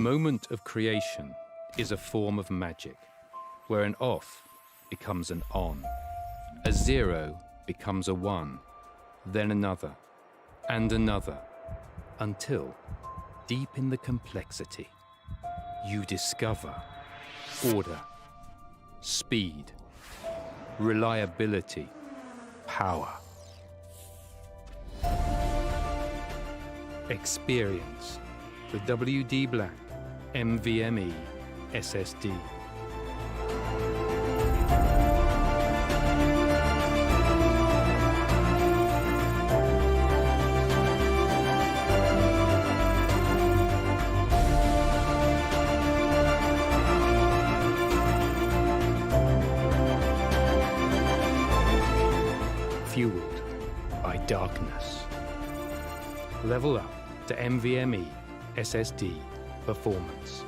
moment of creation is a form of magic, where an off becomes an on, a 0 becomes a 1, then another, and another, until, deep in the complexity, you discover order, speed, reliability, power. Experience the WD BLACK NVMe SSD. Fueled by darkness. Level up to NVMe SSD performance.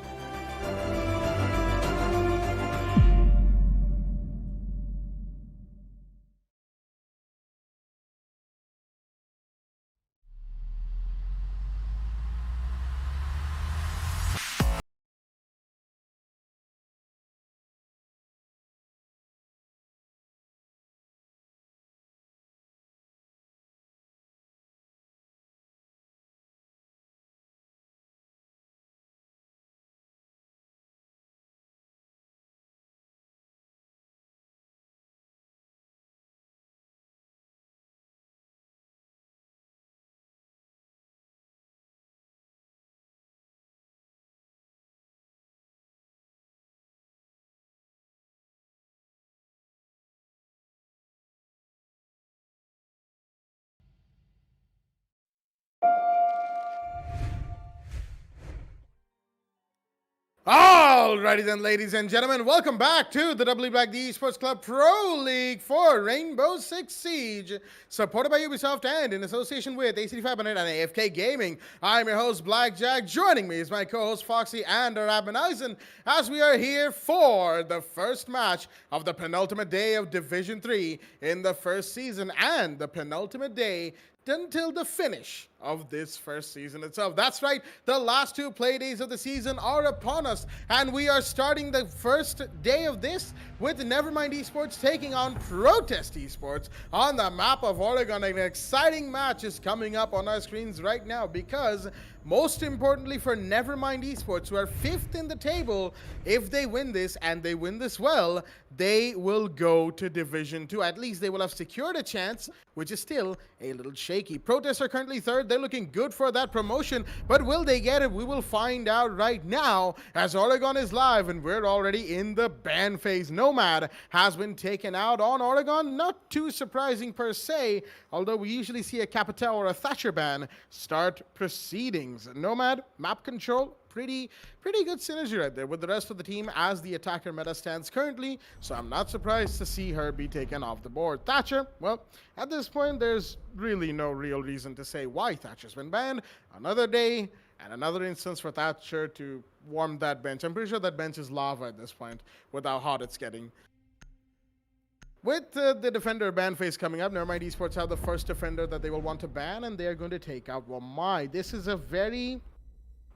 Alrighty then, ladies and gentlemen, welcome back to the WD BLACK Esports Club Pro League for Rainbow Six Siege, supported by Ubisoft and in association with ACT Fibernet and AFK Gaming. I'm your host, Blackjack. Joining me is my co-host, Foxy and Rabin Eisen, as we are here for the first match of the penultimate day of Division 3 in the first season and the penultimate day until the finish of this first season itself. That's right, the last two play days of the season are upon us, and we are starting the first day of this with Nevermind Esports taking on Protest Esports on the map of Oregon. An exciting match is coming up on our screens right now because, most importantly for Nevermind Esports, who are 5th in the table, if they win this, and they win this well, they will go to Division 2. At least they will have secured a chance, which is still a little shaky. Protests are currently 3rd. They're looking good for that promotion, but will they get it? We will find out right now as Oregon is live and we're already in the ban phase. Nomad has been taken out on Oregon. Not too surprising per se, although we usually see a Capital or a Thatcher ban start proceedings. Nomad, map control, pretty good synergy right there with the rest of the team as the attacker meta stands currently, so I'm not surprised to see her be taken off the board. Thatcher, well, at this point there's really no real reason to say why Thatcher's been banned. Another day and another instance for Thatcher to warm that bench. I'm pretty sure that bench is lava at this point with how hot it's getting. With the defender ban phase coming up, Nevermind Esports have the first defender that they will want to ban, and they're going to take out Wamai. This is a very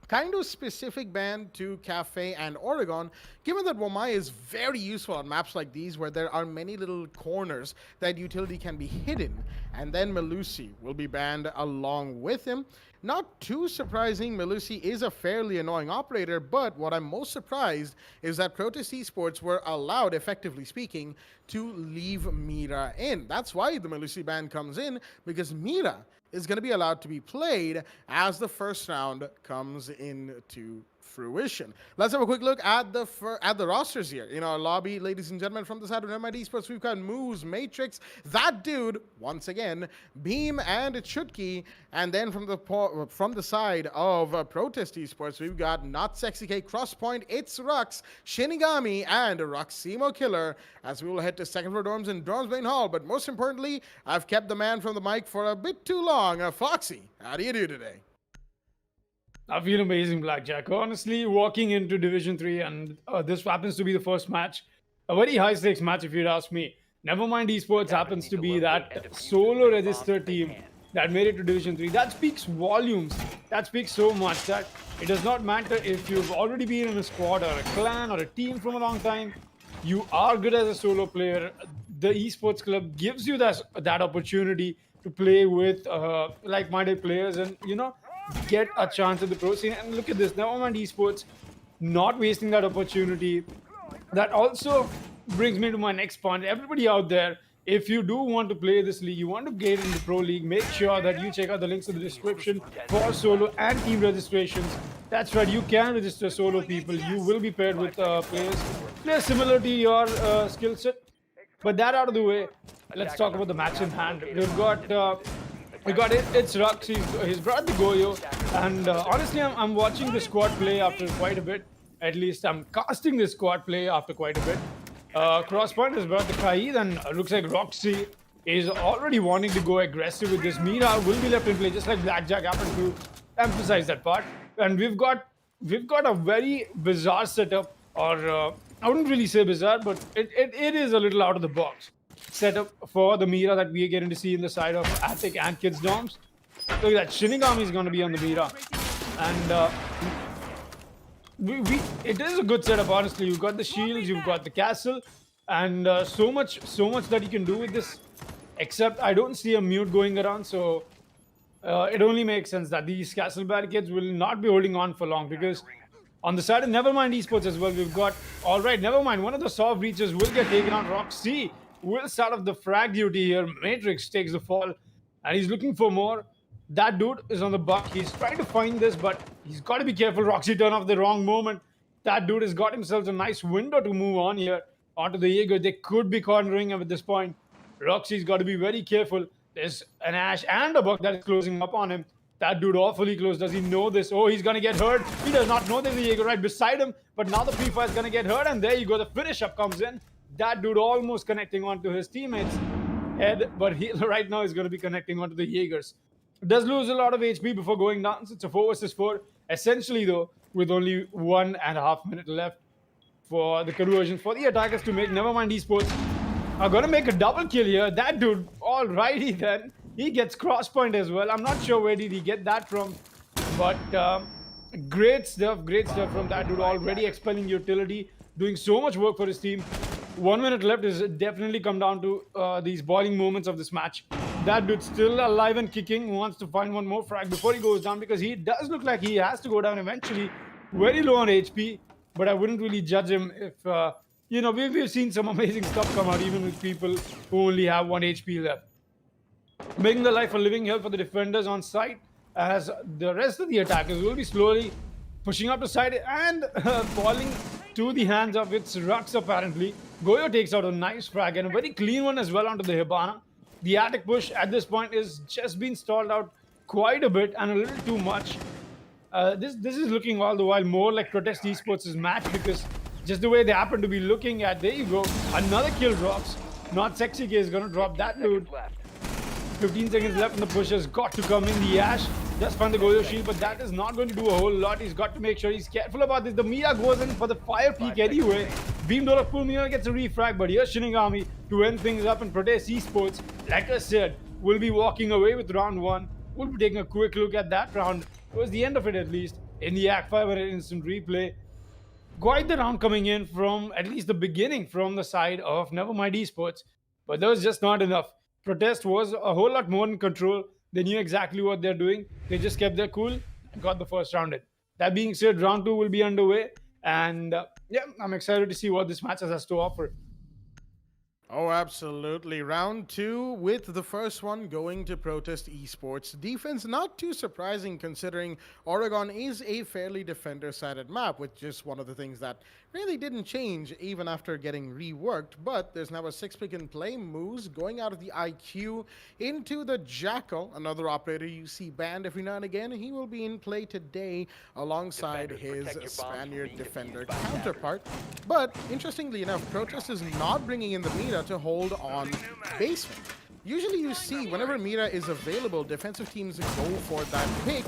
kind of specific ban to Cafe and Oregon, given that Wamai is very useful on maps like these where there are many little corners that utility can be hidden, and then Melusi will be banned along with him. Not too surprising, Melusi is a fairly annoying operator, but what I'm most surprised is that Protest Esports were allowed, effectively speaking, to leave Mira in. That's why the Melusi ban comes in, because Mira is going to be allowed to be played as the first round comes into fruition. Let's have a quick look at the rosters here. In our lobby, ladies and gentlemen, from the side of Nomad Esports, we've got Moose, Matrix, that dude, once again, Beam, and Chutki. And then from the side of Protest Esports, we've got Not Sexy K, Crosspoint, It's Rux, Shinigami, and Roximo Killer, as we will head to second floor dorms in Dormsbane Hall. But most importantly, I've kept the man from the mic for a bit too long. Foxy, how do you do today? I feel amazing, Blackjack. Honestly, walking into Division 3, and this happens to be the first match, a very high-stakes match if you'd ask me. Nevermind Esports happens to be that solo register team that made it to Division 3. That speaks volumes. That speaks so much that it does not matter if you've already been in a squad or a clan or a team from a long time. You are good as a solo player. The esports club gives you that opportunity to play with like-minded players and, get a chance at the pro scene. And look at this, Nevermind Esports not wasting that opportunity. That also brings me to my next point. Everybody out there, if you do want to play this league, you want to get into Pro League, make sure that you check out the links in the description for solo and team registrations. That's right, you can register solo people. You will be paired with players similar to your skill set. But that out of the way, let's talk about the match in hand. We got it's Rux, he's brought the Goyo, and honestly, I'm watching the squad play after quite a bit. At least I'm casting this squad play after quite a bit. Crosspoint has brought the Kaid, and looks like Roxy is already wanting to go aggressive with this. Mira will be left in play, just like Blackjack happened to emphasize that part. And we've got a very bizarre setup, or I wouldn't really say bizarre, but it is a little out of the box setup for the Mira that we are getting to see in the side of Attic and Kids Doms. Look at that, Shinigami is going to be on the Mira, and it is a good setup, honestly. You've got the shields, you've got the castle, and so much that you can do with this. Except I don't see a mute going around, so it only makes sense that these castle barricades will not be holding on for long, because on the side of Nevermind Esports as well, we've got, all right, Nevermind, one of the soft breaches will get taken on. Roxy will start off the frag duty here. Matrix takes the fall, and he's looking for more. That dude is on the buck. He's trying to find this, but he's got to be careful. Roxy turned off the wrong moment. That dude has got himself a nice window to move on here onto the Jaeger. They could be cornering him at this point. Roxy's got to be very careful. There's an Ash and a Buck that is closing up on him. That dude awfully close. Does he know this? Oh, he's going to get hurt. He does not know there's a Jaeger right beside him, but now the pre-fire is going to get hurt, and there you go. The finish up comes in. That dude almost connecting onto his teammates' head, but he right now is going to be connecting onto the Jaegers. Does lose a lot of HP before going down. So it's a 4 versus 4. Essentially, though, with only 1.5 minutes left for the conversion for the attackers to make. Nevermind Esports are going to make a double kill here. That dude, alrighty then. He gets crosspoint as well. I'm not sure where did he get that from, but great stuff from that dude. Already expelling utility, doing so much work for his team. 1 minute left is definitely come down to these boiling moments of this match. That dude still alive and kicking, wants to find one more frag before he goes down, because he does look like he has to go down eventually. Very low on HP, but I wouldn't really judge him if, we've seen some amazing stuff come out even with people who only have 1 HP left. Making the life a living hell for the defenders on site, as the rest of the attackers will be slowly pushing up the side and falling to the hands of its Rux apparently. Goyo takes out a nice frag and a very clean one as well onto the Hibana. The attic push at this point is just been stalled out quite a bit and a little too much. This is looking all the while more like Protest Esports' match, because just the way they happen to be looking at, there you go, another kill drops. Not Sexy K is going to drop that dude. 15 seconds left and the push has got to come in. The Ash does find the Goyo shield, but that is not going to do a whole lot. He's got to make sure he's careful about this. The Mia goes in for the fire peak anyway. Beam Dollar Full Mia gets a refrag, but here's Shinigami to end things up and Protest Esports. Like I said, we'll be walking away with round 1. We'll be taking a quick look at that round. Towards the end of it, at least, in the ACT Fibernet instant replay. Quite the round coming in from at least the beginning from the side of Nevermind Esports, but that was just not enough. Protest was a whole lot more in control. They knew exactly what they're doing. They just kept their cool and got the first round in. That being said, round 2 will be underway, and I'm excited to see what this match has to offer. Oh, absolutely. Round 2 with the first one going to Protest Esports. Defense not too surprising considering Oregon is a fairly defender-sided map, which is one of the things that really didn't change even after getting reworked. But there's now a 6-pick-and-play moves going out of the IQ into the Jackal, another operator you see banned every now and again. He will be in play today alongside his Spaniard defender counterpart. But interestingly enough, Protest is not bringing in the Mira to hold on basement. Usually you see whenever Mira is available, defensive teams go for that pick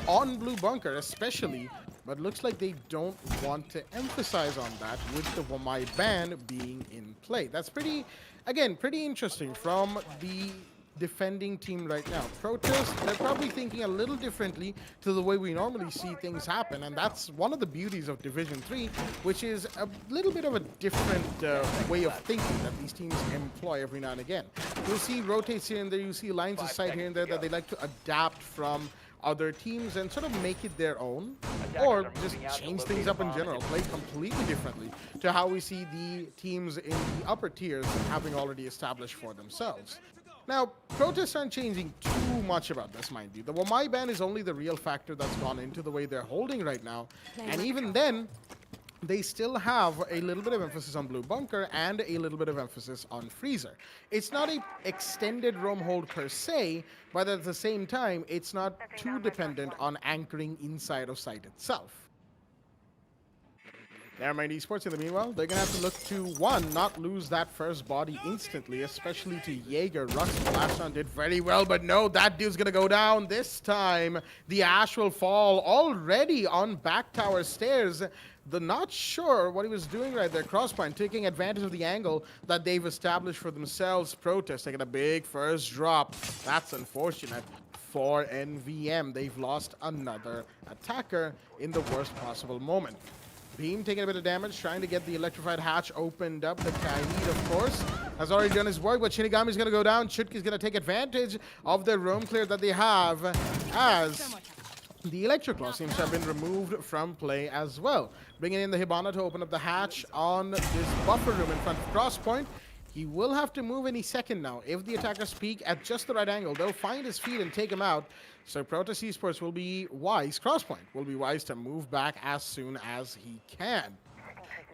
on blue bunker especially, but looks like they don't want to emphasize on that with the Wamai ban being in play. That's pretty interesting from the defending team right now. Protoss, they're probably thinking a little differently to the way we normally see things happen, and that's one of the beauties of Division 3, which is a little bit of a different way of thinking that these teams employ every now and again. You'll see rotates here and there, you see lines of sight here and there that they like to adapt from other teams and sort of make it their own, or just change things up in general, play completely differently to how we see the teams in the upper tiers having already established for themselves. Now, protests aren't changing too much about this, mind you. The Wamai ban is only the real factor that's gone into the way they're holding right now, and even then, they still have a little bit of emphasis on Blue Bunker and a little bit of emphasis on Freezer. It's not an extended roam hold per se, but at the same time, it's not too dependent on anchoring inside of site itself. Nevermind Esports, in the meanwhile, they're going to have to look to, one, not lose that first body instantly, especially to Jaeger. Rux the last round did very well, but no, that dude's going to go down this time. The Ash will fall already on back tower stairs. The not sure what he was doing right there. Crosspoint taking advantage of the angle that they've established for themselves. Protest taking a big first drop. That's unfortunate for NVM. They've lost another attacker in the worst possible moment. Beam taking a bit of damage, trying to get the electrified hatch opened up. The Kaid, of course, has already done his work, but Shinigami's going to go down. Chutki's going to take advantage of the roam clear that they have, as the Electroclaw seems to have been removed from play as well. Bringing in the Hibana to open up the hatch on this buffer room in front of Crosspoint. He will have to move any second now. If the attackers peek at just the right angle, they'll find his feet and take him out. So Protoss Esports will be wise, Crosspoint will be wise to move back as soon as he can.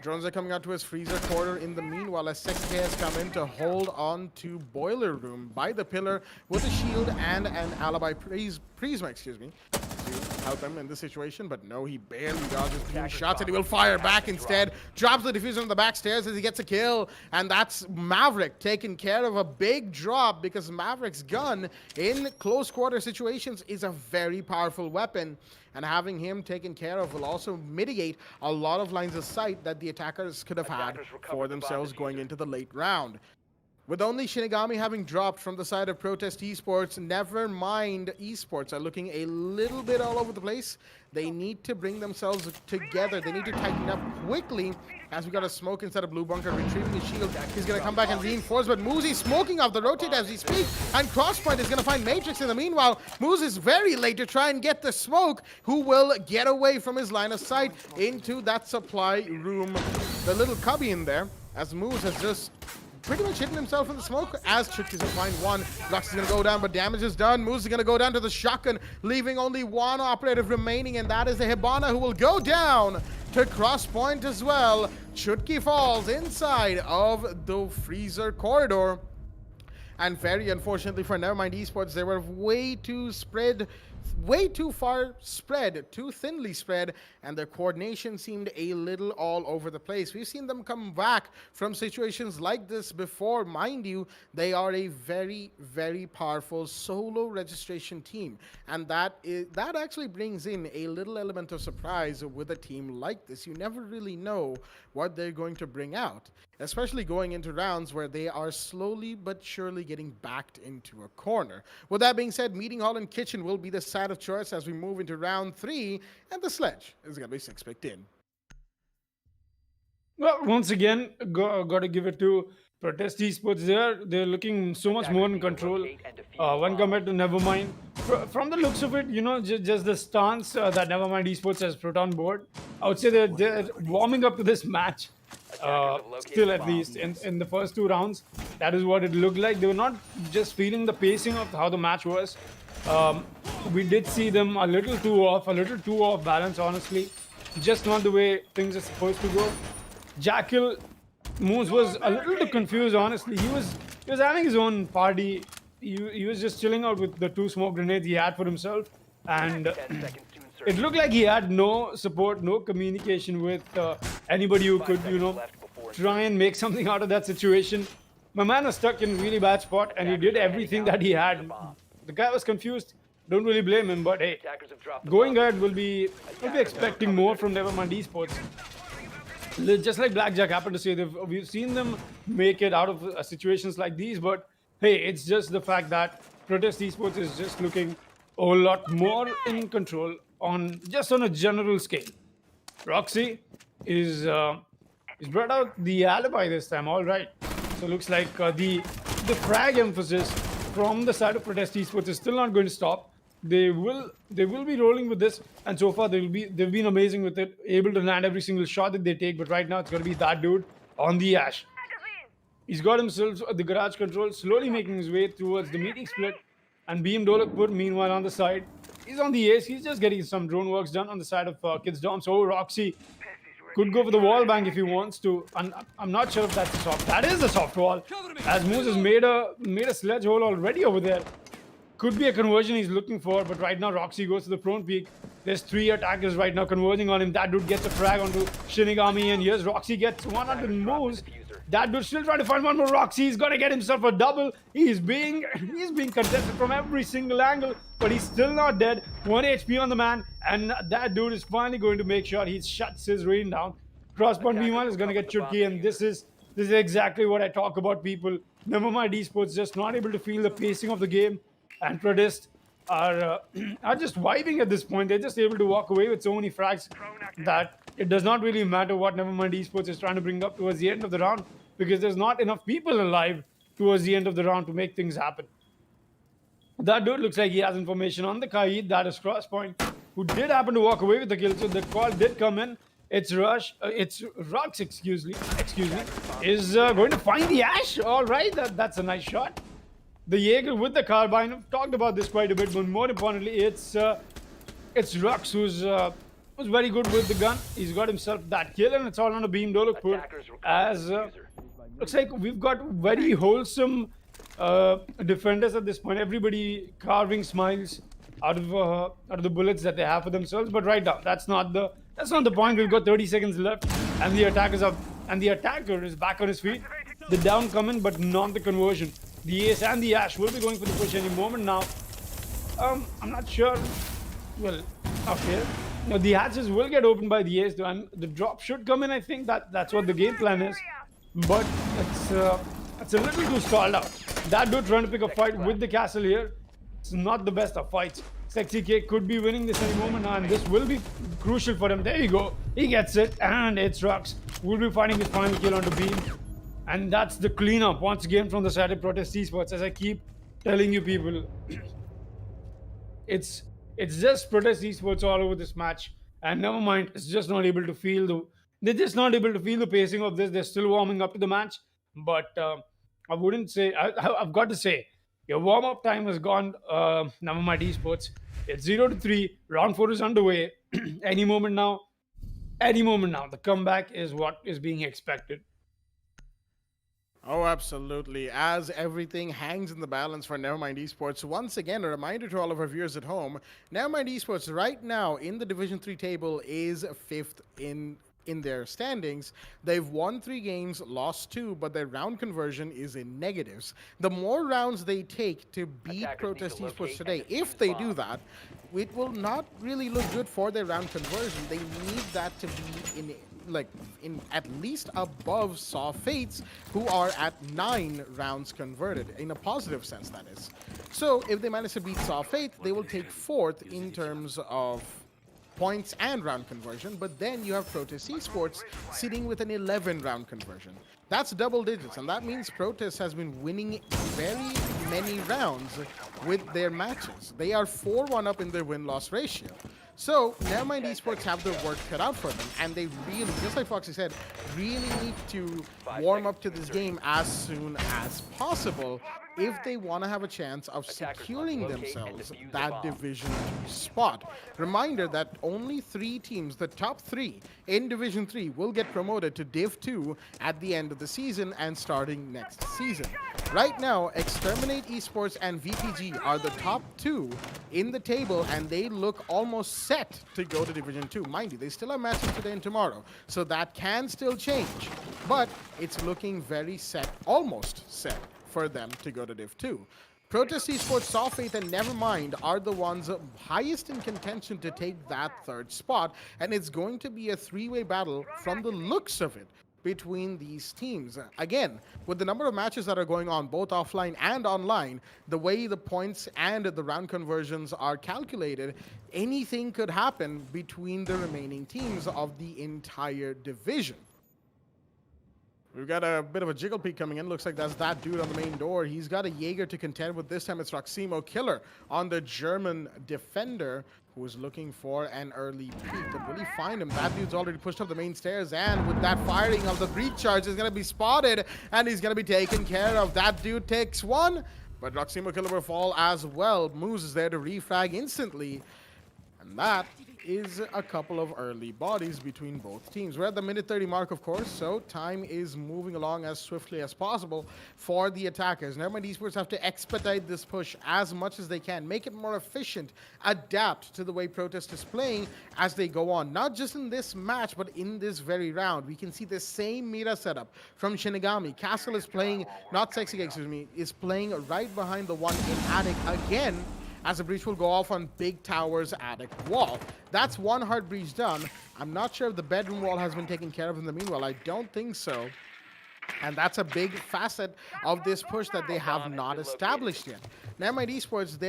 Drones are coming out to his freezer corridor in the meanwhile as Sexy has come in to hold on to Boiler Room by the pillar with a shield and an alibi Prisma, excuse me, to help him in this situation, but no, he barely dodges beam shots and he will fire back instead. Drops the diffuser on the back stairs as he gets a kill, and that's Maverick taking care of a big drop because Maverick's gun in close quarter situations is a very powerful weapon, and having him taken care of will also mitigate a lot of lines of sight that the attackers could have had for themselves going into the late round. With only Shinigami having dropped from the side of Protest Esports, never mind Esports are looking a little bit all over the place. They need to bring themselves together. They need to tighten up quickly as we got a smoke inside of Blue Bunker, retrieving his shield. He's going to come back and reinforce, but Moose is smoking off the rotate as we speak, and Crosspoint is going to find Matrix in the meanwhile. Moose is very late to try and get the smoke, who will get away from his line of sight into that supply room. The little cubby in there, as Moose has just pretty much hitting himself in the smoke as Chutki's gonna find one. Lux is gonna go down, but damage is done. Moose is gonna go down to the shotgun, leaving only one operative remaining, and that is the Hibana, who will go down to Crosspoint as well. Chutki falls inside of the freezer corridor. And very unfortunately for Nevermind Esports, they were way too far spread, too thinly spread, and their coordination seemed a little all over the place. We've seen them come back from situations like this before. Mind you, they are a very, very powerful solo registration team, and that actually brings in a little element of surprise with a team like this. You never really know what they're going to bring out, especially going into rounds where they are slowly but surely getting backed into a corner. With that being said, Meeting Hall and Kitchen will be the side of choice as we move into round 3, and the Sledge is going to be 6 picked in. Well, once again, got to give it to Protest Esports there. They're looking so much more in control when compared to Nevermind. From the looks of it, you know, just the stance that Nevermind Esports has put on board, I would say they're warming up to this match. Still, at least in the first 2 rounds, that is what it looked like. They were not just feeling the pacing of how the match was. We did see them a little too off balance, honestly. Just not the way things are supposed to go. Jackal Moose was a little too confused, honestly. He was having his own party. He was just chilling out with the 2 smoke grenades he had for himself, and it looked like he had no support, no communication with anybody who could, you know, try and make something out of that situation. My man was stuck in a really bad spot, and he did everything that he had. The guy was confused. Don't really blame him, but hey, going ahead, we'll be expecting more from Nevermind Esports. Just like Blackjack happened to say, we've seen them make it out of situations like these, but hey, it's just the fact that Protest Esports is just looking a lot more in control on a general scale. Roxy is brought out the alibi this time. All right, so looks like the frag emphasis from the side of Protest Esports is still not going to stop. They will be rolling with this, and so far they've been amazing with it, able to land every single shot that they take. But right now it's going to be that dude on the Ash. He's got himself the garage control, slowly making his way towards the meeting split. And Beam Dolakpur, meanwhile, on the side, he's on the ace. He's just getting some drone works done on the side of Kids Dom. So Roxy could go for the wall bang if he wants to. And I'm not sure if that's a soft. That is a soft wall. As Moose has made a sledge hole already over there. Could be a conversion he's looking for, but right now Roxy goes to the prone peak. There's 3 attackers right now converging on him. That dude gets a frag onto Shinigami, and here's Roxy gets one on the moves. That dude's still trying to find one more Roxy. He's gonna get himself a double. He's being contested from every single angle, but he's still not dead. 1 HP on the man, and that dude is finally going to make sure he shuts his rain down. Crossbond B1 is gonna get Chutki, and this is exactly what I talk about, people. Never mind esports, just not able to feel the pacing of the game. And Protest are just vibing at this point. They're just able to walk away with so many frags that it does not really matter what Nevermind Esports is trying to bring up towards the end of the round, because there's not enough people alive towards the end of the round to make things happen. That dude looks like he has information on the Kaid. That is Crosspoint, who did happen to walk away with the kill. So the call did come in. It's Rux, excuse me, is going to find the Ash. All right, that's a nice shot. The Jaeger with the carbine. I've talked about this quite a bit, but more importantly, it's Rux who's very good with the gun. He's got himself that kill, and it's all on a Beam Dolakpur. As looks like we've got very wholesome defenders at this point. Everybody carving smiles out of the bullets that they have for themselves. But right now, that's not the point. We've got 30 seconds left, and the attacker is back on his feet. The down coming, but not the conversion. The Ace and the Ash will be going for the push any moment now. I'm not sure. Well, okay. Now, the hatches will get opened by the Ace, and the drop should come in. I think that's what the game plan is. But it's a little too stalled out. That dude trying to pick a fight with the castle here. It's not the best of fights. Sexy K could be winning this any moment now, and this will be crucial for him. There you go. He gets it, and it's Rux. We'll be finding his final kill onto Beam. And that's the cleanup once again from the side of Protest Esports. As I keep telling you people, it's just Protest Esports all over this match. And never mind, it's just not able to feel they're just not able to feel the pacing of this. They're still warming up to the match. But I wouldn't say, I've got to say, your warm-up time has gone. Never mind esports. It's 0-3. Round 4 is underway. Any moment now, the comeback is what is being expected. Oh, absolutely. As everything hangs in the balance for Nevermind Esports, once again, a reminder to all of our viewers at home, Nevermind Esports right now in the Division 3 table is 5th in their standings. They've won 3 games, lost 2, but their round conversion is in negatives. The more rounds they take to beat Protest Esports today, if they do that, it will not really look good for their round conversion. They need that to be in at least above Saw Fates, who are at 9 rounds converted, in a positive sense, that is. So if they manage to beat Saw Fate, they will take 4th in terms of points and round conversion, but then you have Protest Esports sitting with an 11 round conversion. That's double digits, and that means Protest has been winning very many rounds with their matches. They are 4-1 up in their win-loss ratio. So, Nevermind Esports have their work cut out for them, and they really, just like Foxy said, really need to warm up to this game as soon as possible if they want to have a chance of securing themselves that Division 2 spot. Reminder that only 3 teams, the top 3 in Division 3, will get promoted to Div 2 at the end of the season and starting next season. Right now, Exterminated Esports and VPG are the top 2 in the table, and they look almost set to go to Division 2. Mind you, they still have matches today and tomorrow, so that can still change. But it's looking very set, almost set, for them to go to Div 2. Protest Esports, Saw Faith, and Nevermind are the ones highest in contention to take that 3rd spot, and it's going to be a 3-way battle from the looks of it. between these teams. Again, with the number of matches that are going on both offline and online, the way the points and the round conversions are calculated, anything could happen between the remaining teams of the entire division. We've got a bit of a jiggle peek coming in. Looks like that's that dude on the main door. He's got a Jaeger to contend with. This time it's Roximo Killer on the German defender, who is looking for an early peek. But will he find him? That dude's already pushed up the main stairs, and with that firing of the breach charge, is going to be spotted, and he's going to be taken care of. That dude takes one, but Roximo Killer will fall as well. Moose is there to refrag instantly, and that is a couple of early bodies between both teams. We're at the minute 30 mark, of course, so time is moving along as swiftly as possible for the attackers. Nomad Esports have to expedite this push as much as they can, make it more efficient, adapt to the way Protest is playing as they go on. Not just in this match, but in this very round. We can see the same Mira setup from Shinigami. Castle is playing, not Sexy, excuse me, is playing right behind the one in Attic again, as a breach will go off on Big Tower's attic wall. That's one hard breach done. I'm not sure if the bedroom wall has been taken care of in the meanwhile. I don't think so. And that's a big facet of this push that they have not established yet. Nomad Esports,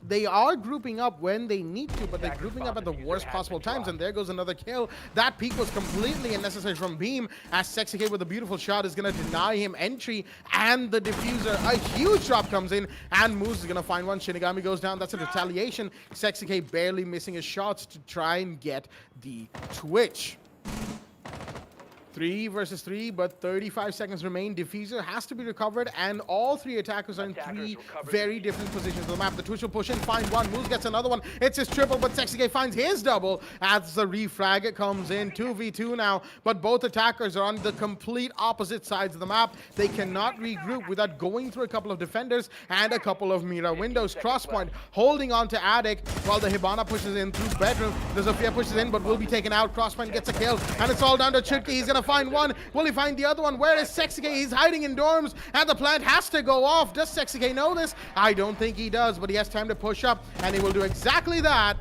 they are grouping up when they need to, but they're grouping up at the worst possible times, and there goes another kill. That peek was completely unnecessary from Beam, as Sexy K with a beautiful shot is going to deny him entry, and the diffuser, a huge drop comes in, and Moose is going to find one. Shinigami goes down. That's a retaliation. Sexy K barely missing his shots to try and get the Twitch. 3 versus 3, but 35 seconds remain. Diffuser has to be recovered, and all three attackers are in three very different positions of the map. The Twitch will push in, find one. Moose gets another one. It's his triple, but Sexy K finds his double as the refrag comes in. 2v2 now, but both attackers are on the complete opposite sides of the map. They cannot regroup without going through a couple of defenders and a couple of Mira windows. Crosspoint holding on to Attic while the Hibana pushes in through bedroom. The Zofia pushes in, but will be taken out. Crosspoint gets a kill, and it's all down to Chutki. He's going to find one. Will he find the other one? Where is Sexy K? He's hiding in dorms, and the plant has to go off. Does Sexy K know this? I don't think he does, but he has time to push up, and he will do exactly that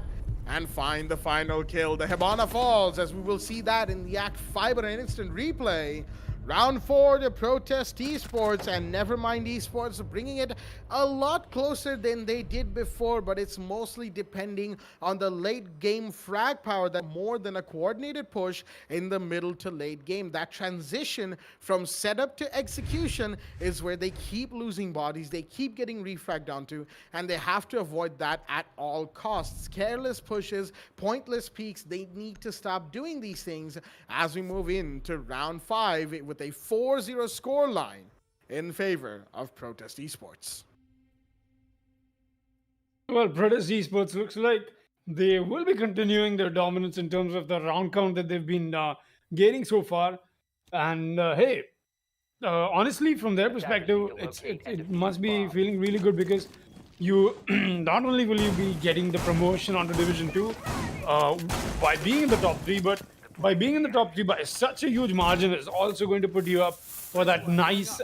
and find the final kill. The Hibana falls, as we will see that in the ACT Fibernet instant replay. Round 4 to Protest Esports, and Nevermind Esports bringing it a lot closer than they did before, but it's mostly depending on the late game frag power, that more than a coordinated push in the middle to late game. That transition from setup to execution is where they keep losing bodies, they keep getting refragged onto, and they have to avoid that at all costs. Careless pushes, pointless peaks, they need to stop doing these things as we move into round 5 with a 4-0 score line in favor of Protest Esports. Well, Protest Esports looks like they will be continuing their dominance in terms of the round count that they've been gaining so far. And hey, honestly, from their perspective, it must be feeling really good, because you not only will you be getting the promotion onto Division 2 by being in the top 3, but by being in the top 3 by such a huge margin is also going to put you up for that nice,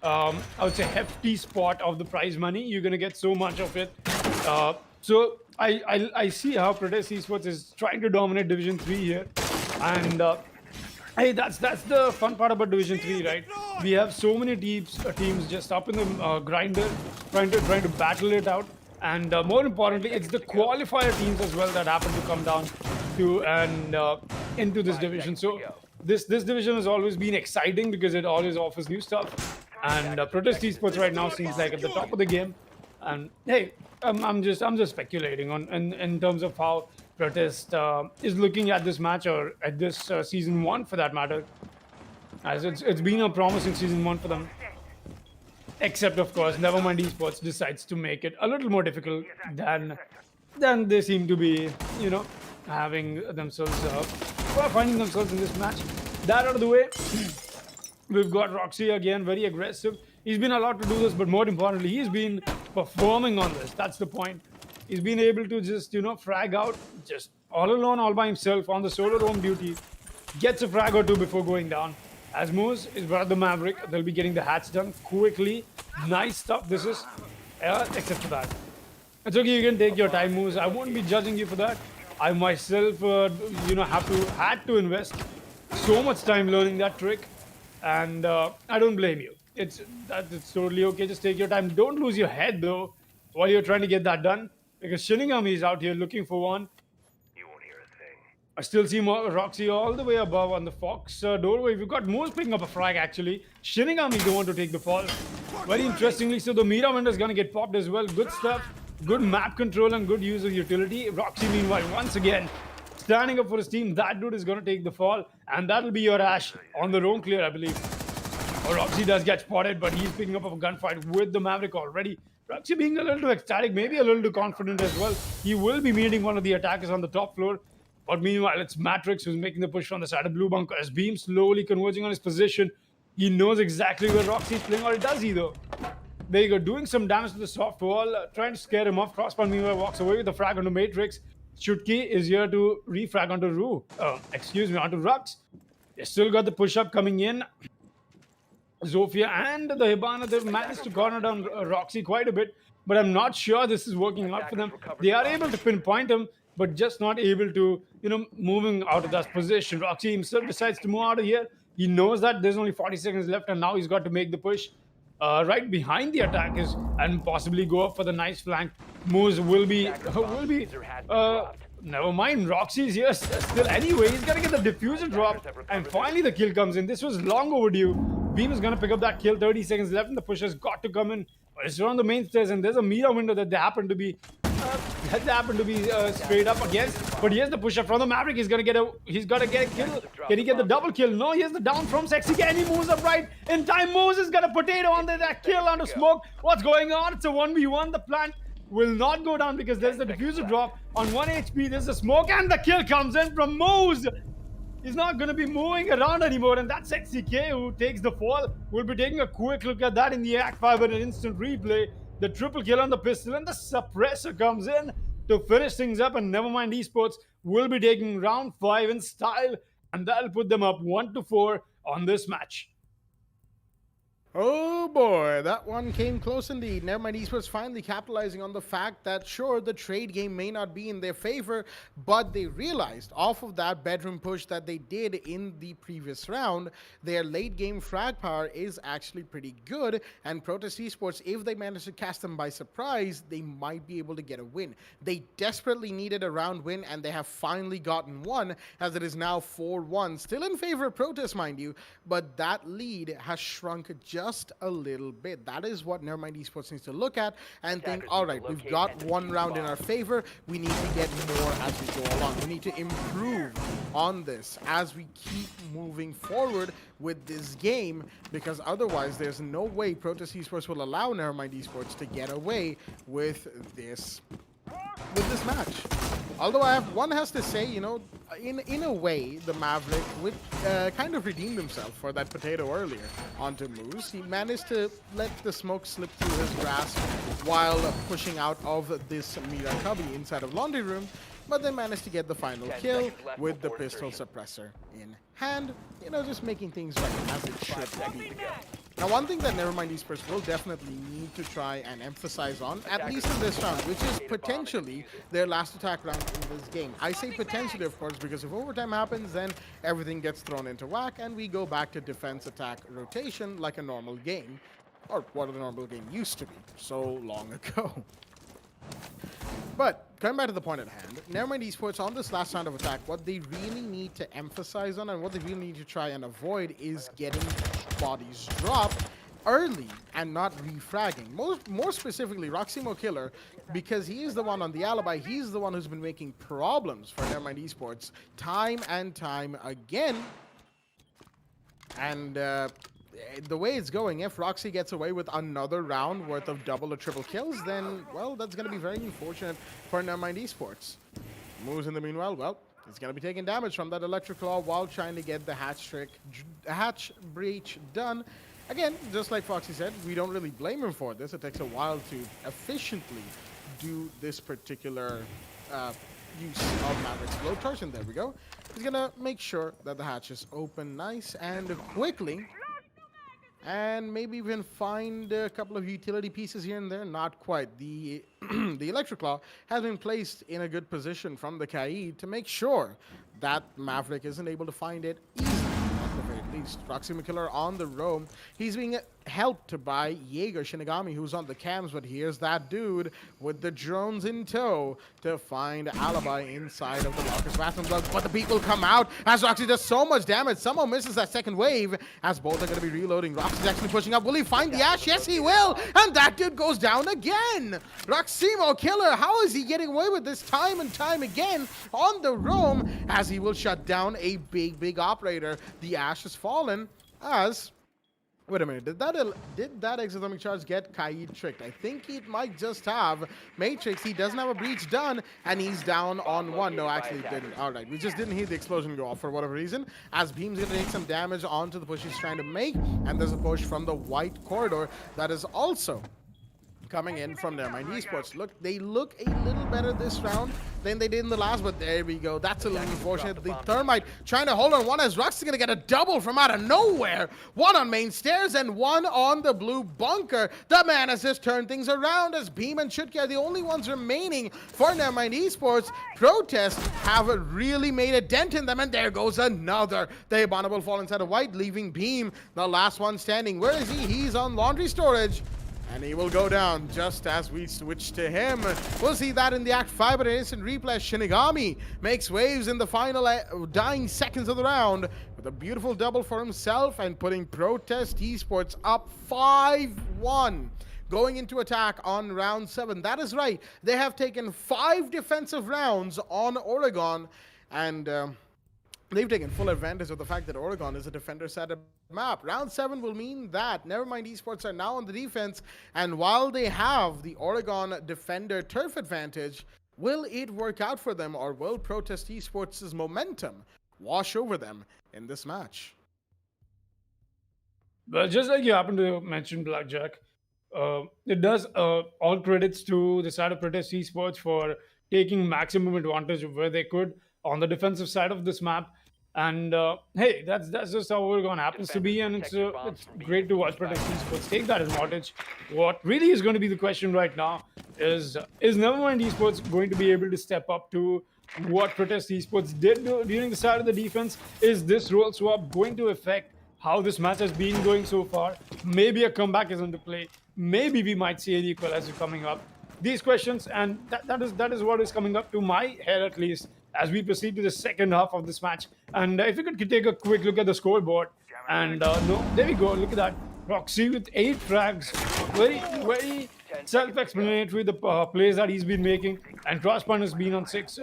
I would say, hefty spot of the prize money. You're going to get so much of it. So I see how Protest Esports is trying to dominate Division 3 here. And hey, that's the fun part about Division 3, right? We have so many teams just up in the grinder, trying to battle it out. And more importantly, it's the qualifier teams as well that happen to come down to and into this division. So this division has always been exciting because it always offers new stuff. And Protest Esports right now seems like at the top of the game. And hey, I'm just speculating on in terms of how Protest is looking at this match, or at this season 1 for that matter, as it's been a promising season 1 for them. Except, of course, Nevermind Esports decides to make it a little more difficult than they seem to be, you know, having themselves, finding themselves in this match. That out of the way, we've got Roxy again, very aggressive. He's been allowed to do this, but more importantly, he's been performing on this. That's the point. He's been able to just, you know, frag out, just all alone, all by himself on the solo roam duty. Gets a frag or two before going down. As Moose is brought the Maverick, they'll be getting the hatch done quickly. Nice stuff this is, except for that. It's okay, you can take your time, Moose. I won't be judging you for that. I myself, you know, had to invest so much time learning that trick, and I don't blame you. It's totally okay. Just take your time. Don't lose your head though while you're trying to get that done, because Shinigami is out here looking for one. I still see Roxy all the way above on the Fox doorway. We've got Moose picking up a frag actually. Shinigami is the one to take the fall. Very interestingly, so the Mira window is going to get popped as well. Good stuff. Good map control and good use of utility. Roxy, meanwhile, once again, standing up for his team. That dude is going to take the fall. And that'll be your Ash on the roam clear, I believe. Or Roxy does get spotted, but he's picking up a gunfight with the Maverick already. Roxy being a little too ecstatic, maybe a little too confident as well. He will be meeting one of the attackers on the top floor. But meanwhile, it's Matrix who's making the push from the side of Blue Bunker as Beam slowly converging on his position. He knows exactly where Roxy is playing, or does he though? There you go, doing some damage to the soft wall, trying to scare him off. Crossbar meanwhile walks away with the frag onto Matrix. Chutki is here to refrag onto onto Rux. They still got the push-up coming in. Zofia and the Hibana, they've managed to corner down Roxy quite a bit, but I'm not sure this is working out for them. They are able to pinpoint him, but just not able to, moving out of that position. Roxy himself decides to move out of here. He knows that there's only 40 seconds left, and now he's got to make the push right behind the attackers and possibly go up for the nice flank. Moose will be never mind. Roxy's here still anyway. He's gonna get the diffuser drop, and finally the kill comes in. This was long overdue. Beam is gonna pick up that kill. 30 seconds left, and the push has got to come in. But it's around the main stairs, and there's a Mira window that they happen to be straight up against. But here's the push-up from the Maverick. He's got to get a kill. Can he get the double kill? No, here's the down from Sexy. Can he moves up right in time? Moses got a potato on that kill under smoke. What's going on? It's a 1v1. The plant will not go down because there's the diffuser drop on 1 HP. There's the smoke, and the kill comes in from Mose. He's not going to be moving around anymore, and that Sexy K who takes the fall. We'll be taking a quick look at that in the ACT Fibernet instant replay. The triple kill on the pistol, and the suppressor comes in to finish things up. And Nevermind Esports will be taking round 5 in style, and that'll put them up 1-4 on this match. Oh boy, that one came close indeed. Nevermind Esports finally capitalizing on the fact that sure, the trade game may not be in their favor, but they realized off of that bedroom push that they did in the previous round, their late game frag power is actually pretty good, and Protest Esports, if they manage to catch them by surprise, they might be able to get a win. They desperately needed a round win, and they have finally gotten one, as it is now 4-1. Still in favor of Protest, mind you, but that lead has shrunk just a little bit. That is what Nevermind Esports needs to look at and think, all right, we've got one round in our favor. We need to get more as we go along. We need to improve on this as we keep moving forward with this game, because otherwise there's no way Protest Esports will allow Nevermind Esports to get away with this match. Although one has to say, in a way, the Maverick would kind of redeemed himself for that potato earlier onto Moose. He managed to let the smoke slip through his grasp while pushing out of this Mira cubby inside of laundry room, but they managed to get the final kill with the pistol suppressor in hand, just making things right as it should be. Now, one thing that Nevermind Esports will definitely need to try and emphasize on, at least in this round, which is potentially their last attack round in this game. I say potentially, of course, because if overtime happens, then everything gets thrown into whack, and we go back to defense-attack rotation like a normal game, or what a normal game used to be so long ago. But coming back to the point at hand, Nevermind Esports on this last round of attack, what they really need to emphasize on and what they really need to try and avoid is getting bodies dropped early and not refragging. More specifically, Roximo Killer, because he is the one on the alibi. He's the one who's been making problems for Nevermind Esports time and time again. And the way it's going, if Roxy gets away with another round worth of double or triple kills, then, well, that's going to be very unfortunate for Nevermind Esports. Moves in the meanwhile, well, he's going to be taking damage from that Electric Claw while trying to get the hatch breach done. Again, just like Foxy said, we don't really blame him for this. It takes a while to efficiently do this particular use of Maverick's blowtorch, and there we go. He's going to make sure that the hatch is open nice and quickly. And maybe even find a couple of utility pieces here and there. Not quite. The the Electric Claw has been placed in a good position from the Kaid to make sure that Maverick isn't able to find it easily. least. Roxy Killer on the roam. He's being helped by Jaeger Shinigami, who's on the cams, but here's that dude with the drones in tow to find Alibi inside of the Locker's bathroom block. But the people come out as Roxy does so much damage. Somehow misses that second wave as both are going to be reloading. Roxy's actually pushing up. Will he find the Ash? Yes, he will. And that dude goes down again. Roximo Killer, how is he getting away with this time and time again on the roam as he will shut down a big operator? The Ash has fallen as... Wait a minute, did that exothermic charge get Kaid tricked? I think it might just have. Matrix, he doesn't have a breach done, and he's down on one. No, actually it didn't. All right, we just didn't hear the explosion go off for whatever reason, as Beam's going to take some damage onto the push he's trying to make, and there's a push from the white corridor that is also coming in from Nomad Esports. Look, they look a little better this round than they did in the last, but there we go. That's a little unfortunate. The Thermite trying to hold on one as Rux is going to get a double from out of nowhere. One on main stairs and one on the blue bunker. The man has just turned things around as Beam and Chutki are the only ones remaining for Nomad Esports. Protests have really made a dent in them, and there goes another. The Hibana will fall inside of white, leaving Beam the last one standing. Where is he? He's on laundry storage. And he will go down just as we switch to him. We'll see that in the ACT Fibernet instant replay. Shinigami makes waves in the final dying seconds of the round with a beautiful double for himself and putting Protest Esports up 5-1. Going into attack on round 7. That is right. They have taken 5 defensive rounds on Oregon, and they've taken full advantage of the fact that Oregon is a defender-set map. Round 7 will mean that Nevermind Esports are now on the defense, and while they have the Oregon defender turf advantage, will it work out for them, or will Protest Esports' momentum wash over them in this match? Well, just like you happen to mention, Blackjack, it does all credits to the side of Protest Esports for taking maximum advantage of where they could on the defensive side of this map. And hey, that's just how Oregon happens to be, and it's great to watch Protest Esports take that advantage. What really is going to be the question right now is Nevermind Esports going to be able to step up to what Protest Esports did during the side of the defense? Is this role swap going to affect how this match has been going so far? Maybe a comeback is into play. Maybe we might see an equalizer coming up. These questions, and that is what is coming up to my head at least, as we proceed to the second half of this match. And if you could take a quick look at the scoreboard, and no, there we go, look at that. Roxy with 8 frags, very self-explanatory, the plays that he's been making, and Crosspun has been on 6.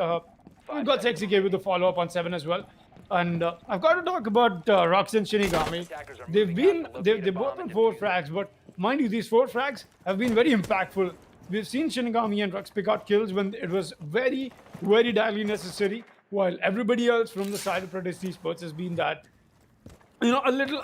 We've got Sexy K with the follow-up on 7 as well. And I've got to talk about Rox and Shinigami. They've both on 4 frags, but mind you, these 4 frags have been very impactful. We've seen Shinigami and Rux pick out kills when it was very direly necessary, while everybody else from the side of Protest Esports has been that, you know, a little.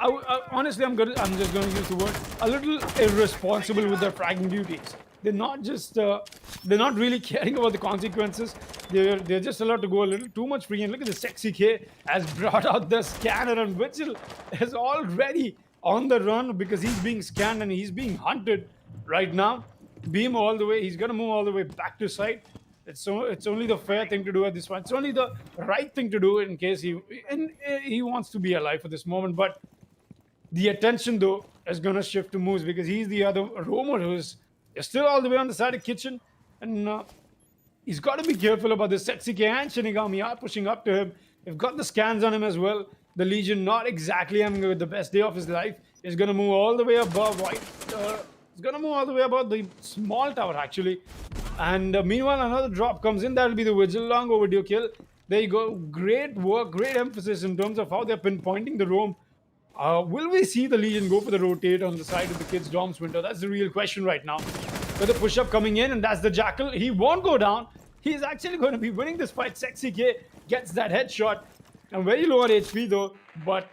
Honestly, I'm just going to use the word a little irresponsible with their fragging duties. They're not just they're not really caring about the consequences. They're just allowed to go a little too much free. And look at the Sexy K has brought out the scanner, and Witchell is already on the run because he's being scanned and he's being hunted right now. Beam all the way. He's going to move all the way back to site. It's only the fair thing to do at this point. It's only the right thing to do in case he wants to be alive for this moment. But the attention, though, is going to shift to Moose because he's the other roamer who's still all the way on the side of kitchen. And he's got to be careful about this. Sexy K and Shinigami are pushing up to him. They've got the scans on him as well. The Legion not exactly having the best day of his life. He's going to move all the way above white. He's going to move all the way above the small tower, actually. And meanwhile, another drop comes in. That'll be the Vigil. Long overdue kill. There you go. Great work, great emphasis in terms of how they're pinpointing the roam. Will we see the Legion go for the rotate on the side of the kids' dorms window? That's the real question right now. With the push-up coming in, and that's the Jackal. He won't go down. He's actually going to be winning this fight. Sexy K gets that headshot. And very low on HP, though. But,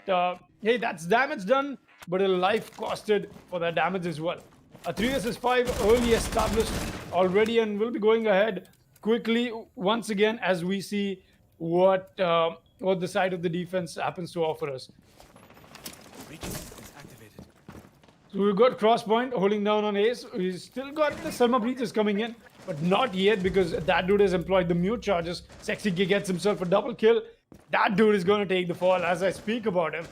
hey, that's damage done, but a life costed for that damage as well. A 3 vs 5 early established already, and we'll be going ahead quickly once again as we see what the side of the defense happens to offer us. So we've got Crosspoint holding down on Ace. We've still got the Selma breaches coming in, but not yet because that dude has employed the mute charges. Sexy K gets himself a double kill. That dude is going to take the fall as I speak about him.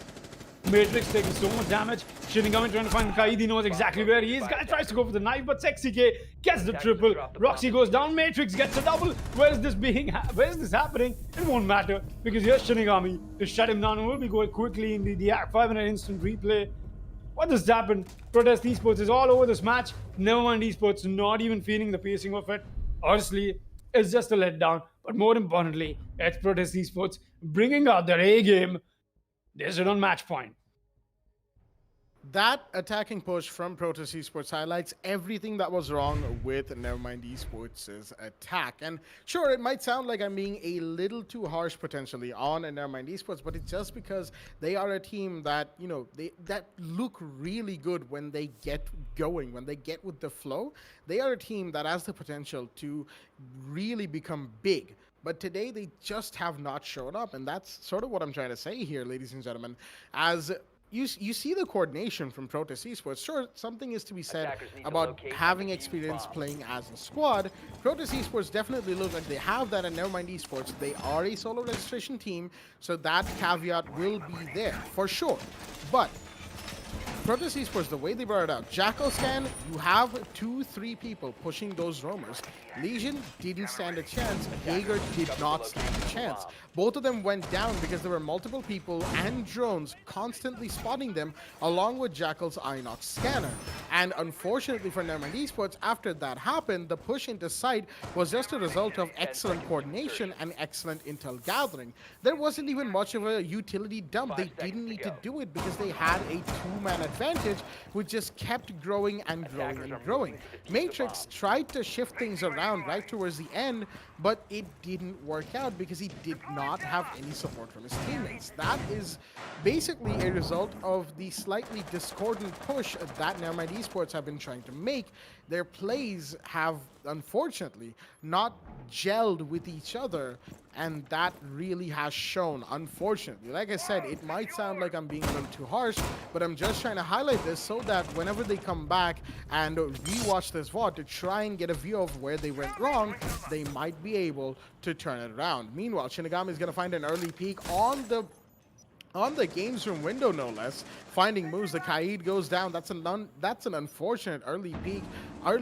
Matrix taking so much damage. Shinigami trying to find Kaid. He knows exactly where he is. Guy tries to go for the knife, but Sexy K gets the triple. Roxy goes down. Matrix gets a double. Where is this happening? It won't matter because here's Shinigami to shut him down. And we'll be going quickly in the ACT 5-minute instant replay. What just happened? Protest Esports is all over this match. Nevermind Esports not even feeling the pacing of it. Honestly, it's just a letdown. But more importantly, it's Protest Esports bringing out their A game. They sit on match point. That attacking push from Protest Esports highlights everything that was wrong with Nevermind Esports' attack. And sure, it might sound like I'm being a little too harsh potentially on Nevermind Esports, but it's just because they are a team that, you know, that look really good when they get going, when they get with the flow. They are a team that has the potential to really become big. But today they just have not shown up, and that's sort of what I'm trying to say here, ladies and gentlemen. As you see the coordination from Protest Esports. Sure, something is to be said about having experience playing as a squad. Protest Esports definitely look like they have that, and Nevermind Esports, they are a solo registration team, so that caveat will be there for sure. But Protest Esports, the way they brought it out, Jackal Scan, you have 2-3 people pushing those roamers. Legion didn't stand a chance. Jaeger did not stand a chance. Both of them went down because there were multiple people and drones constantly spotting them, along with Jackal's Inox scanner. And unfortunately for Nevermind Esports, after that happened, the push into site was just a result of excellent coordination and excellent intel gathering. There wasn't even much of a utility dump. They didn't need to do it because they had a two-man advantage, which just kept growing and growing and growing. Matrix tried to shift things around right towards the end, but it didn't work out because he did not have any support from his teammates. That is basically a result of the slightly discordant push that Nomad Esports have been trying to make. Their plays have, unfortunately, not gelled with each other, and that really has shown, unfortunately. Like I said, it might sound like I'm being a little too harsh, but I'm just trying to highlight this so that whenever they come back and rewatch this VOD to try and get a view of where they went wrong, they might be able to turn it around. Meanwhile, Shinigami is going to find an early peek on the games room window, no less, finding moves. The Kaid goes down. That's an unfortunate early pick, that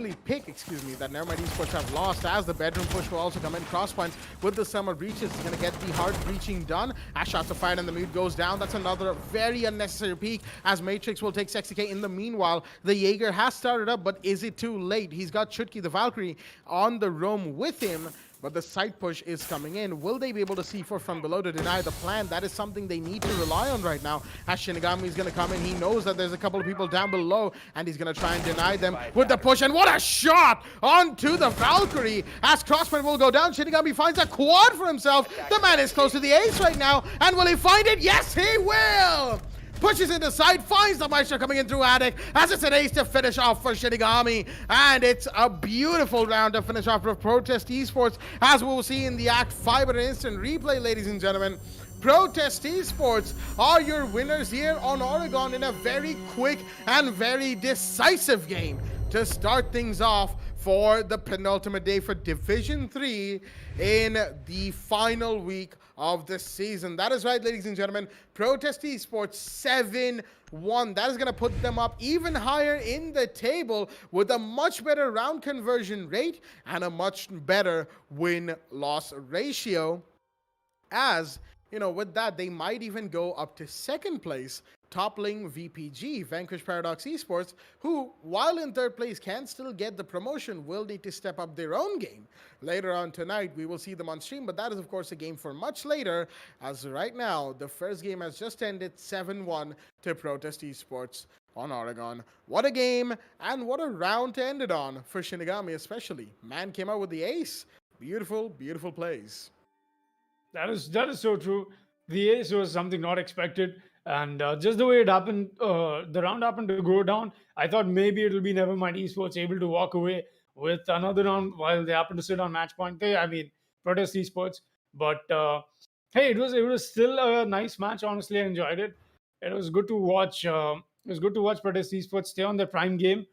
Nevermind Esports have lost, as the bedroom push will also come in. Crosspoint with the summer breaches is going to get the hard breaching done. As shots are fired and the mute goes down. That's another very unnecessary peek, as Matrix will take Sexy K. In the meanwhile, the Jaeger has started up, but is it too late? He's got Chutki the Valkyrie on the roam with him, but the side push is coming in. Will they be able to C4 from below to deny the plan? That is something they need to rely on right now. As Shinigami is going to come in, he knows that there's a couple of people down below, and he's going to try and deny them with the push. And what a shot onto the Valkyrie! As Crossman will go down, Shinigami finds a quad for himself. The man is close to the ace right now, and will he find it? Yes, he will! Pushes into side, finds the Maestro coming in through Attic, as it's an ace to finish off for Shinigami. And it's a beautiful round to finish off for Protest Esports, as we'll see in the Act 5 instant replay, ladies and gentlemen. Protest Esports are your winners here on Oregon in a very quick and very decisive game to start things off for the penultimate day for Division 3 in the final week of the season. That is right, ladies and gentlemen. Protest Esports 7-1. That is going to put them up even higher in the table with a much better round conversion rate and a much better win-loss ratio. As, you know, with that, they might even go up to second place, toppling VPG, Vanquish Paradox Esports, who, while in third place, can still get the promotion, will need to step up their own game. Later on tonight, we will see them on stream, but that is, of course, a game for much later, as right now, the first game has just ended 7-1 to Protest Esports on Oregon. What a game, and what a round to end it on for Shinigami especially. Man came out with the ace. Beautiful, beautiful plays. That is so true. The ace was something not expected. And just the way it happened, the round happened to go down. I thought maybe it'll be Nevermind Esports able to walk away with another round while they happen to sit on match point. I mean, Protest Esports. But hey, it was still a nice match. Honestly, I enjoyed it. It was good to watch. It was good to watch Protest Esports stay on their prime game.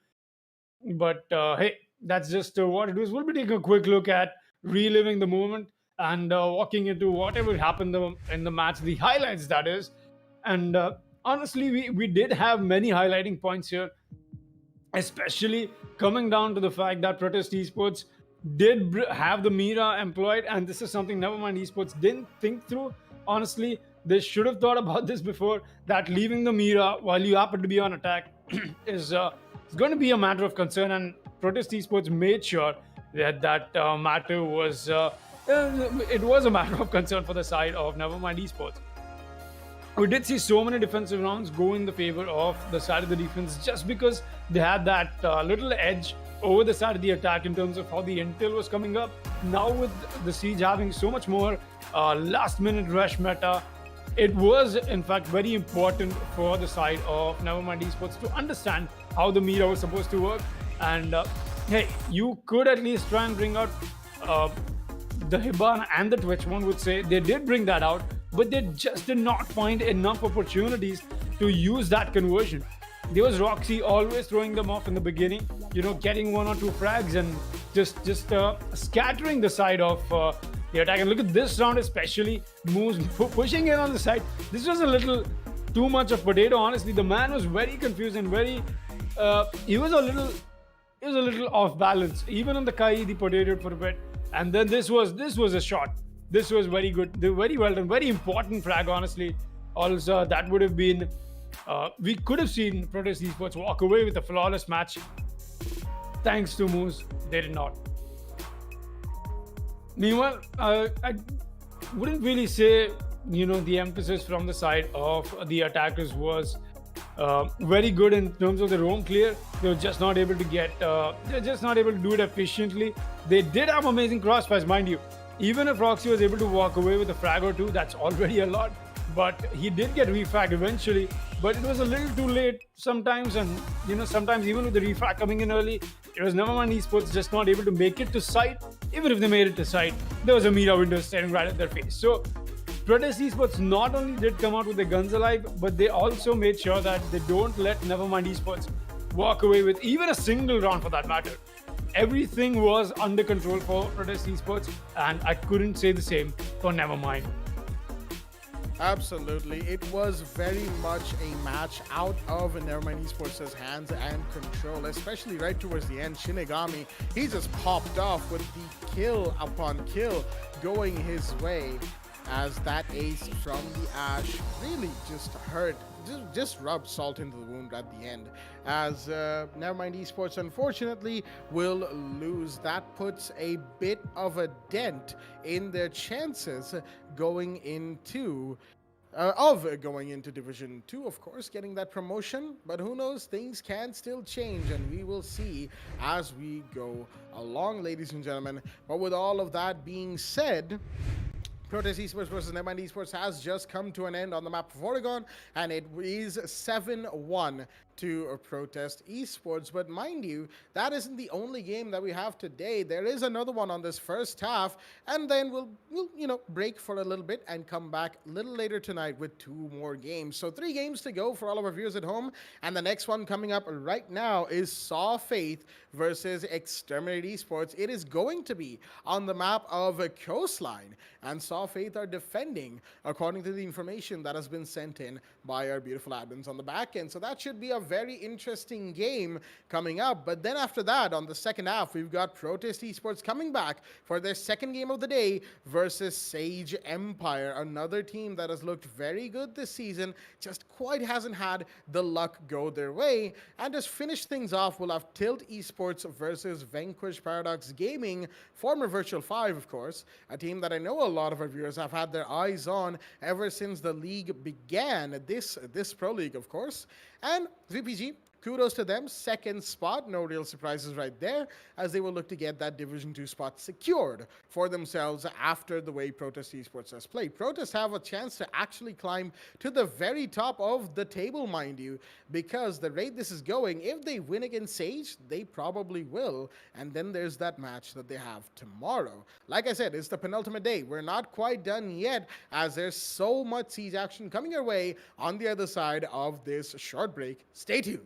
But hey, that's just what it was. We'll be taking a quick look at reliving the moment and walking into whatever happened in the match, the highlights, that is. And honestly, we did have many highlighting points here, especially coming down to the fact that Protest Esports did have the Mira employed, and this is something Nevermind Esports didn't think through. Honestly, they should have thought about this before, that leaving the Mira while you happen to be on attack is going to be a matter of concern, and Protest Esports made sure that matter was it was a matter of concern for the side of Nevermind Esports. We did see so many defensive rounds go in the favor of the side of the defense just because they had that little edge over the side of the attack in terms of how the intel was coming up. Now with the Siege having so much more last minute rush meta, it was in fact very important for the side of Nevermind Esports to understand how the Mira was supposed to work. And hey, you could at least try and bring out the Hibana and the Twitch. One would say they did bring that out, but they just did not find enough opportunities to use that conversion. There was Roxy always throwing them off in the beginning, getting 1 or 2 frags and just scattering the side of the attack. And look at this round, especially moves pushing in on the side. This was a little too much of potato. Honestly, the man was very confused and very he was a little off balance. Even on the Kai, he potatoed for a bit, and then this was a shot. This was very good, very well done, very important frag. Honestly, also that would have been. We could have seen Protest Esports walk away with a flawless match. Thanks to Moose, they did not. Meanwhile, I wouldn't really say the emphasis from the side of the attackers was very good in terms of the roam clear. They were just not able to do it efficiently. They did have amazing crossfires, mind you. Even if Roxy was able to walk away with a frag or two, that's already a lot. But he did get refragged eventually, but it was a little too late sometimes. And sometimes even with the refrag coming in early, it was Nevermind Esports just not able to make it to site. Even if they made it to site, there was a Mira window staring right at their face. So Protest Esports not only did come out with their guns alive, but they also made sure that they don't let Nevermind Esports walk away with even a single round for that matter. Everything was under control for Protest Esports, and I couldn't say the same for Nevermind. Absolutely. It was very much a match out of Nevermind Esports' hands and control, especially right towards the end. Shinigami, he just popped off with the kill upon kill going his way, as that ace from the Ash really just hurt, just rubbed salt into the wound at the end, as Nevermind Esports unfortunately will lose. That puts a bit of a dent in their chances going into Division 2, of course, getting that promotion. But who knows, things can still change, and we will see as we go along, ladies and gentlemen. But with all of that being said, Protest Esports versus Nomad Esports has just come to an end on the map of Oregon, and it is 7-1 to Protest Esports. But mind you, that isn't the only game that we have today. There is another one on this first half, and then we'll break for a little bit and come back a little later tonight with 2 more games. So 3 games to go for all of our viewers at home, and the next one coming up right now is Saw Faith versus Exterminated Esports. It is going to be on the map of Coastline, and Saw Faith are defending according to the information that has been sent in by our beautiful admins on the back end. So that should be a very interesting game coming up. But then after that, on the second half, we've got Protest Esports coming back for their second game of the day versus Sage Empire, another team that has looked very good this season, just quite hasn't had the luck go their way. And to finish things off, we'll have Tilt Esports versus Vanquish Paradox Gaming, former Virtual 5, of course, a team that I know a lot of our viewers have had their eyes on ever since the league began, this Pro League, of course. And VPG, kudos to them, second spot, no real surprises right there, as they will look to get that Division 2 spot secured for themselves after the way Protest Esports has played. Protest have a chance to actually climb to the very top of the table, mind you, because the rate this is going, if they win against Sage, they probably will, and then there's that match that they have tomorrow. Like I said, it's the penultimate day. We're not quite done yet, as there's so much Siege action coming your way on the other side of this short break. Stay tuned.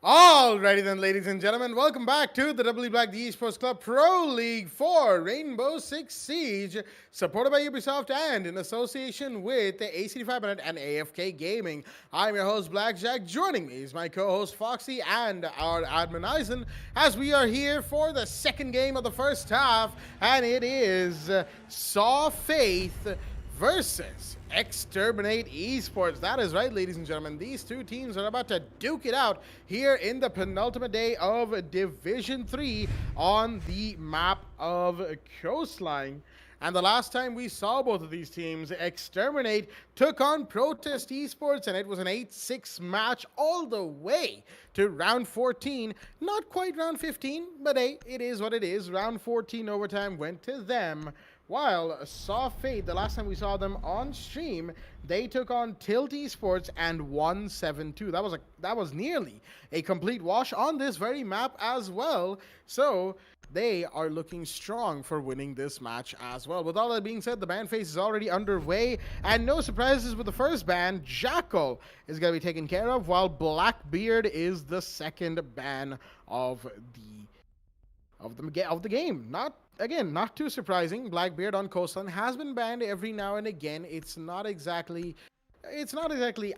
Alrighty then, ladies and gentlemen, welcome back to the WD BLACK Esports Club Pro League for Rainbow Six Siege, supported by Ubisoft and in association with the ACT Fibernet and AFK Gaming. I'm your host, Blackjack. Joining me is my co-host, Foxy, and our admin, Eisen, as we are here for the second game of the first half, and it is Saw Faith versus Exterminated Esports. That is right, ladies and gentlemen. These two teams are about to duke it out here in the penultimate day of Division 3 on the map of Coastline. And the last time we saw both of these teams, Exterminate took on Protest Esports, and it was an 8-6 match all the way to round 14. Not quite round 15, but hey, it is what it is. Round 14 overtime went to them. While Saw Fate, the last time we saw them on stream, they took on Tilt Esports and won 7-2. That was nearly a complete wash on this very map as well. So they are looking strong for winning this match as well. With all that being said, the ban phase is already underway, and no surprises with the first ban. Jackal is going to be taken care of, while Blackbeard is the second ban of the game. Not too surprising. Blackbeard on Coastline has been banned every now and again. It's not exactly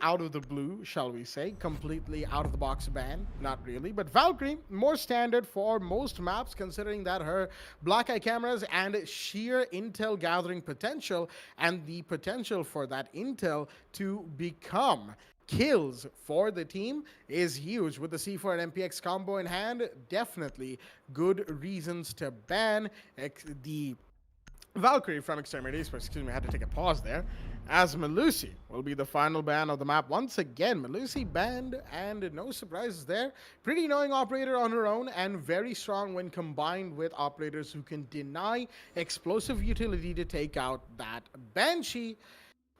out of the blue, shall we say. Completely out of the box ban. Not really. But Valkyrie, more standard for most maps, considering that her black eye cameras and sheer intel gathering potential, and the potential for that intel to become kills for the team is huge. With the C4 and MPX combo in hand, definitely good reasons to ban the Valkyrie from Exterminated Esports. Excuse me, I had to take a pause there. As Melusi will be the final ban of the map. Once again, Melusi banned, and no surprises there. Pretty annoying operator on her own, and very strong when combined with operators who can deny explosive utility to take out that Banshee.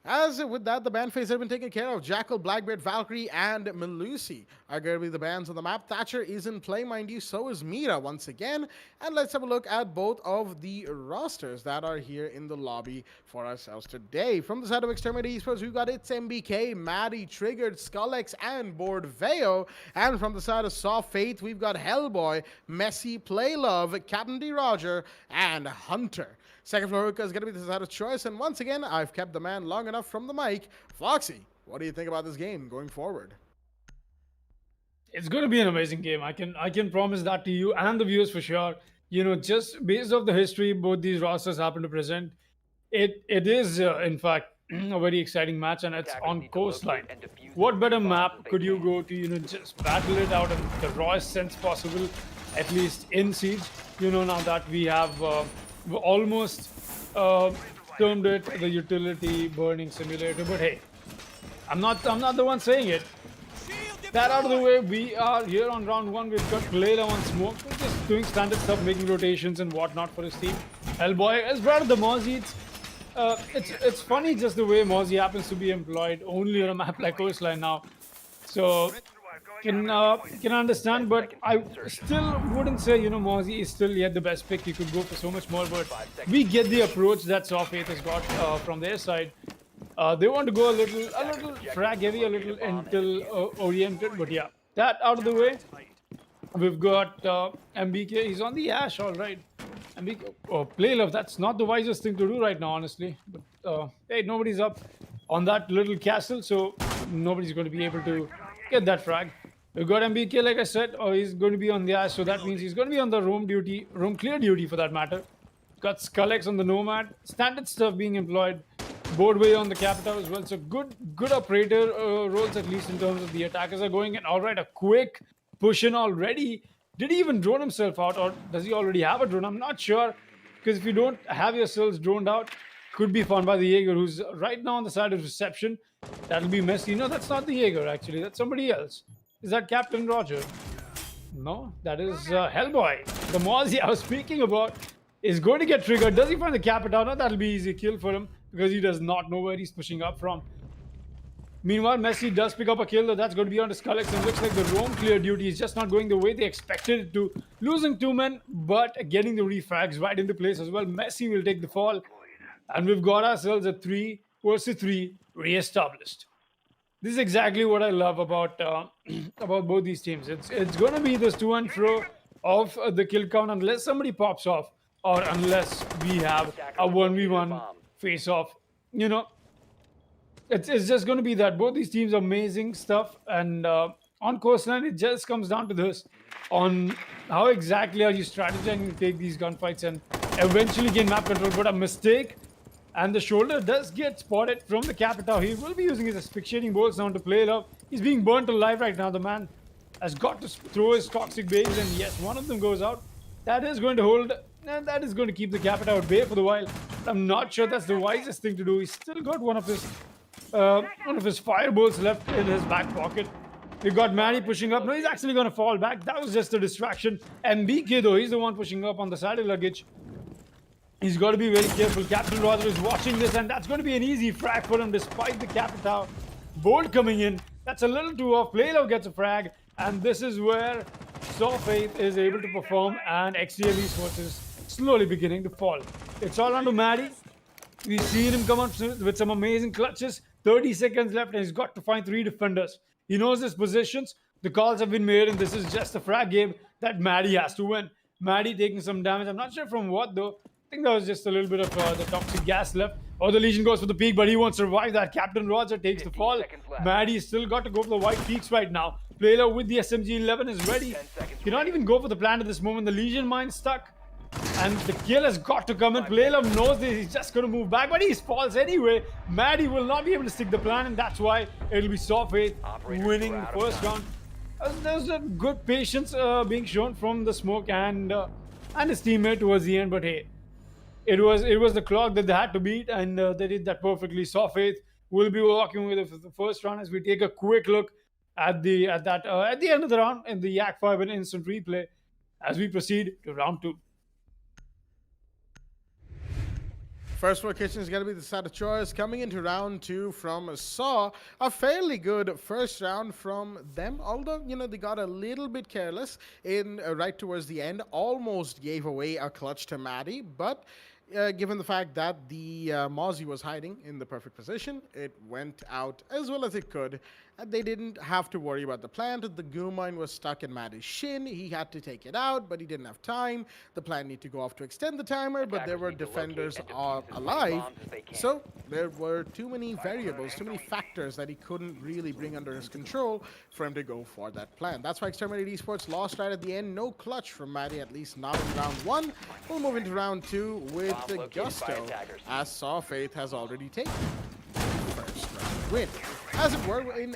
As with that, the ban phase has been taken care of. Jackal, Blackbeard, Valkyrie, and Melusi are going to be the bans on the map. Thatcher is in play, mind you. So is Mira once again. And let's have a look at both of the rosters that are here in the lobby for ourselves today. From the side of Exterminated Esports, we've got It's MBK, Maddie, Triggered, Skullex, and Board Veo. And from the side of Saw Faith, we've got Hellboy, Messi, Playlove, Captain D. Roger, and Hunter. Second floor hookah is going to be the side of choice, and once again, I've kept the man long enough from the mic. Foxy, what do you think about this game going forward? It's going to be an amazing game. I can promise that to you and the viewers for sure. You know, just based off the history both these rosters happen to present, it is in fact a very exciting match, and it's on Coastline. What better map could you go to? You know, just battle it out in the rawest sense possible, at least in Siege. You know, now that we have almost termed it the utility burning simulator, but hey, I'm not the one saying it. That out of the way, we are here on round 1. We've got Playla on smoke. We're just doing standard stuff, making rotations and whatnot for his team. Hellboy has brought the Mozzie. It's funny just the way Mozzie happens to be employed only on a map like Coastline now. So can understand, but I still wouldn't say, you know, Mozzie is still yet the best pick. He could go for so much more, but we get the approach that Saw Faith has got from their side. They want to go a little frag heavy, a little intel oriented, but yeah, that out of the way. We've got MBK. He's on the Ash, all right. MBK, Playlove. That's not the wisest thing to do right now, honestly. But hey, nobody's up on that little castle, so nobody's going to be able to get that frag. We've got MBK, like I said, he's going to be on the Ash, so that means he's going to be on the roam clear duty for that matter. Got Skullex on the Nomad. Standard stuff being employed. Boardway on the Capita as well. So good operator roles, at least in terms of the attackers are going in. All right, a quick push in already. Did he even drone himself out, or does he already have a drone? I'm not sure, because if you don't have yourselves droned out, could be found by the Jaeger, who's right now on the side of reception. That'll be messy. No, that's not the Jaeger, actually. That's somebody else. Is that Captain Roger? No, that is Hellboy. The Mozzie I was speaking about is going to get triggered. Does he find the Capita? No, that'll be easy kill for him, because he does not know where he's pushing up from. Meanwhile, Messi does pick up a kill, though that's going to be on the Skullex, and looks like the roam clear duty is just not going the way they expected it to. Losing 2 men, but getting the refrags right into place as well. Messi will take the fall, and we've got ourselves a 3 versus 3 re-established. This is exactly what I love about about both these teams. It's going to be this to and fro of the kill count unless somebody pops off or unless we have a 1v1 face off. You know, it's just going to be that both these teams are amazing stuff, and on coastline it just comes down to this: on how exactly are you strategizing to take these gunfights and eventually gain map control. But a mistake and the shoulder does get spotted from the Capita. He will be using his asphyxiating bolts now to play love. He's being burnt alive right now. The man has got to throw his toxic bays, and yes, one of them goes out. That is going to hold, and that is going to keep the Capita at bay for the while. I'm not sure that's the wisest thing to do. He's still got one of his firebolts left in his back pocket. We got Manny pushing up. No, he's actually going to fall back. That was just a distraction. MBK though, he's the one pushing up on the saddle luggage. He's got to be very careful. Captain Roger is watching this, and that's going to be an easy frag for him despite the Capita bolt coming in. That's a little too off. Playlove gets a frag, and this is where Saw Faith is able to perform, and Exterminated Esports is slowly beginning to fall. It's all on to Maddie. We've seen him come up with some amazing clutches. 30 seconds left, and he's got to find 3 defenders. He knows his positions. The calls have been made, and this is just a frag game that Maddie has to win. Maddie taking some damage. I'm not sure from what, though. I think there was just a little bit of the toxic gas left. Oh, the Legion goes for the peak, but he won't survive that. Captain Roger takes the fall. Maddie's still got to go for the white peaks right now. Playler with the SMG-11 is ready. Cannot even go for the plan at this moment. The Legion mine's stuck. And the kill has got to come in. Playler knows this. He's just going to move back, but he falls anyway. Maddie will not be able to stick the plan, and that's why it'll be Saw Faith winning the first round. There's a good patience being shown from the smoke and his teammate towards the end, but hey, it was the clock that they had to beat, and they did that perfectly. Saw Faith will be walking with it for the first round as we take a quick look at the end of the round in the ACT Fibernet instant replay as we proceed to round 2. First location is going to be the side of choice. Coming into round 2 from Saw, a fairly good first round from them. Although, they got a little bit careless in right towards the end. Almost gave away a clutch to Maddie, but given the fact that the Mozzie was hiding in the perfect position, it went out as well as it could. They didn't have to worry about the plant. The goo mine was stuck in Maddie's shin. He had to take it out, but he didn't have time. The plant needed to go off to extend the timer, but there were defenders alive. So there were too many variables, too many factors that he couldn't really bring under his control for him to go for that plant. That's why Exterminated Esports lost right at the end. No clutch from Maddie, at least not in round 1. We'll move into round 2 with the gusto, as Saw Faith has already taken first round win. As it were, in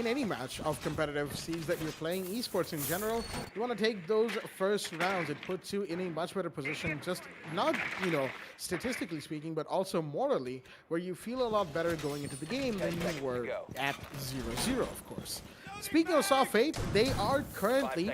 any match of competitive siege that you're playing, esports in general, you want to take those first rounds. It puts you in a much better position, just not, statistically speaking, but also morally, where you feel a lot better going into the game than you were at 0-0, of course. Speaking of Saw Fate, they are currently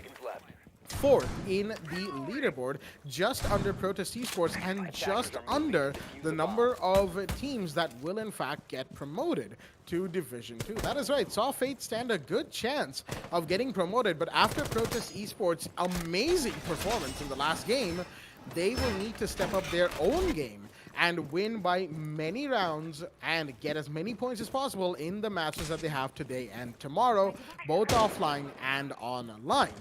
4th in the leaderboard, just under Protest Esports and just under the number of teams that will in fact get promoted to Division 2. That is right, Saw Fate stand a good chance of getting promoted, but after Protest Esports' amazing performance in the last game, they will need to step up their own game and win by many rounds and get as many points as possible in the matches that they have today and tomorrow, both offline and online.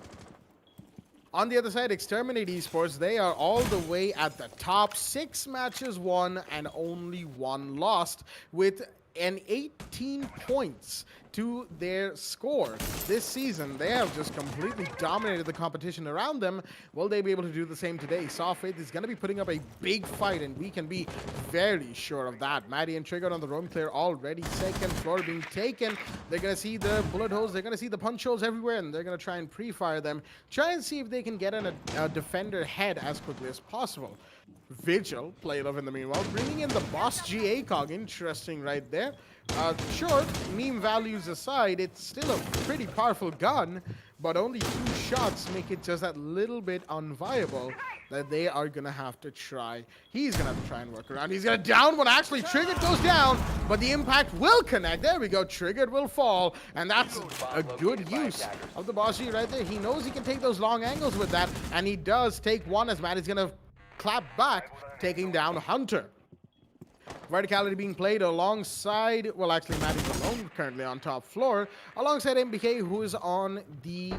On the other side, Exterminated Esports, they are all the way at the top. 6 matches won and only 1 lost, with an 18 points to their score. This season, they have just completely dominated the competition around them. Will they be able to do the same today? Saw Faith is going to be putting up a big fight, and we can be very sure of that. Maddie and Trigger on the roam clear already. Second floor being taken. They're going to see the bullet holes. They're going to see the punch holes everywhere, and they're going to try and pre-fire them. Try and see if they can get a defender head as quickly as possible. Vigil, Playlove in the meanwhile, bringing in the Boss GA cog. Interesting right there. Sure, meme values aside, it's still a pretty powerful gun, but only 2 shots make it just that little bit unviable that they are going to have to try. He's going to have to try and work around. He's going to down one. Actually, Triggered goes down, but the impact will connect. There we go. Triggered will fall, and that's a good use of the Boss G right there. He knows he can take those long angles with that, and he does take one as Matt is going to clap back, taking down Hunter. Verticality being played alongside, well, actually, Maddie's alone currently on top floor, alongside MBK, who is on the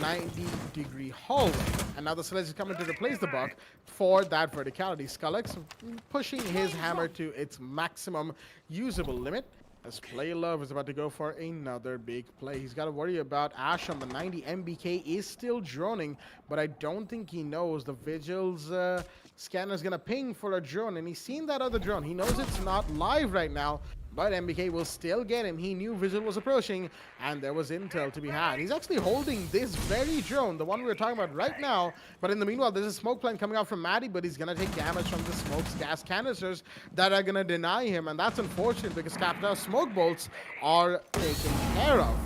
90-degree hallway. And now the Sledge is coming to replace the Buck for that verticality. Skullex pushing his hammer to its maximum usable limit. As Playlove is about to go for another big play. He's got to worry about Ash on the 90. MBK is still droning, but I don't think he knows the Vigil's scanner is going to ping for a drone, and he's seen that other drone. He knows it's not live right now, but MBK will still get him. He knew Vigil was approaching, and there was intel to be had. He's actually holding this very drone, the one we were talking about right now, but in the meanwhile, there's a smoke plan coming out from Maddie, but he's going to take damage from the smoke's gas canisters that are going to deny him, and that's unfortunate because Capita's smoke bolts are taken care of.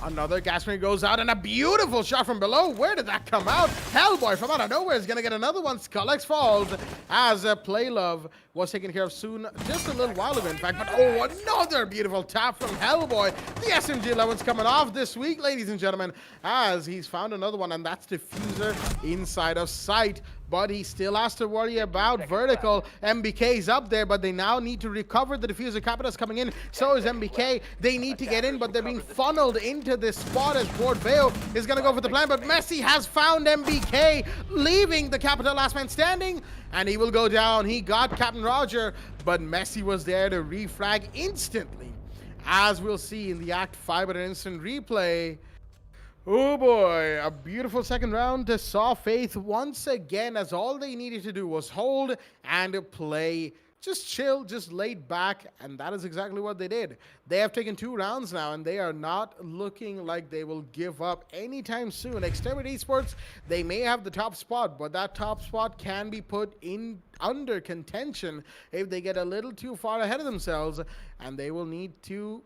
Another gas grenade goes out, and a beautiful shot from below. Where did that come out? Hellboy from out of nowhere is going to get another one. Skullex falls as Playlove was taken care of soon, just a little while ago, in fact. But oh, another beautiful tap from Hellboy. The SMG 11's coming off this week, ladies and gentlemen, as he's found another one, and that's Diffuser inside of sight. But he still has to worry about vertical. MBK's up there, but they now need to recover the diffuser. Capita's coming in, so is MBK. They need to get in, but they're being funneled into this spot as Port Veo is going to go for the plan. But Messi has found MBK, leaving the Capita last man standing, and he will go down. He got Captain Roger, but Messi was there to refrag instantly, as we'll see in the ACT Fibernet instant replay. Oh boy, a beautiful second round to Saw Faith once again, as all they needed to do was hold and play. Just chill, just laid back, and that is exactly what they did. They have taken 2 rounds now, and they are not looking like they will give up anytime soon. Exterminated Esports, they may have the top spot, but that top spot can be put in under contention if they get a little too far ahead of themselves, and they will need to,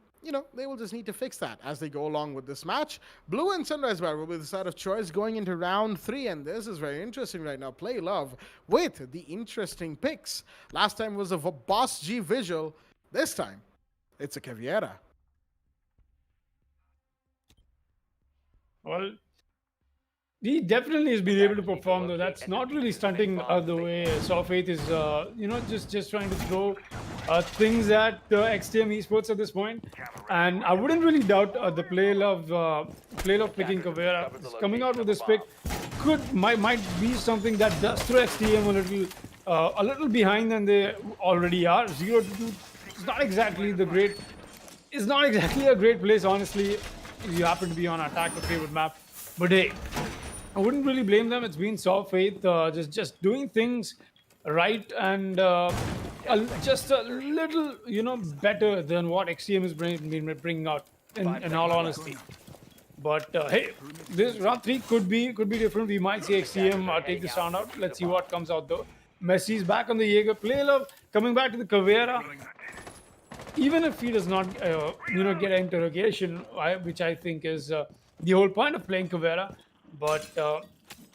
they will just need to fix that as they go along with this match. Blue and Sunrise Bar will be the side of choice going into round 3, and this is very interesting right now. Play Love with the interesting picks. Last time was a Boss G Visual. This time, it's a Caveira. Well, he definitely has been able to perform, though. That's not really stunting the way Saw Faith is, just trying to throw things at XTM Esports at this point. And I wouldn't really doubt the Playlove picking Caveira. Coming out with this pick might be something that does throw XTM a little behind than they already are. 0 to 2 is not exactly a great place, honestly, if you happen to be on attack or favorite map. But hey, I wouldn't really blame them. It's been Saw Faith just doing things right, and just a little, better than what XTM has been bringing out, in all honesty. But hey, this round 3 could be different. We might see XTM take this round out. Let's see what comes out though. Messi's back on the Jaeger. Playlove coming back to the Caveira. Even if he does not, get an interrogation, which I think is the whole point of playing Caveira. But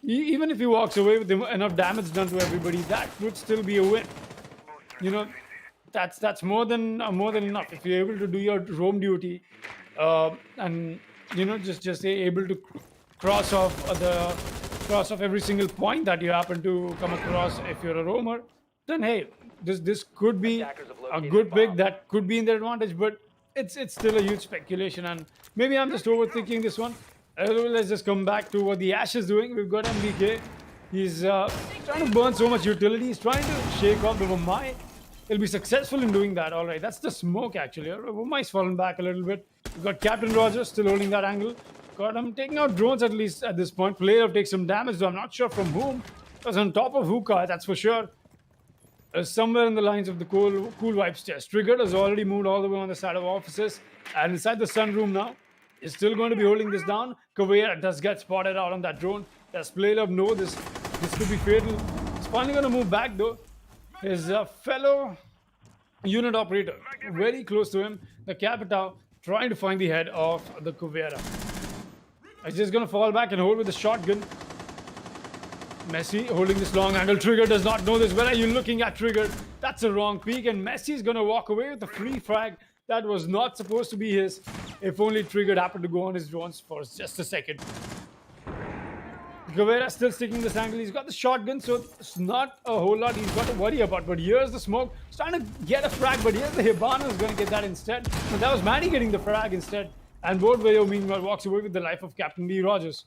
even if he walks away with enough damage done to everybody, that would still be a win. That's more than enough. If you're able to do your roam duty, and just able to cross off every single point that you happen to come across if you're a roamer, then hey, this could be a good pick that could be in their advantage. But it's still a huge speculation, and maybe I'm just overthinking this one. Let's just come back to what the Ash is doing. We've got MBK. He's trying to burn so much utility. He's trying to shake off the Wamai. He'll be successful in doing that. All right, that's the smoke, actually. Wamai's fallen back a little bit. We've got Captain Rogers still holding that angle. Got him taking out drones, at least at this point. Player takes some damage, though I'm not sure from whom. It was on top of Hookah, that's for sure. Somewhere in the lines of the Cool Vibes chest. Triggered has already moved all the way on the side of offices. And inside the sunroom now, is still going to be holding this down. Caveira does get spotted out on that drone. Does Playlove know this could be fatal? He's finally going to move back though. His fellow unit operator, very close to him, the Capita, trying to find the head of the Caveira. He's just going to fall back and hold with the shotgun. Messi holding this long angle. Trigger does not know this. Where are you looking at, Trigger? That's a wrong peek, and Messi is going to walk away with the free frag. That was not supposed to be his. If only Trigger happened to go on his drones for just a second. Guevara still sticking this angle. He's got the shotgun, so it's not a whole lot he's got to worry about. But here's the smoke. He's trying to get a frag, but here's the Hibana who's going to get that instead. But that was Maddie getting the frag instead. And Bordveo, meanwhile, walks away with the life of Captain D. Rogers.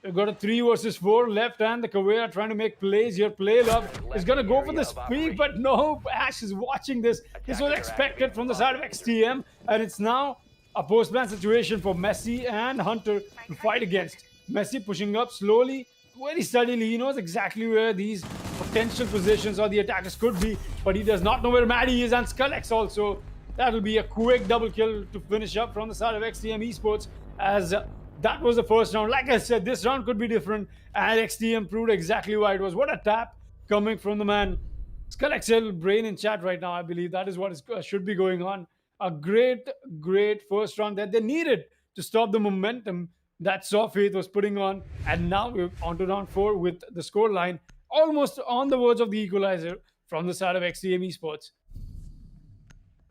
We've got a 3 versus 4 left, and the Caveira trying to make plays here. Play Love is going to go for the speed, but no, Ash is watching this. This was expected from the side of XTM, and it's now a post-plan situation for Messi and Hunter to fight against. Messi pushing up slowly, very steadily. He knows exactly where these potential positions or the attackers could be, but he does not know where Maddie is, and Skullex also. That'll be a quick double kill to finish up from the side of XTM Esports, as that was the first round. Like I said, this round could be different, and XTM proved exactly why it was. What a tap coming from the man. Skullex brain in chat right now. I believe that is what should be going on. A great first round that they needed to stop the momentum that Saw Faith was putting on. And now we're on to round 4 with the score line almost on the verge of the equalizer from the side of XTM Esports.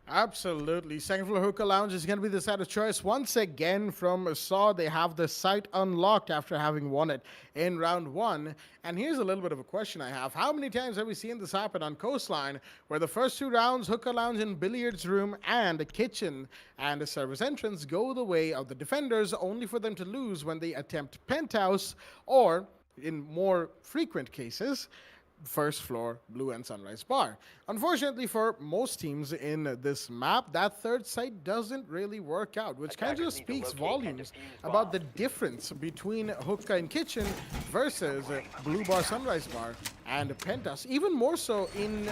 Absolutely. Second floor hookah lounge is going to be the side of choice once again from Saw. They have the site unlocked after having won it in round 1. And here's a little bit of a question I have. How many times have we seen this happen on Coastline, where the first 2 rounds, hookah lounge and billiards room and a kitchen and a service entrance, go the way of the defenders, only for them to lose when they attempt penthouse, or in more frequent cases, first floor blue and sunrise bar. Unfortunately for most teams in this map, that third site doesn't really work out, which kind of speaks volumes about the difference between hookah and kitchen versus blue bar, sunrise bar, and penthouse. Even more so in,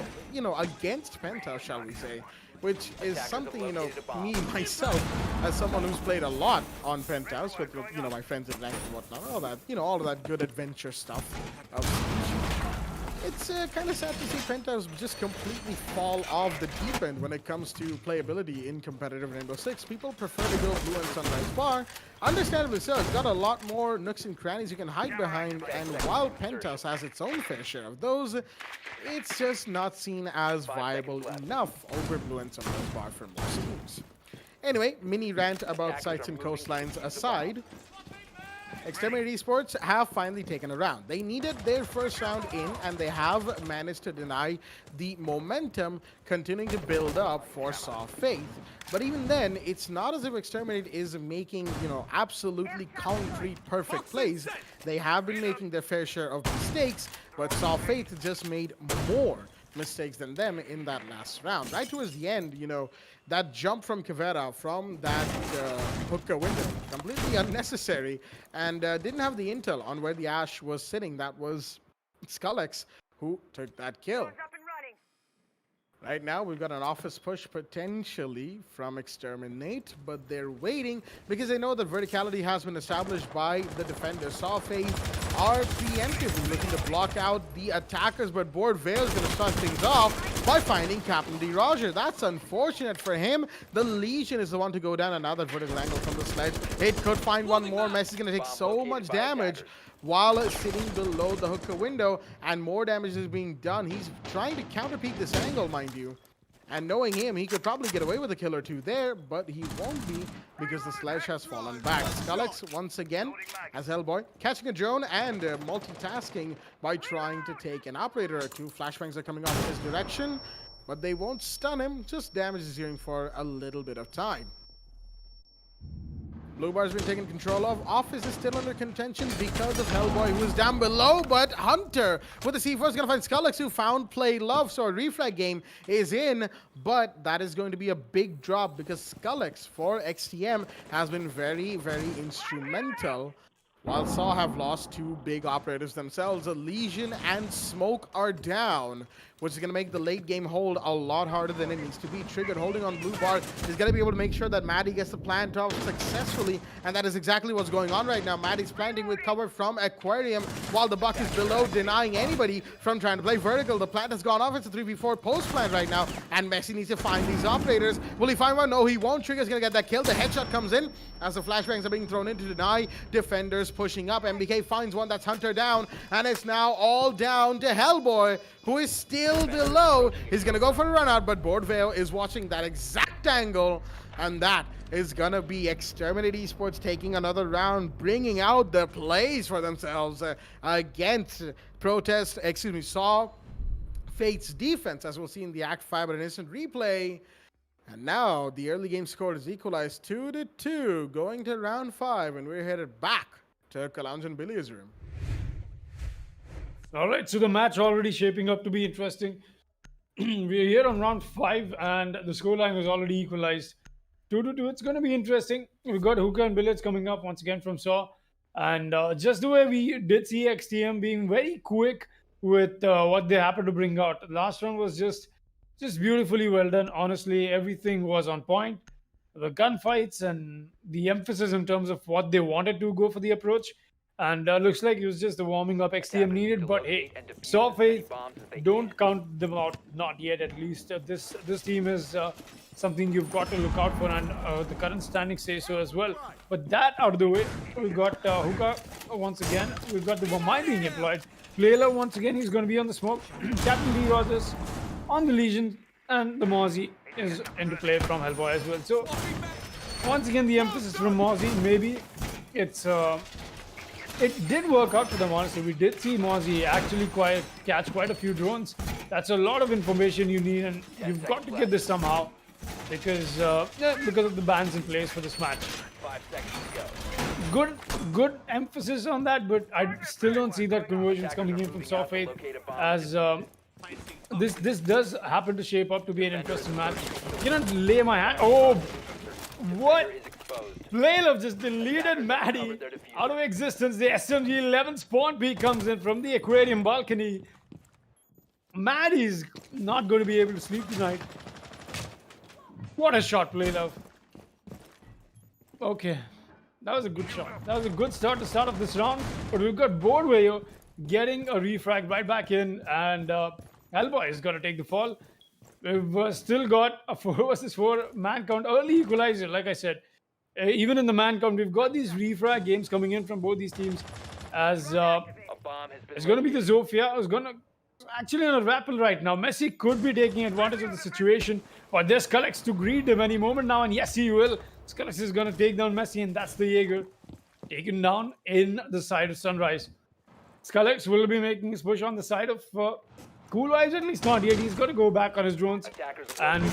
against penthouse, shall we say, which is something, me, myself, as someone who's played a lot on penthouse with my friends at rank and whatnot, all of that good adventure stuff. It's kind of sad to see penthouse just completely fall off the deep end when it comes to playability in competitive Rainbow Six. People prefer to go blue and sunrise bar. Understandably so. It's got a lot more nooks and crannies you can hide behind, and while penthouse has its own fair share of those, it's just not seen as viable enough over blue and sunrise bar for most teams. Anyway, mini rant about sites and coastlines aside, Exterminated Esports have finally taken a round. They needed their first round in, and they have managed to deny the momentum continuing to build up for Saw Faith. But even then, it's not as if Exterminated is making, absolutely concrete perfect plays. They have been making their fair share of mistakes, but Saw Faith just made more mistakes than them in that last round. Right towards the end, that jump from Caveira from that hookah window, completely unnecessary, and didn't have the intel on where the Ash was sitting. That was Skullex who took that kill. Right now, we've got an office push potentially from Exterminate, but they're waiting because they know that verticality has been established by the defender. Saw Faith are preemptively looking to block out the attackers, but Bordveo is going to start things off by finding Captain D. Roger. That's unfortunate for him. The Legion is the one to go down. Another vertical angle from the sledge. It could find one more. Messi's going to take so much damage while sitting below the hookah window, and more damage is being done. He's trying to counterpeak this angle, mind you. And knowing him, he could probably get away with a kill or two there, but he won't be because the sledge has fallen back. Skullex, once again, as Hellboy, catching a drone and multitasking by trying to take an operator or two. Flashbangs are coming off in his direction, but they won't stun him, just damage is hearing for a little bit of time. Blue bar's been taken control of. Office is still under contention because of Hellboy, who is down below, but Hunter with the C4 is going to find Skullex, who found play love, so a reflag game is in, but that is going to be a big drop because Skullex for XTM has been very, very instrumental. While Saw have lost 2 big operators themselves, Legion and Smoke are down, which is going to make the late game hold a lot harder than it needs to be. Triggered holding on blue bar is going to be able to make sure that Maddie gets the plant off successfully, and that is exactly what's going on right now. Maddie's planting with cover from Aquarium, while the Buck is below, denying anybody from trying to play vertical. The plant has gone off. It's a 3v4 post plant right now, and Messi needs to find these operators. Will he find one? No, he won't. Trigger's going to get that kill. The headshot comes in as the flashbangs are being thrown in to deny. Defenders pushing up. MBK finds one. That's Hunter down, and it's now all down to Hellboy, who is still below. He's going to go for a run out, but Bordveo is watching that exact angle And that is gonna be Exterminated Esports taking another round, bringing out the plays for themselves against Saw Fate's defense, as we'll see in the ACT Fibernet instant replay. And now the early game score is equalized 2-2, going to round 5, and we're headed back to Kalanj and Billy's room. All right, so the match already shaping up to be interesting. We're here on round 5, and the scoreline was already equalized 2-2. It's going to be interesting. We've got Hookah and Billiards coming up once again from Saw. And just the way we did see XTM being very quick with what they happened to bring out. The last round was just beautifully well done. Honestly, everything was on point. The gunfights and the emphasis in terms of what they wanted to go for the approach. And looks like it was just the warming up XTM needed. But hey, Saw Faith, don't count them out. Not yet, at least. This team is something you've got to look out for, and the current standings say so as well. But that out of the way, we've got Hookah once again. We've got the Bomai being employed. Playler once again, he's going to be on the smoke. Captain D Rogers on the Legion, and the Mozzie is into play from Hellboy as well. So once again, the emphasis from Mozzie, maybe it's it did work out for them, honestly. We did see Mozzie actually catch quite a few drones. That's a lot of information you need, and you've got to get this somehow because of the bans in place for this match. 5 seconds to go. Good emphasis on that, but I still don't see that conversions coming in from Saw Faith, as this does happen to shape up to be an interesting match. You know, lay my hand. Oh, what? Playlove just deleted Maddie out of existence. The SMG-11 spawn peak comes in from the aquarium balcony. Maddie's not going to be able to sleep tonight. What a shot, Playlove. Okay, that was a good shot. That was a good start to start off this round. But we've got Boardwayo getting a refrag right back in, and Hellboy is going to take the fall. We've still got a 4 versus 4 man count early equalizer, like I said. Even in the man count, we've got these refrag games coming in from both these teams. As it's going to be the Zofia, who's going to actually on a rappel right now. Messi could be taking advantage of the situation, but there's Skullex to greet him any moment now, and yes, he will. Skullex is going to take down Messi, and that's the Jaeger taken down in the side of Sunrise. Skullex will be making his push on the side of Cool Vibes, at least not yet. He's got to go back on his drones and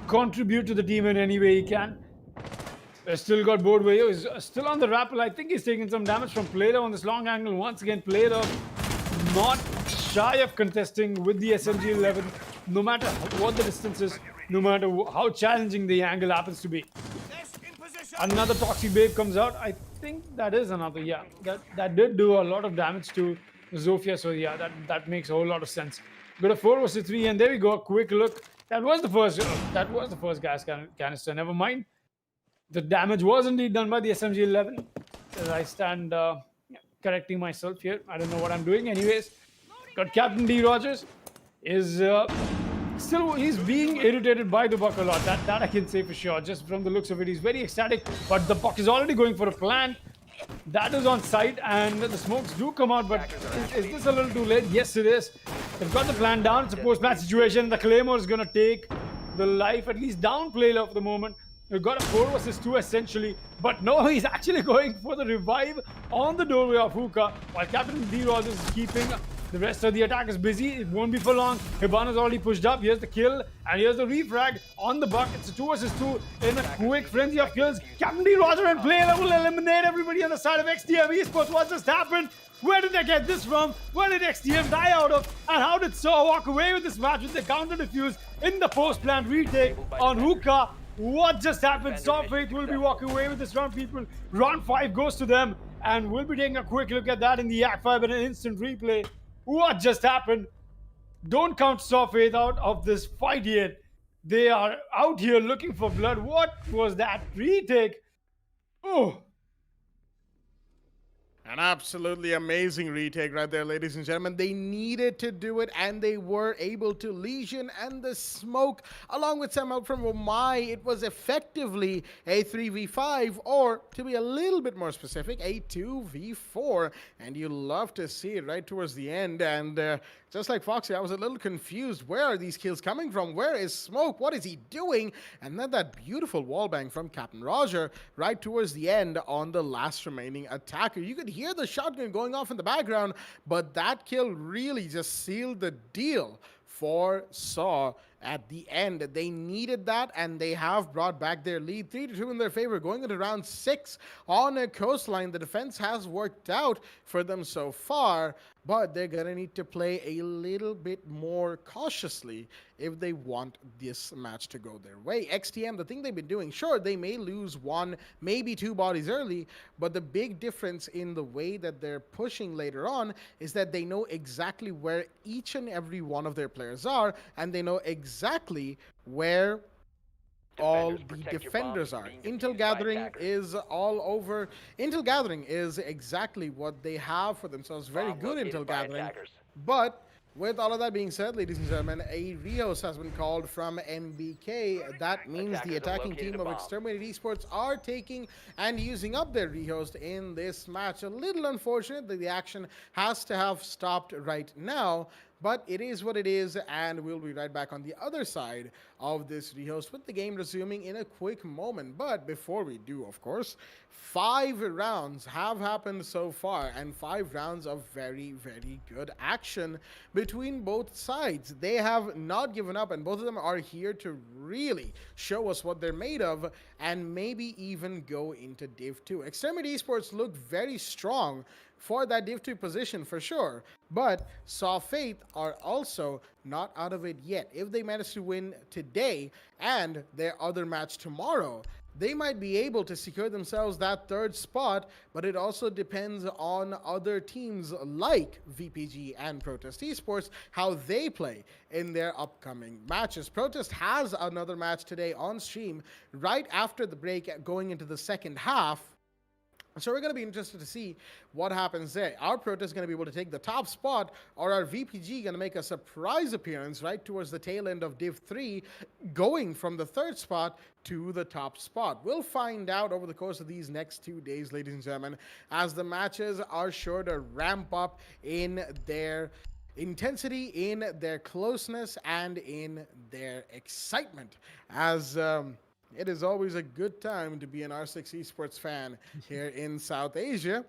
contribute to the team in any way he can. Still got Boardwayo, is still on the rappel. I think he's taking some damage from Player on this long angle. Once again, Player not shy of contesting with the SMG-11, no matter what the distance is, no matter how challenging the angle happens to be. Another Toxic Babe comes out. I think that is another, yeah. That did do a lot of damage to Zofia, so yeah, that makes a whole lot of sense. Got a 4 versus 3, and there we go. A quick look. That was the first gas canister. Never mind. The damage was indeed done by the SMG-11. As I stand correcting myself here. I don't know what I'm doing. Anyways, got Captain D Rogers. He's being irritated by the buck a lot. That I can say for sure. Just from the looks of it, he's very ecstatic. But the buck is already going for a plant. That is on site, and the smokes do come out. But is this a little too late? Yes, it is. They've got the plant down. It's a post-plant situation. The Claymore is going to take the life, at least down Player for the moment. We've got a 4 versus 2 essentially, but no, he's actually going for the revive on the doorway of Hookah, while Captain D Rogers is keeping the rest of the attackers busy. It won't be for long. Hibana's already pushed up. Here's the kill, and here's the refrag on the buck. It's a 2 versus 2 in a quick frenzy of kills. Captain D Rogers and Player will eliminate everybody on the side of XTM Esports. What just happened? Where did they get this from? Where did XTM die out of? And how did Saw walk away with this match with the counter defuse in the post-plant retake on Hookah? What just happened? Saw Faith will be walking away with this round, people. Round 5 goes to them, and we'll be taking a quick look at that in the ACT Fibernet instant replay. What just happened? Don't count Saw Faith out of this fight yet. They are out here looking for blood. What was that retake? Oh. An absolutely amazing retake right there, ladies and gentlemen. They needed to do it, and they were able to. Legion and the smoke, along with some help from Omai, it was effectively a 3v5, or to be a little bit more specific, a 2v4. And you love to see it right towards the end. And Just like Foxy, I was a little confused. Where are these kills coming from? Where is Smoke? What is he doing? And then that beautiful wallbang from Captain Roger right towards the end on the last remaining attacker. You could hear the shotgun going off in the background, but that kill really just sealed the deal for Saw at the end. They needed that, and they have brought back their lead 3-2 in their favor. Going into round 6 on a coastline, the defense has worked out for them so far, but they're going to need to play a little bit more cautiously if they want this match to go their way. XTM, the thing they've been doing, sure, they may lose one, maybe two bodies early, but the big difference in the way that they're pushing later on is that they know exactly where each and every one of their players are, and they know exactly where all Defenders, the protect your defenders bombs are. from being Intel defused by gathering attackers. is all over. Intel gathering is exactly what they have for themselves. Very Bomb good located intel by gathering. attackers. But with all of that being said, ladies and gentlemen, a Rios has been called from NBK. That means Attackers the have attacking located team a of bomb. Exterminated Esports are taking and using up their Rios in this match. A little unfortunate that the action has to have stopped right now, but it is what it is, and we'll be right back on the other side of this rehost with the game resuming in a quick moment. But before we do, of course, 5 rounds have happened so far, and 5 rounds of very, very good action between both sides. They have not given up, and both of them are here to really show us what they're made of and maybe even go into Div 2. Exterminated Esports looked very strong for that Div 2 position for sure, but Saw Faith are also not out of it yet. If they manage to win today and their other match tomorrow, they might be able to secure themselves that third spot, but it also depends on other teams like VPG and Protest Esports, how they play in their upcoming matches. Protest has another match today on stream right after the break going into the second half. So we're going to be interested to see what happens there. Our Protest is going to be able to take the top spot, or our VPG going to make a surprise appearance right towards the tail end of Div 3, going from the third spot to the top spot. We'll find out over the course of these next 2 days, ladies and gentlemen, as the matches are sure to ramp up in their intensity, in their closeness, and in their excitement. As it is always a good time to be an R6 Esports fan here in South Asia.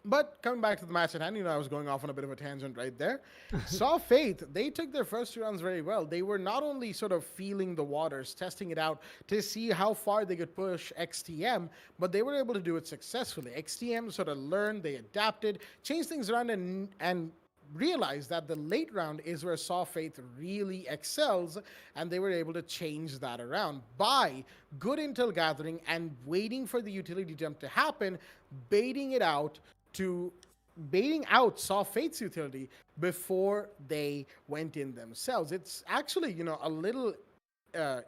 But coming back to the match at hand, I was going off on a bit of a tangent right there. Saw Faith, they took their first 2 rounds very well. They were not only sort of feeling the waters, testing it out to see how far they could push XTM, but they were able to do it successfully. XTM sort of learned, they adapted, changed things around, and realized that the late round is where Saw Faith really excels, and they were able to change that around by good intel gathering and waiting for the utility jump to happen, baiting out Saw Faith's utility before they went in themselves. It's actually, a little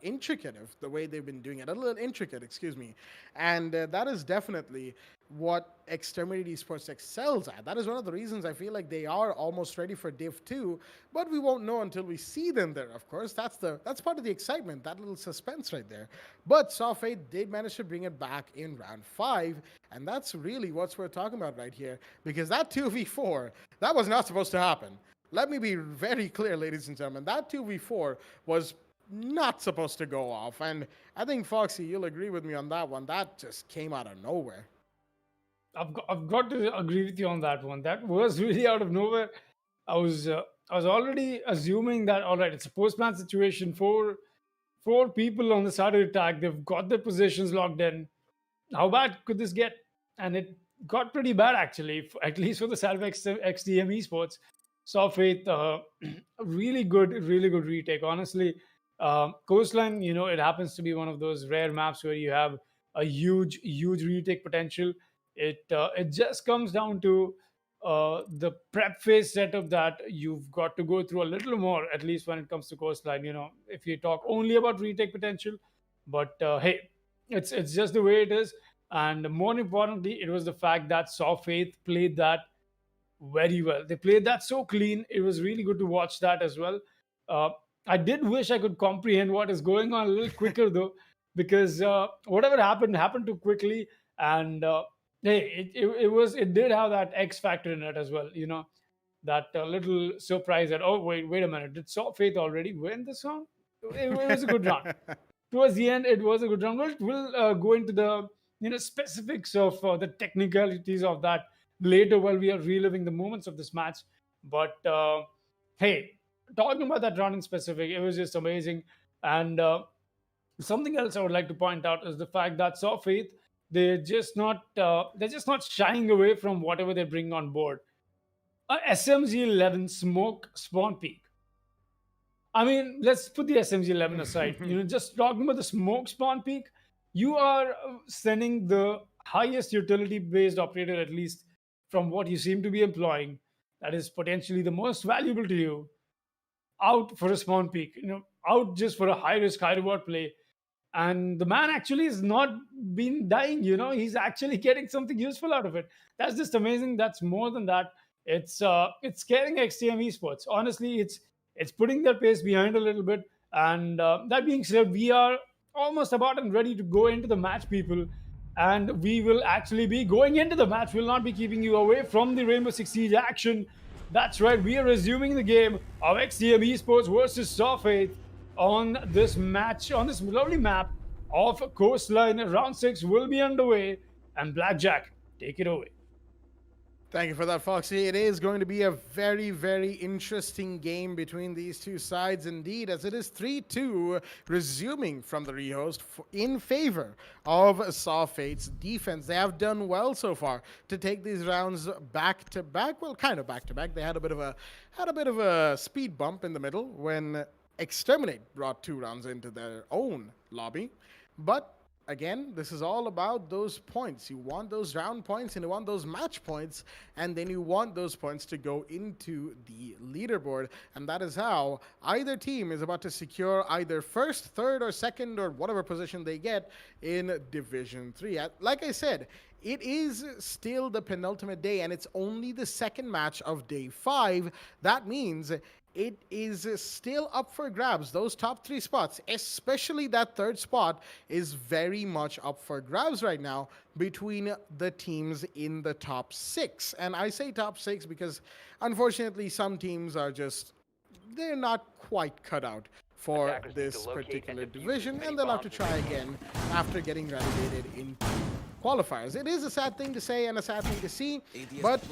intricate of the way they've been doing it. A little intricate, excuse me. And that is definitely what Exterminated Esports excels at. That is one of the reasons I feel like they are almost ready for Div 2, but we won't know until we see them there, of course. That's part of the excitement, that little suspense right there. But Saw Faith did manage to bring it back in round 5, and that's really what we're talking about right here, because that 2v4, that was not supposed to happen. Let me be very clear, ladies and gentlemen. That 2v4 was not supposed to go off, and I think, Foxy, you'll agree with me on that one. That just came out of nowhere. I've got to agree with you on that one. That was really out of nowhere. I was already assuming that, all right, it's a post-plan situation. Four people on the side of the attack. They've got their positions locked in. How bad could this get? And it got pretty bad, actually, at least for the side of XDM Esports. Saw Faith, really good retake. Honestly, Coastline, it happens to be one of those rare maps where you have a huge retake potential. It just comes down to the prep phase setup that you've got to go through a little more, at least when it comes to Coastline. If you talk only about retake potential, but hey, it's just the way it is. And more importantly, it was the fact that Saw Faith played that very well. They played that so clean. It was really good to watch that as well. Uh, I did wish I could comprehend what is going on a little quicker though, because whatever happened too quickly. And hey, it did have that X factor in it as well. that little surprise that, oh, wait a minute, did Saw Faith already win the song? It was a good round. Towards the end, it was a good round. We'll go into the specifics of the technicalities of that later while we are reliving the moments of this match. But hey, talking about that round in specific, it was just amazing. And something else I would like to point out is the fact that Saw Faith, they're just not shying away from whatever they bring on board. A SMG-11 smoke spawn peak. I mean, let's put the SMG-11 aside. Just talking about the smoke spawn peak, you are sending the highest utility-based operator, at least from what you seem to be employing, that is potentially the most valuable to you, out for a spawn peak. Out just for a high-risk, high-reward play. And the man actually has not been dying. He's actually getting something useful out of it. That's just amazing. That's more than that. It's scaring XTM Esports. Honestly, it's putting their pace behind a little bit. And that being said, we are almost about and ready to go into the match, people. And we will actually be going into the match. We'll not be keeping you away from the Rainbow Six Siege action. That's right. We are resuming the game of XTM Esports versus Saw Faith on this match, on this lovely map of Coastline. Round 6 will be underway. And Blackjack, take it away. Thank you for that, Foxy. It is going to be a very, very interesting game between these two sides indeed, as it is 3-2, resuming from the rehost in favor of Saw Fate's defense. They have done well so far to take these rounds back to back. Well, kind of back to back. They had a bit of a speed bump in the middle when Exterminate brought 2 rounds into their own lobby, but again, this is all about those points. You want those round points and you want those match points, and then you want those points to go into the leaderboard. And that is how either team is about to secure either first, third, or second, or whatever position they get in Division 3. Like I said, it is still the penultimate day, and it's only the second match of day 5. That means it is still up for grabs. Those top 3 spots, especially that third spot, is very much up for grabs right now between the teams in the top 6. And I say top 6 because, unfortunately, some teams are they're not quite cut out for this particular division, and they'll have to try again after getting relegated into qualifiers. It is a sad thing to say and a sad thing to see, but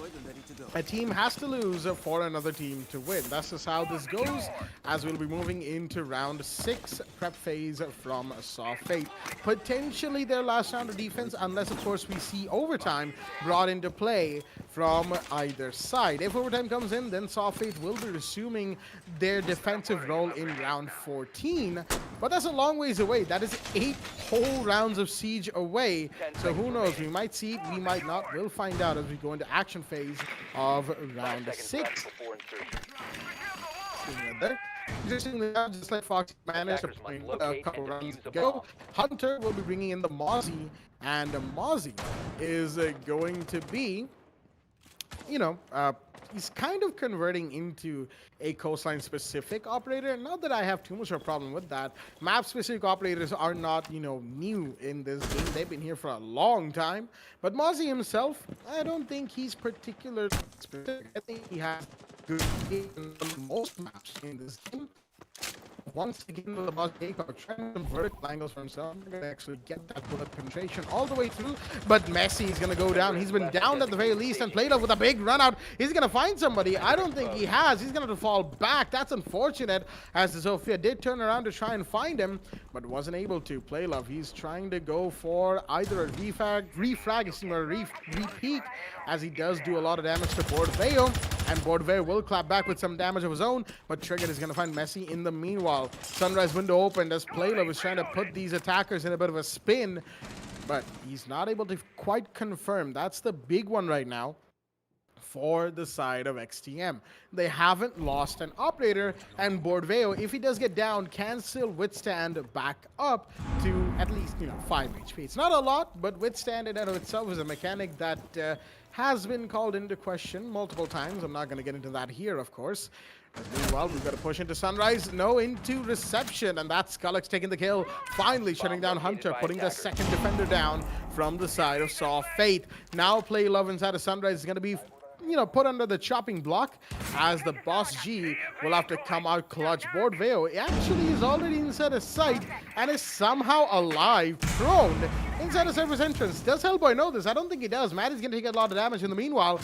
a team has to lose for another team to win. That's just how this goes, as we'll be moving into round 6 prep phase from Saw Fate. Potentially their last round of defense, unless of course we see overtime brought into play from either side. If overtime comes in, then Saw Fate will be resuming their defensive role in round 14, but that's a long ways away. That is 8 whole rounds of Siege away, so who knows? We might see it, we might not. We'll find out as we go into action phase of round 6. Just like Fox managed to point a couple rounds ago, Hunter will be bringing in the Mozzie, and Mozzie is going to be, he's kind of converting into a coastline-specific operator. Not that I have too much of a problem with that. Map-specific operators are not, new in this game. They've been here for a long time. But Mozzie himself, I don't think he's particularly specific. I think he has good game on most maps in this game. Once again with the boss takeout, trying some vertical angles for himself. I'm going to actually get that bullet penetration all the way through, but Messi is going to go down. He's been downed at the very least and played off with a big run out. He's going to find somebody. I don't think he has. He's going to fall back. That's unfortunate, as Sophia did turn around to try and find him, but wasn't able to. Playlove, he's trying to go for either a refrag or a re-peek, as he does do a lot of damage to Bordveo, and Bordveo will clap back with some damage of his own, but Trigger is going to find Messi in the meanwhile. Sunrise window opened as Playlove was trying to put these attackers in a bit of a spin, but he's not able to quite confirm. That's the big one right now for the side of XTM. They haven't lost an operator, and Bordveo, if he does get down, can still withstand back up to at least 5 HP. It's not a lot, but withstand in and of itself is a mechanic that has been called into question multiple times. I'm not going to get into that here, of course. Meanwhile, we've got to push into Sunrise. No, into Reception, and that's Scullux taking the kill. Finally shutting down Hunter, putting the second defender down from the side of Saw Fate. Now Play Love inside of Sunrise is going to be put under the chopping block, as the boss G will have to come out clutch. Board Veo actually is already inside his sight and is somehow alive, prone inside the service entrance. Does Hellboy know this? I don't think he does. Matt is going to take a lot of damage in the meanwhile.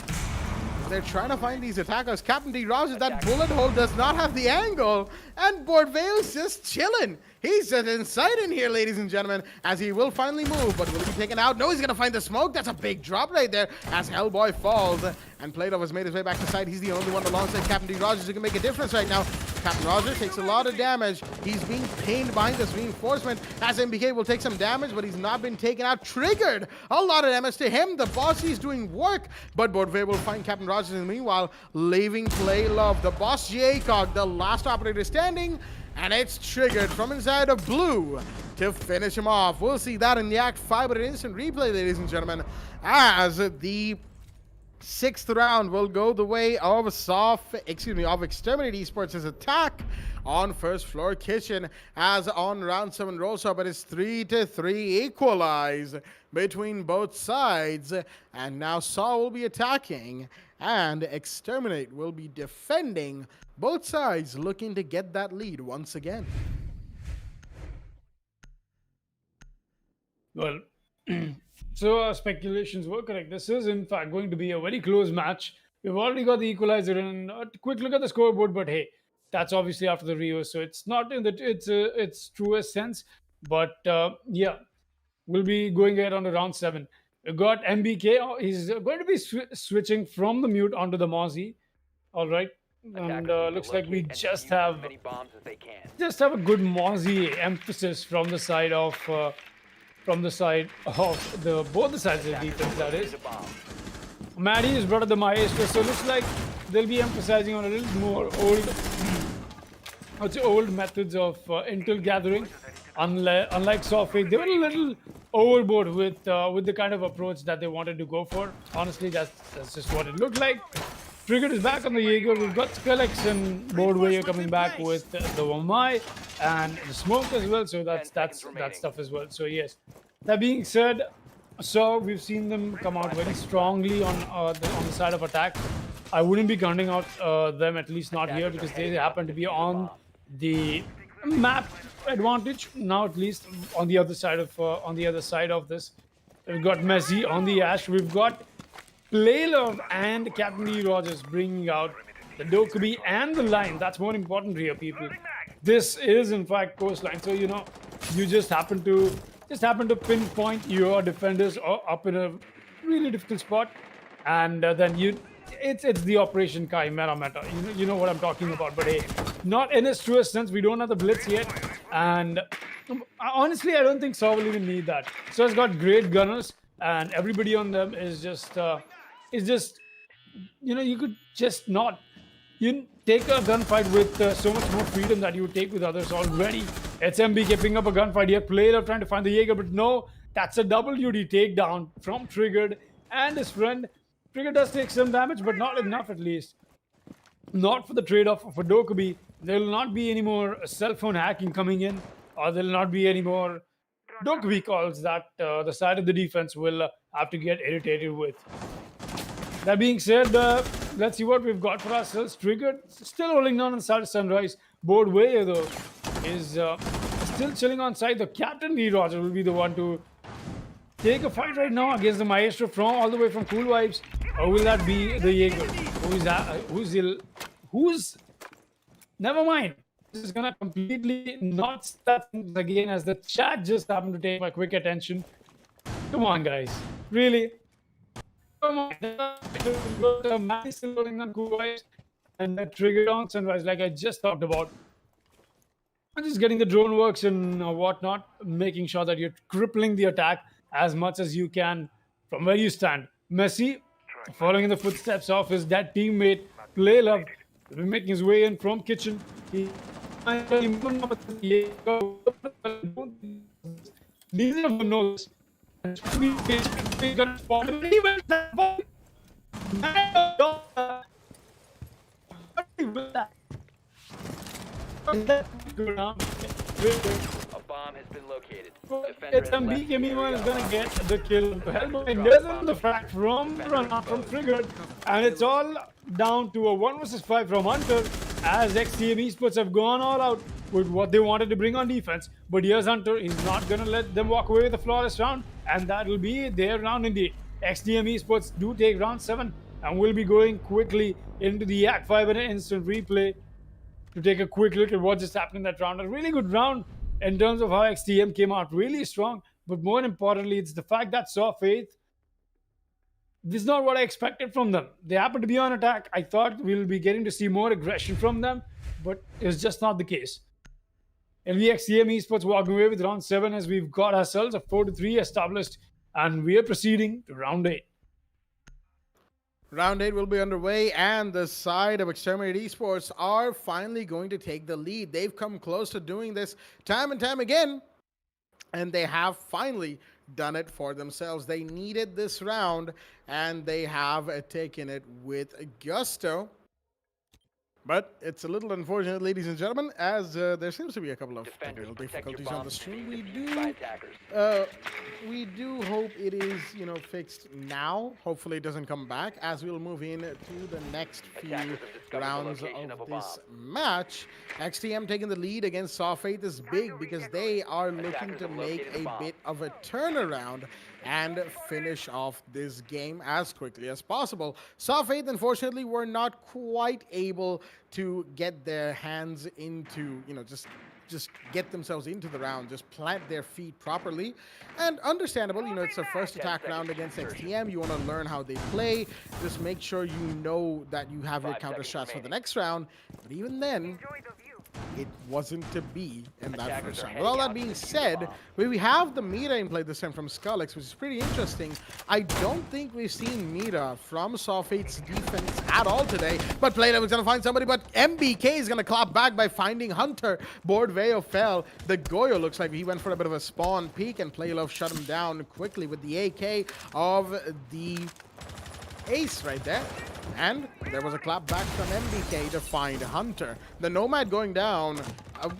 They're trying to find these attackers. Captain D. Rogers, that bullet hole does not have the angle. And Bordeaux's just chilling. He's just inside in here, ladies and gentlemen, as he will finally move. But will he be taken out? No, he's going to find the smoke. That's a big drop right there as Hellboy falls. And Plato has made his way back to side. He's the only one alongside Captain D. Rogers who can make a difference right now. Captain Rogers takes a lot of damage. He's being pinned behind this reinforcement as MBK will take some damage, but he's not been taken out. Triggered a lot of damage to him. The boss is doing work, but Bordeaux will find Captain Rogers in the meanwhile, leaving play love. The boss Jaycog, the last operator standing, and it's triggered from inside of blue to finish him off. We'll see that in the ACT Fibernet instant replay, ladies and gentlemen, as the 6th round will go the way of Exterminated Esports' attack on first floor kitchen, as on round 7 rolls up. It is 3-3 equalize between both sides, and now Saw will be attacking and Exterminate will be defending. Both sides looking to get that lead once again. Well, so our speculations were correct. This is, in fact, going to be a very close match. We've already got the equalizer and a quick look at the scoreboard, but hey, that's obviously after the Rio, so it's not in its truest sense. But yeah, we'll be going ahead on to round 7. We've got MBK. He's going to be switching from the mute onto the Mozzie. All right. And looks like we just have a good Mozzie emphasis from the side of both the sides of the defense, that is. Maddie has brought up the Maestro, so looks like they'll be emphasizing on a little more old methods of intel gathering. Unlike Sofik, they were a little overboard with the kind of approach that they wanted to go for. Honestly, that's just what it looked like. Triggered is back on the Jaeger. We've got Skrillex and Boardway coming back with the Wamai and the smoke as well. So that's that stuff as well. So yes. That being said, so we've seen them come out very strongly on the side of attack. I wouldn't be counting out them, at least not here, because they happen to be on the map advantage now, at least on the other side of this. We've got Messi on the Ash. We've got Playlove and Captain D. Rogers bringing out the Dokubi and the line. That's more important here, people. This is, in fact, coastline. So, you just happen to pinpoint your defenders up in a really difficult spot. And then it's the Operation Kai meta. You know what I'm talking about. But hey, not in its truest sense. We don't have the blitz yet. And honestly, I don't think Saw will even need that. So it's got great gunners. And everybody on them is just you could just not take a gunfight with so much more freedom that you would take with others already. It's MBK picking up a gunfight here. Player trying to find the Jaeger, but no, that's a WD takedown from Triggered and his friend. Triggered does take some damage, but not enough, at least. Not for the trade-off for Dokubi. There will not be any more cell phone hacking coming in, or there will not be any more Dokubi calls that the side of the defense will have to get irritated with. That being said, let's see what we've got for ourselves. Triggered, still holding on the side of Sunrise. Boardway, though, is still chilling on side. The Captain D. Roger will be the one to take a fight right now against the Maestro from all the way from Cool Vibes. Or will that be the Jaeger? Never mind. This is gonna completely not start things again, as the chat just happened to take my quick attention. Come on, guys. Really? Come on. Man is still rolling on Cool Vibes and that Triggered on Sunrise, like I just talked about. I'm just getting the drone works and whatnot, making sure that you're crippling the attack as much as you can from where you stand. Messi, following in the footsteps of his dead teammate, Playlove, will be making his way in from kitchen. Neither of them knows. A bomb has been located. but it's MBK meanwhile is gonna get the kill to Hellboy. And there's another frag from Triggered, and it's all down to a 1 versus 5 from Hunter, as XTM Esports have gone all out with what they wanted to bring on defense. But here's Hunter, he's not gonna let them walk away with a flawless round, and that will be their round indeed. XTM Esports do take round 7, and we'll be going quickly into the ACT Fibernet instant replay to take a quick look at what just happened in that round. A really good round in terms of how XTM came out really strong, but more importantly, it's the fact that Saw Faith, this is not what I expected from them. They happen to be on attack. I thought we'll be getting to see more aggression from them, but it's just not the case. And the XTM Esports walking away with round 7 as we've got ourselves a 4-3 established, and we are proceeding to round 8. Round 8 will be underway, and the side of Exterminated Esports are finally going to take the lead. They've come close to doing this time and time again, and they have finally done it for themselves. They needed this round, and they have taken it with gusto. But it's a little unfortunate, ladies and gentlemen, as there seems to be a couple of technical difficulties on the stream. We do hope it is, fixed now. Hopefully it doesn't come back, as we'll move in to the next few rounds of this match. XTM taking the lead against Saw Faith is big because they are looking to make a bit of a turnaround and finish off this game as quickly as possible. Saw Faith, unfortunately, were not quite able to get their hands into, just get themselves into the round, just plant their feet properly. And understandable, it's a first attack round against XTM. You want to learn how they play. Just make sure you know that you have your counter shots for the next round. But even then, it wasn't to be in that first round. With all that being said, we have the Mira in play this time from Skullix, which is pretty interesting. I don't think we've seen Mira from Saw Faith's defense at all today, but Playlevel is going to find somebody, but MBK is going to clap back by finding Hunter. Board Veo fell. The Goyo looks like he went for a bit of a spawn peek, and Playlevel shut him down quickly with the AK of the Ace right there. And there was a clap back from MBK to find Hunter. The Nomad going down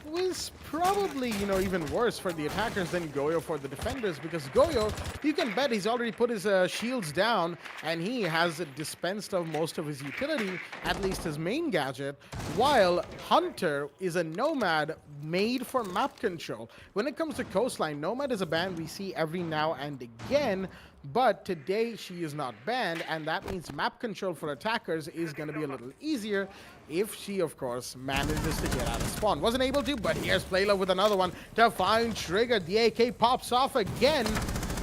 was probably, even worse for the attackers than Goyo for the defenders, because Goyo, you can bet he's already put his shields down, and he has dispensed of most of his utility, at least his main gadget, while Hunter is a Nomad made for map control. When it comes to Coastline, Nomad is a band we see every now and again, but today she is not banned, and that means map control for attackers is going to be a little easier if she, of course, manages to get out of spawn. Wasn't able to, but here's Playla with another one to find Trigger. The AK pops off again.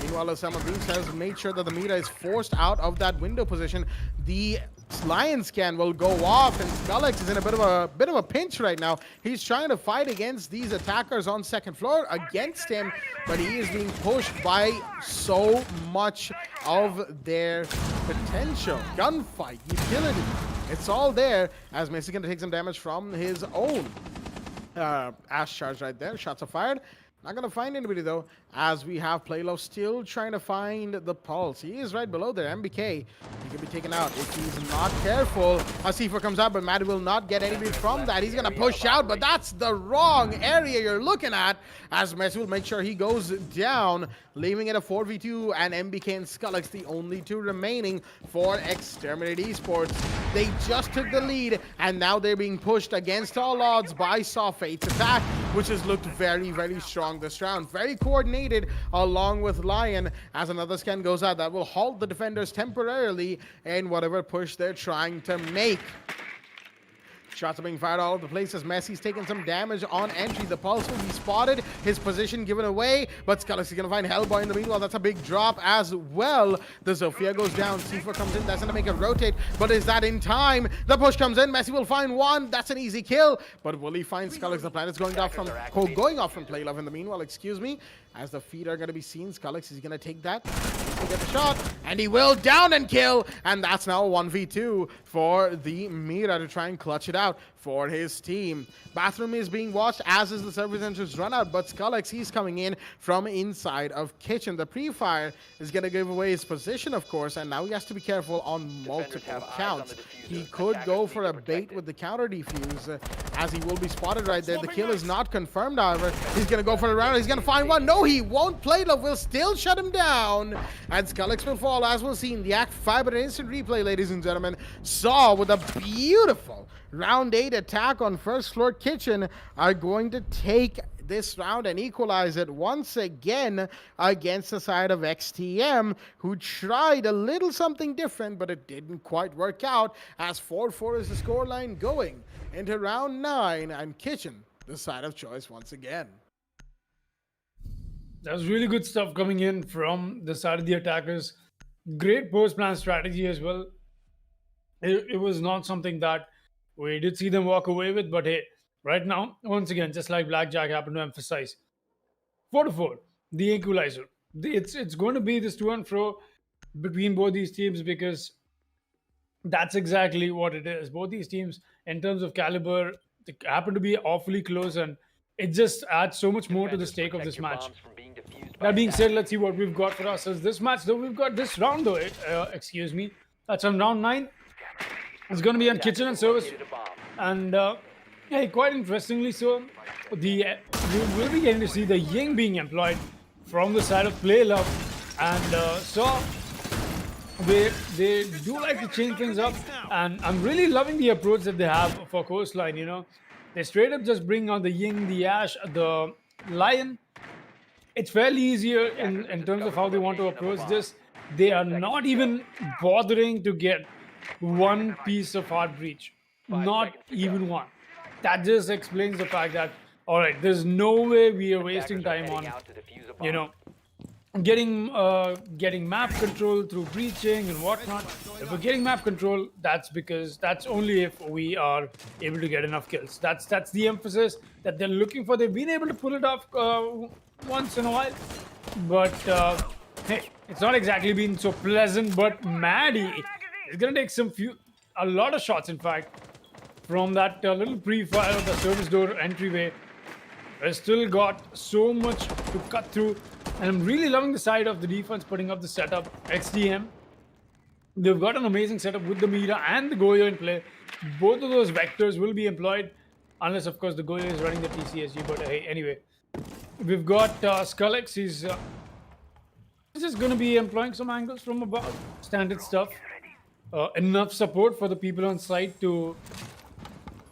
Meanwhile, some of these has made sure that the Mira is forced out of that window position. The Lion scan will go off, and Skullix is in a bit of a pinch right now. He's trying to fight against these attackers on second floor against him, but he is being pushed by so much of their potential. Gunfight, utility, it's all there, as Messi is going to take some damage from his own Ash charge right there. Shots are fired. Not going to find anybody, though, as we have Playlo still trying to find the pulse. He is right below there. MBK, he can be taken out if he's not careful. A C4 comes out, but Matt will not get anybody from that. He's going to push out, but that's the wrong area you're looking at, as Messi will make sure he goes down, leaving it a 4v2, and MBK and Skullix, the only two remaining for Exterminated Esports. They just took the lead, and now they're being pushed against all odds by Saw Faith's attack, which has looked very, very strong this round. Very coordinated along with Lion, as another scan goes out. That will halt the defenders temporarily in whatever push they're trying to make. Shots are being fired all over the place as Messi's taking some damage on entry. The pulse will be spotted, his position given away, but Skullix is going to find Hellboy in the meanwhile. That's a big drop as well. The Zofia goes down, C4 comes in, that's going to make it rotate, but is that in time? The push comes in, Messi will find one, that's an easy kill, but will he find Skullix? The plan is going off from Playlove in the meanwhile, excuse me, as the feet are going to be seen. Skullix is going to take that, to get the shot, and he will down and kill, and that's now 1v2 for the Mira to try and clutch it out. for his team. Bathroom is being watched, as is the service entrance run out, but Skullex, he's coming in from inside of kitchen. The pre-fire is going to give away his position, of course, and now he has to be careful on multiple counts. He could go for a bait with the counter defuse, as he will be spotted right there. The kill is not confirmed, however. He's going to go for a round. He's going to find one. No, he won't. Playlove will still shut him down, and Skullex will fall, as we'll see in the ACT Fibernet instant replay, ladies and gentlemen. Saw with a beautiful round 8 attack on first floor kitchen are going to take this round and equalize it once again against the side of XTM, who tried a little something different, but it didn't quite work out, as 4-4 is the scoreline going into round 9, and kitchen the side of choice once again. There's really good stuff coming in from the side of the attackers. Great post-plan strategy as well. It was not something that we did see them walk away with, but hey, right now, once again, just like Blackjack happened to emphasize, 4-4, the equalizer. It's going to be this to and fro between both these teams, because that's exactly what it is. Both these teams, in terms of caliber, they happen to be awfully close, and it just adds so much more to the stake of this match. That being said, let's see what we've got for ourselves this match. Though we've got this round, though, excuse me, that's on round 9. It's going to be on kitchen and service, and hey, quite interestingly so, we will be getting to see the Ying being employed from the side of Playlove, and so they do like to change things up, and I'm really loving the approach that they have for Coastline. You know, they straight up just bring on the Ying, the Ash, the Lion. It's fairly easier in terms of how they want to approach this. They are not even bothering to get one piece of hard breach, not even one. That just explains the fact that, all right, there's no way we are wasting time on, you know, getting map control through breaching and whatnot. If we're getting map control, that's only if we are able to get enough kills. That's the emphasis that they're looking for. They've been able to pull it off once in a while, but hey, it's not exactly been so pleasant. But Maddie is gonna take a lot of shots, in fact, from that little pre-fire of the service door entryway. Has still got so much to cut through, and I'm really loving the side of the defense putting up the setup. XDM, they've got an amazing setup with the Mira and the Goyo in play. Both of those vectors will be employed, unless of course the Goyo is running the TCSG. But hey, anyway, we've got Skullex. He's just going to be employing some angles from above, standard stuff. Enough support for the people on site to,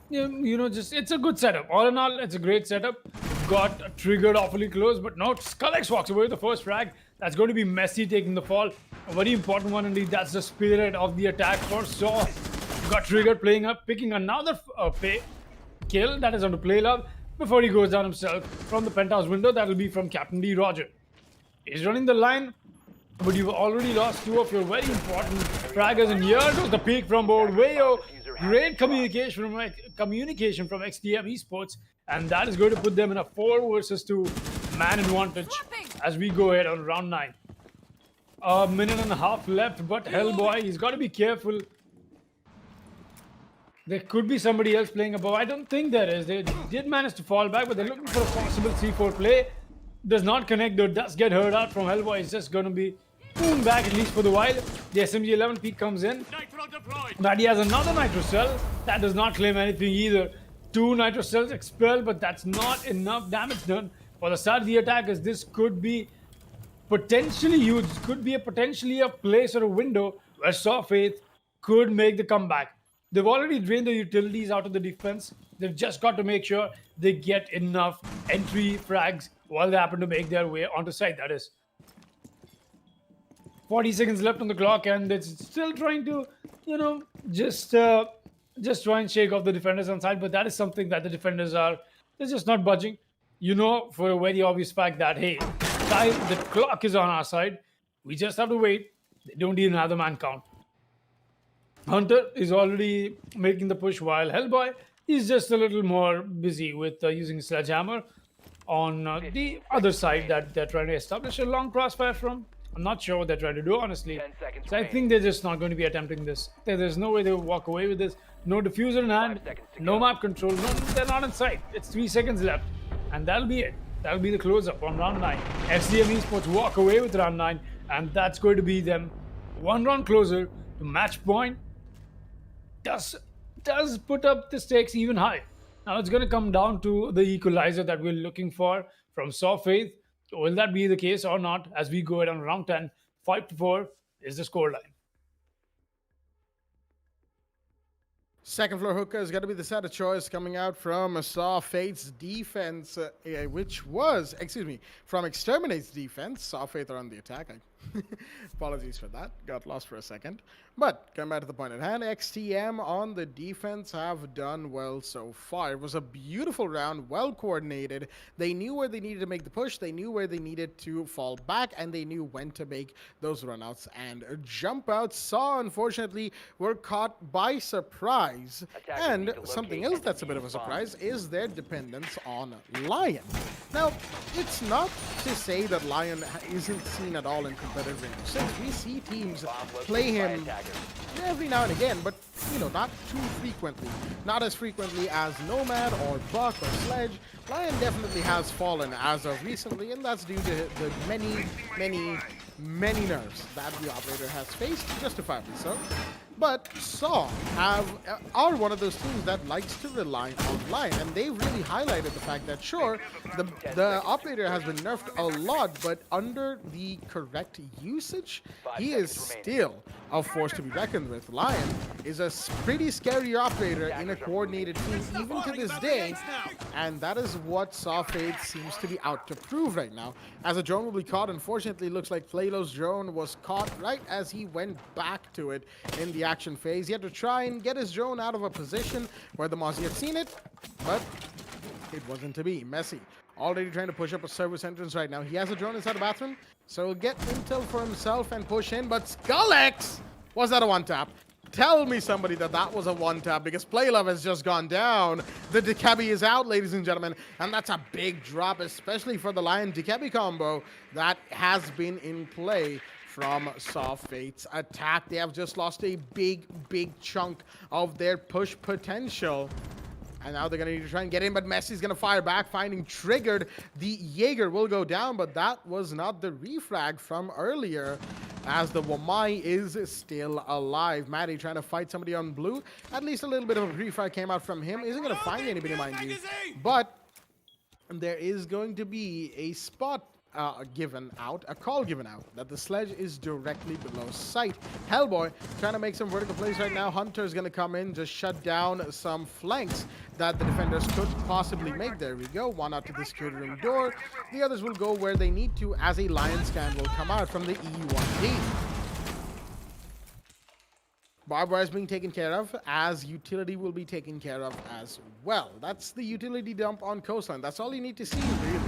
you know, just, it's a good setup. All in all, it's a great setup. Got triggered awfully close, but no, Skullex walks away with the first frag. That's going to be Messi taking the fall. A very important one indeed. That's the spirit of the attack for Saw. Got triggered, picking another kill that is on the Playlove before he goes down himself from the penthouse window. That will be from Captain D. Roger. He's running the line, but you've already lost 2 of your very important fraggers, and here goes the peak from board Wayo. Great communication from XTM Esports, and that is going to put them in a 4 versus 2 man advantage as we go ahead on round 9. A minute and a half left, but Hellboy, he's got to be careful. There could be somebody else playing above. I don't think there is. They did manage to fall back, but they're looking for a possible C4 play. Does not connect, though. Does get heard out from Hellboy. It's just going to be boom back, at least for the while. The SMG-11 peak comes in. But he has another nitro cell. That does not claim anything either. 2 nitro cells expelled, but that's not enough damage done for the start of the attackers. This could be potentially huge. Could be potentially a place or a window where Saw Faith could make the comeback. They've already drained the utilities out of the defense. They've just got to make sure they get enough entry frags while they happen to make their way onto site, that is. 40 seconds left on the clock, and it's still trying to, you know, just try and shake off the defenders on side, but that is something that the defenders they're just not budging. You know, for a very obvious fact that, hey, the clock is on our side. We just have to wait. They don't need another man count. Hunter is already making the push, while Hellboy is just a little more busy with using Sledgehammer on the other side that they're trying to establish a long crossfire from. I'm not sure what they're trying to do, honestly. 10 seconds So I think they're just not going to be attempting this. There's no way they'll walk away with this. No diffuser in hand, 5 seconds to no go. map control, no, they're not in sight. It's 3 seconds left. And that'll be it. That'll be the close-up on round 9. FCM Esports walk away with round 9, and that's going to be them one round closer to match point. Does put up the stakes even high. Now it's going to come down to the equalizer that we're looking for from Saw Faith. Will that be the case or not? As we go around round 10, 5-4 is the scoreline. Second floor hooker is going to be the set of choice coming out from Saw Fate's defense, which was, from Exterminate's defense. Saw Fate are on the attack. Apologies for that. Got lost for a second. But coming back to the point at hand, XTM on the defense have done well so far. It was a beautiful round, well coordinated. They knew where they needed to make the push, they knew where they needed to fall back, and they knew when to make those runouts and jump outs. Saw, unfortunately, were caught by surprise. Attackers And need to something locate else and that's a bit of a defuse bombs. surprise is their dependence on Lion. Now, it's not to say that Lion isn't seen at all in competitive Rainbow Six. We see teams play him every now and again, but not too frequently. Not as frequently as Nomad or Buck or Sledge. Lion definitely has fallen as of recently, and that's due to the many nerfs that the operator has faced, justifiably so. But Saw are one of those teams that likes to rely on Lion, and they really highlighted the fact that sure, the operator has been nerfed a lot, but under the correct usage, he is still a force to be reckoned with. Lion is a pretty scary operator in a coordinated team, even to this day, and that is what Saw Fade seems to be out to prove right now. As a drone will be caught, unfortunately, it looks like Playlo's drone was caught right as he went back to it in the action phase. He had to try and get his drone out of a position where the Mozzie had seen it, but it wasn't to be. Messi already trying to push up a service entrance right now. He has a drone inside the bathroom, so he'll get intel for himself and push in, but Skullx! Was that a one-tap? Tell me somebody that was a one-tap, because Playlove has just gone down. The Dekebi is out, ladies and gentlemen, and that's a big drop, especially for the Lion Dekebi combo that has been in play from Saw Fate's attack. They have just lost a big chunk of their push potential. And now they're going to need to try and get in, but Messi's going to fire back, finding triggered. The Jaeger will go down, but that was not the refrag from earlier, as the Wamai is still alive. Maddie trying to fight somebody on blue. At least a little bit of a refrag came out from him. Isn't going to find anybody, mind you. But there is going to be a spot given out, a call given out, that the Sledge is directly below sight. Hellboy trying to make some vertical plays right now. Hunter's going to come in, just shut down some flanks that the defenders could possibly make. There we go. One out to the security room door. The others will go where they need to, as a Lion scan will come out from the E1D. Barbed wire is being taken care of, as utility will be taken care of as well. That's the utility dump on Coastline. That's all you need to see, really,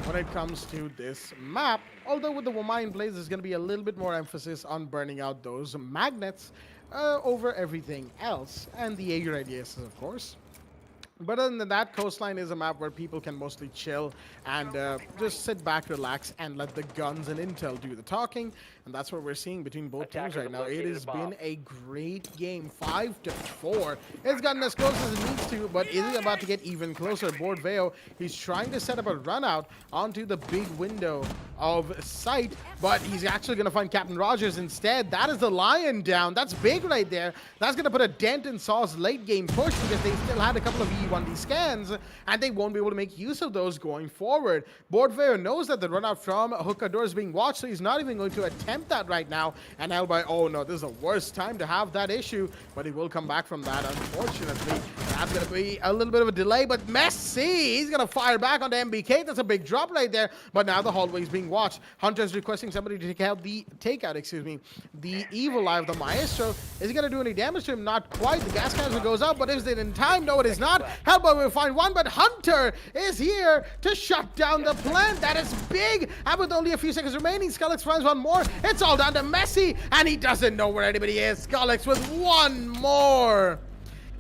when it comes to this map. Although with the Wamai in place, there's going to be a little bit more emphasis on burning out those magnets over everything else. And the Jaeger IDS, of course. But other than that, Coastline is a map where people can mostly chill and just sit back, relax, and let the guns and intel do the talking. And that's what we're seeing between both teams right now. It has been a great game, 5-4. It's gotten as close as it needs to, but is it about to get even closer? Board Veo, he's trying to set up a run out onto the big window of sight, but he's actually going to find Captain Rogers instead. That is the Lion down. That's big right there. That's going to put a dent in Saw's late game push, because they still had a couple of E1D scans, and they won't be able to make use of those going forward. Board Veo knows that the run out from Hookah door is being watched, so he's not even going to attempt that right now. And Hellboy, oh no, this is the worst time to have that issue, but he will come back from that, unfortunately. That's going to be a little bit of a delay, but Messi, he's going to fire back on the MBK. That's a big drop right there, but now the hallway is being watched. Hunter's requesting somebody to take out the evil eye of the Maestro. Is he going to do any damage to him? Not quite. The gas canister goes up, but is it in time? No, it is not. Hellboy will find one, but Hunter is here to shut down the plant. That is big, and with only a few seconds remaining, Skullx finds one more. It's all down to Messi, and he doesn't know where anybody is. Skullx with one more.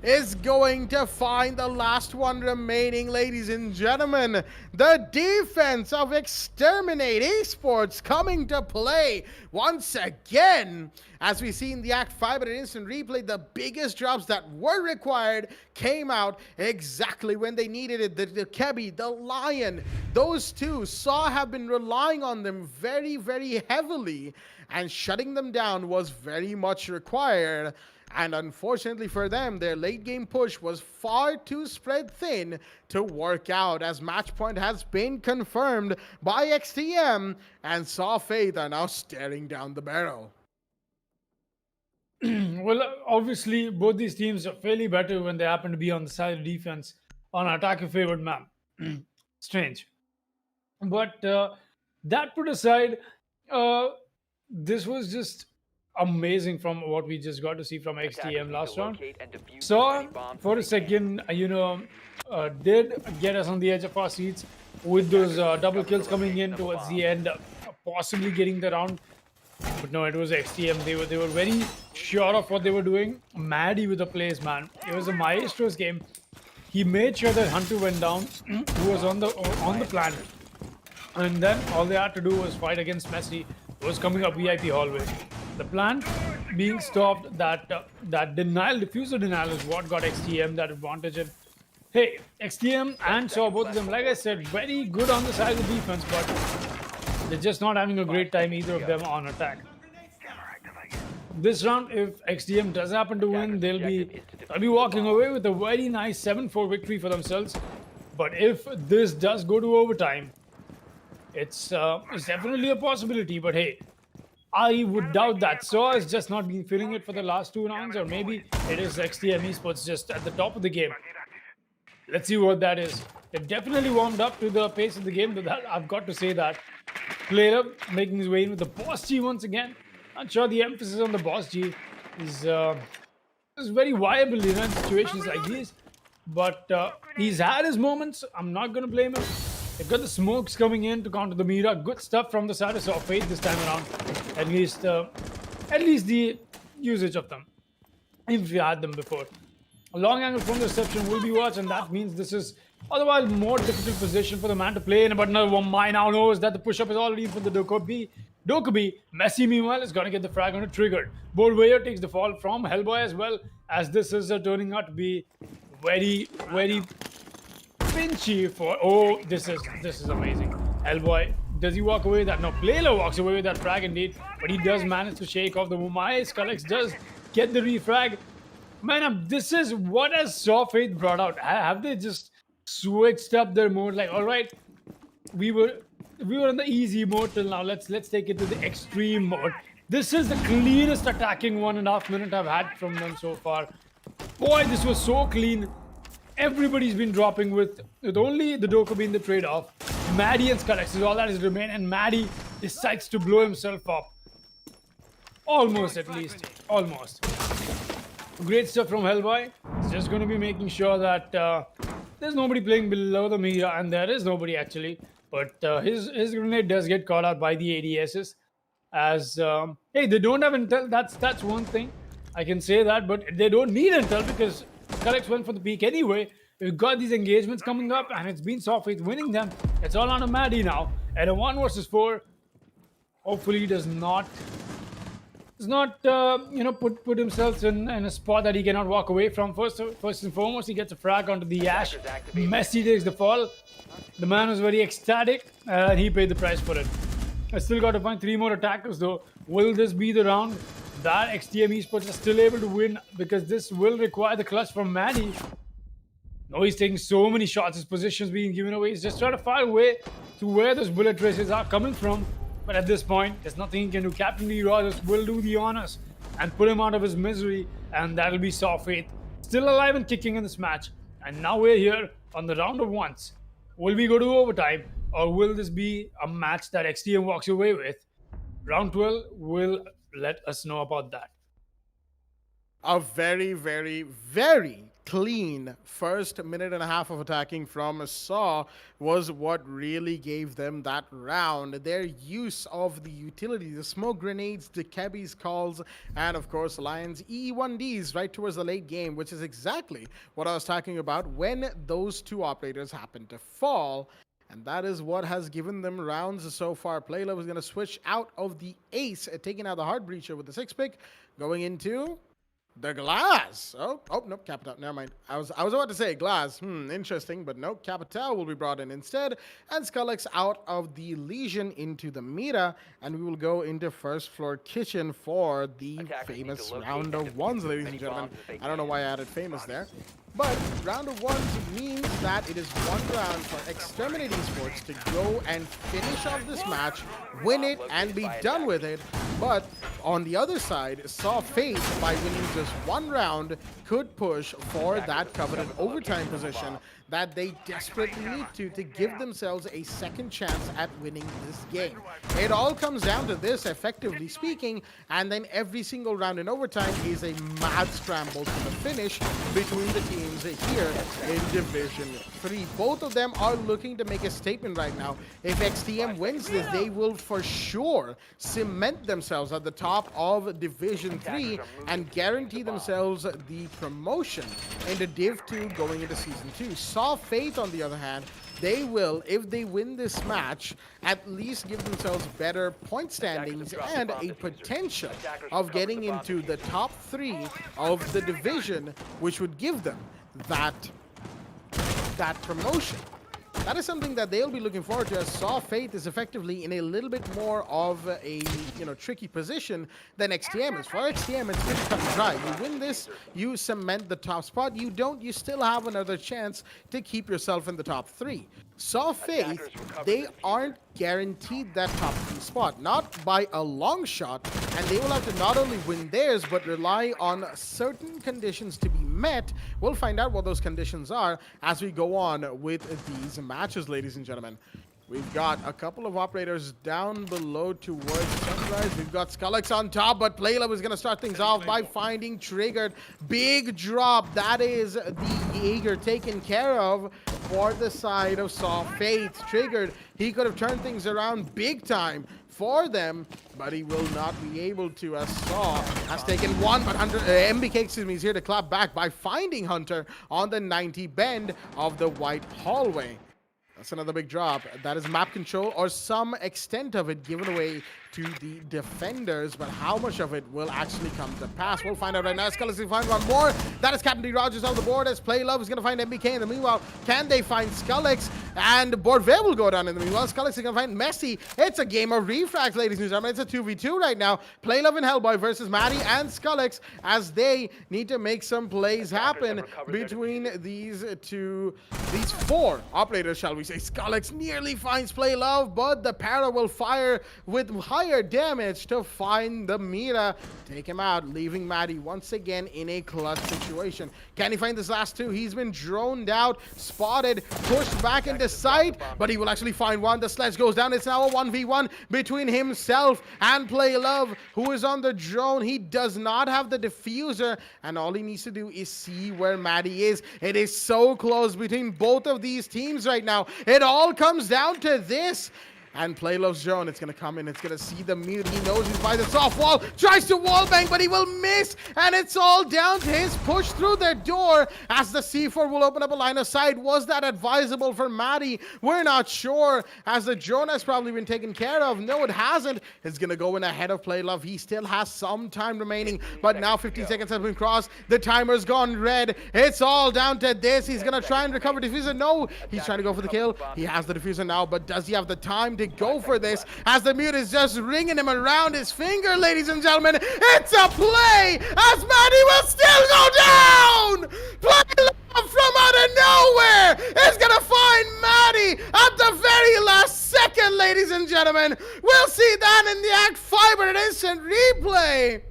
is going to find the last one remaining, ladies and gentlemen. The defense of Exterminated Esports coming to play once again. As we see in the ACT Fibernet instant replay, the biggest drops that were required came out exactly when they needed it. The Kebby, the Lion, those two saw have been relying on them very, very heavily, and shutting them down was very much required. And unfortunately for them, their late game push was far too spread thin to work out, as match point has been confirmed by XTM, and Saw Faith are now staring down the barrel. Well, obviously, both these teams are fairly better when they happen to be on the side of defense on an attacker favored map. Strange. But that put aside, this was just amazing from what we just got to see from XTM last round. So, for a second, did get us on the edge of our seats with those double kills coming in towards the end, possibly getting the round. But no, it was XTM. They were very sure of what they were doing. Maddie with the plays, man. It was a maestro's game. He made sure that Hunter went down, who was on the planet, and then all they had to do was fight against Messi, who was coming up VIP hallway. The plant being stopped, that diffuser denial is what got XTM that advantage. And hey, XTM and Saw, both of them, like I said, very good on the side of the defense, but they're just not having a great time, either of them, on attack. This round, if XTM does happen to win, they'll be walking away with a very nice 7-4 victory for themselves. But if this does go to overtime, it's definitely a possibility. But hey, I would doubt that. Saw has just not been feeling it for the last 2 rounds, or maybe it is XTM Esports just at the top of the game. Let's see what that is. They've definitely warmed up to the pace of the game, but that, I've got to say that. Player making his way in with the Boss G once again. Not sure the emphasis on the Boss G is very viable in situations like these. But he's had his moments. I'm not going to blame him. They've got the smokes coming in to counter the Mira. Good stuff from the side of Saw Faith this time around. At least the usage of them, if you had them before. A long angle from the reception will be watched, and that means this is otherwise more difficult position for the man to play in. But another one, my now knows that the push-up is already in for the Dokubi. Messi, meanwhile, is going to get the frag on it triggered. Boldwayer takes the fall from Hellboy as well, as this is turning out to be very, very pinchy for... Oh, this is amazing. Hellboy, does he walk away with that? No, Playler walks away with that frag indeed, but he does manage to shake off the Mumai. Skullex does get the refrag. Man, this is what has Saw Faith brought out. Have they just switched up their mode? Like, all right, we were in the easy mode till now. Let's take it to the extreme mode. This is the cleanest attacking 1.5 minute I've had from them so far. Boy, this was so clean. Everybody's been dropping with only the Doku being the trade-off. Maddie and Skullex is all that is remain, and Maddie decides to blow himself up. Almost, at least. Almost. Great stuff from Hellboy. He's just going to be making sure that there's nobody playing below the Mira, and there is nobody actually. But his grenade does get caught out by the ADSs. As hey, they don't have intel. That's one thing I can say that, but they don't need intel because Skullex went for the peak anyway. We've got these engagements coming up, and it's been Saw Faith winning them. It's all on a Maddie now, and a 1 versus 4. Hopefully, he does not put himself in a spot that he cannot walk away from. First and foremost, he gets a frag onto the Ash. Messi takes the fall. The man was very ecstatic, and he paid the price for it. I still got to find 3 more attackers though. Will this be the round that XTM Esports is still able to win? Because this will require the clutch from Maddie. No, he's taking so many shots. His position's being given away. He's just trying to find a way to where those bullet traces are coming from. But at this point, there's nothing he can do. Captain Lee Rogers will do the honors and put him out of his misery, and that'll be Saw Faith. Still alive and kicking in this match. And now we're here on the round of ones. Will we go to overtime, or will this be a match that XTM walks away with? Round 12 will let us know about that. A very, very, very clean first minute and a half of attacking from Saw was what really gave them that round. Their use of the utility, the smoke grenades, the Kebi's calls, and of course Lion's E1Ds right towards the late game, which is exactly what I was talking about when those two operators happened to fall. And that is what has given them rounds so far. Playlove is going to switch out of the ace, taking out the hard breacher with the 6 pick, going into the glass. Oh, nope, Capital. Never mind. I was about to say glass. Interesting, but no, Capital will be brought in instead. And Skullex out of the Legion into the Mira. And we will go into first floor kitchen for the famous round of ones, ladies and gentlemen. I don't know why I added famous there. But round of ones means that it is one round for Exterminated Esports to go and finish off this match, win it, and be done with it. But on the other side, Saw Fate, by winning just one round, could push for that coveted overtime position that they desperately need to give themselves a second chance at winning this game. It all comes down to this, effectively speaking, and then every single round in overtime is a mad scramble to the finish between the teams here in Division 3. Both of them are looking to make a statement right now. If XTM wins this, they will for sure cement themselves at the top of Division 3 and guarantee themselves the promotion into Div 2 going into Season 2. Saw Fate, on the other hand, they will, if they win this match, at least give themselves better point standings and a potential of getting into the top 3 of the division, which would give them that promotion. That is something that they'll be looking forward to, as Saw Fate is effectively in a little bit more of a tricky position than XTM is. For XTM, it's just cut and dry. You win this, you cement the top spot. You don't, you still have another chance to keep yourself in the top 3. Saw Fate, they aren't guaranteed that top 3 spot, not by a long shot, and they will have to not only win theirs, but rely on certain conditions to be met. We'll find out what those conditions are as we go on with these matches, ladies and gentlemen. We've got a couple of operators down below towards Sunrise. We've got Skullex on top, but Playlove is going to start things off by finding Triggered. Big drop. That is the Jaeger taken care of for the side of Saw Fate. Triggered, he could have turned things around big time for them, but he will not be able to, as Saw has taken one, but MBK, excuse me, is here to clap back by finding Hunter on the 90 bend of the white hallway. That's another big drop. That is map control, or some extent of it given away to the defenders, but how much of it will actually come to pass, we'll find out right now. Skullex will find one more. That is Captain D. Rogers on the board, as Playlove is going to find MBK. In the meanwhile, can they find Skullex? And Borville will go down in the meanwhile. Skullex is going to find Messi. It's a game of refrags, ladies and gentlemen. It's a 2v2 right now. Playlove and Hellboy versus Maddie and Skullex, as they need to make some plays happen between these four operators, shall we say. Skullex nearly finds Playlove, but the para will fire with higher damage to find the Mira. Take him out, leaving Maddie once again in a clutch situation. Can he find this last two? He's been droned out, spotted, pushed back into sight, but he will actually find one. The sledge goes down. It's now a 1v1 between himself and Playlove, who is on the drone. He does not have the diffuser, and all he needs to do is see where Maddie is. It is so close between both of these teams right now. It all comes down to this. And Playlove's drone, it's going to come in. It's going to see the mute. He knows he's by the soft wall. Tries to wallbang, but he will miss. And it's all down to his push through their door as the C4 will open up a line of sight. Was that advisable for Maddie? We're not sure, as the drone has probably been taken care of. No, it hasn't. It's going to go in ahead of Playlove. He still has some time remaining, but now 15 seconds have been crossed. The timer's gone red. It's all down to this. He's going to try and recover diffuser. No, he's trying to go for the kill. He has the diffuser now, but does he have the time to go for this, as the mute is just ringing him around his finger, ladies and gentlemen? It's a play, as Maddie will still go down. Play from out of nowhere is gonna find Maddie at the very last second, ladies and gentlemen. We'll see that in the ACT Fibernet instant replay.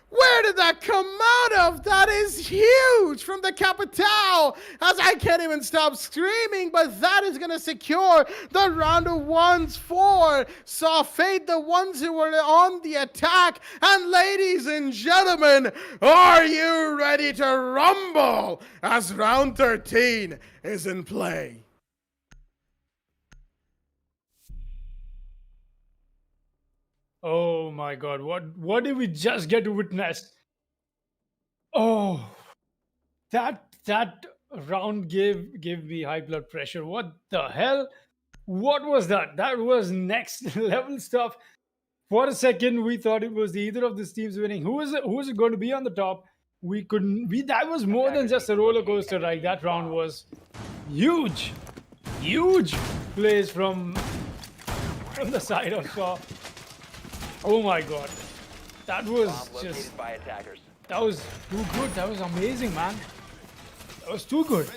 Where did that come out of? That is is huge from the Capital, as I can't even stop screaming, but that is going to secure the round of ones for Soft Fate, the ones who were on the attack. And ladies and gentlemen, are you ready to rumble as round 13 is in play? Oh my God, what did we just get to witness? Oh, that round gave me high blood pressure. What the hell? What was that? That was next level stuff. For a second, we thought it was either of these teams winning. Who is it going to be on the top? We couldn't. That was more than just a roller coaster ride. That round was huge, huge plays from the side of Shaw. Oh my God, that was Bomb just. located by attackers. That was too good. That was amazing, man. That was too good.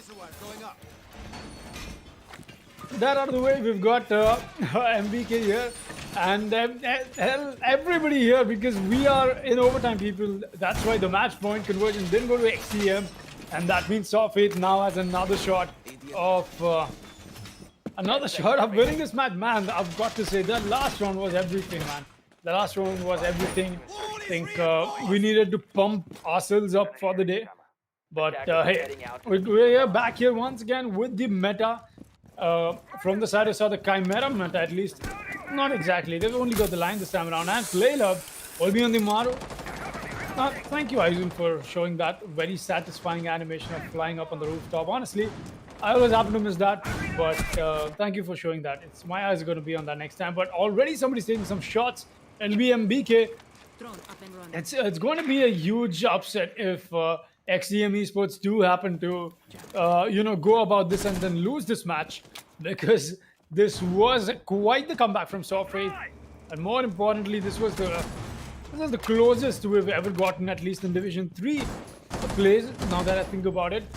That out of the way, we've got MBK here, and everybody here, because we are in overtime, people. That's why the match point conversion didn't go to XTM, and that means Soft Fate now has another shot of winning this match. Man, I've got to say that last round was everything, man. The last round was everything. I think we needed to pump ourselves up for the day. But hey, we're back here once again with the meta. From the side, I saw the Chimera meta, at least. Not exactly. They've only got the line this time around. And Playlove will be on the Maru. Thank you, Aizen, for showing that very satisfying animation of flying up on the rooftop. Honestly, I always happen to miss that, but thank you for showing that. My eyes are going to be on that next time. But already somebody's taking some shots. LBMBK. It's going to be a huge upset if XDM Esports do happen to, go about this and then lose this match, because this was quite the comeback from Soft Fate, and more importantly, this was the closest we've ever gotten, at least in Division 3 plays. Now that I think about it,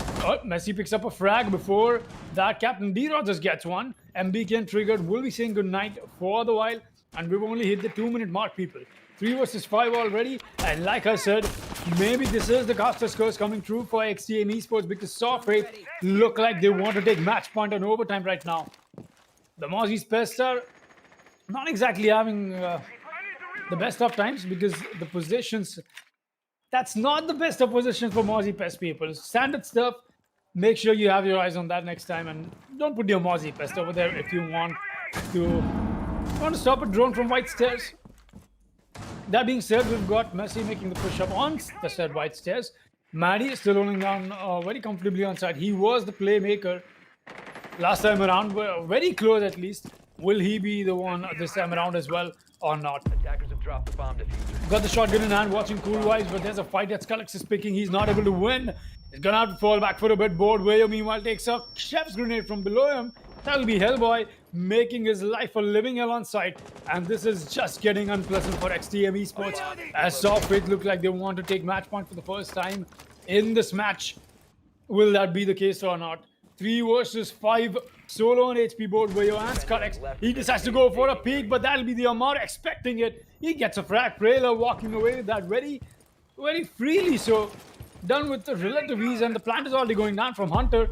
Messi picks up a frag before that. Captain D Rogers gets one. MBK triggered. We'll be saying goodnight for the while, and we've only hit the 2-minute mark, people. 3 versus 5 already, and like I said, maybe this is the Caster's curse coming true for XTM Esports, because Soft Fate look like they want to take match point on overtime right now. The Mozzie's Pest are not exactly having the best of times, because the positions, that's not the best of positions for Mozzie Pest, people. Standard stuff, make sure you have your eyes on that next time, and don't put your Mozzie Pest over there if you want to stop a drone from White Stairs. That being said, we've got Messi making the push-up on the said White Stairs. Maddie is still rolling down very comfortably on side. He was the playmaker last time around, very close at least. Will he be the one this time around as well or not? Attackers have dropped the bomb diffuser. Got the shotgun in hand, watching cool vibes, but there's a fight that Scullix is picking. He's not able to win. He's gonna have to fall back for a bit. Board Wayo meanwhile takes a chef's grenade from below him. That'll be Hellboy making his life a living hell on site, and this is just getting unpleasant for XTM Esports, as Soft Fate look like they want to take match point for the first time in this match. Will that be the case or not? 3 versus 5 solo on HP board Wayo and Scullix. He decides to go for a peek, but that'll be the Amar expecting it. He gets a frag. Prailer walking away with that very freely, so done with the relative ease, and the plant is already going down from Hunter.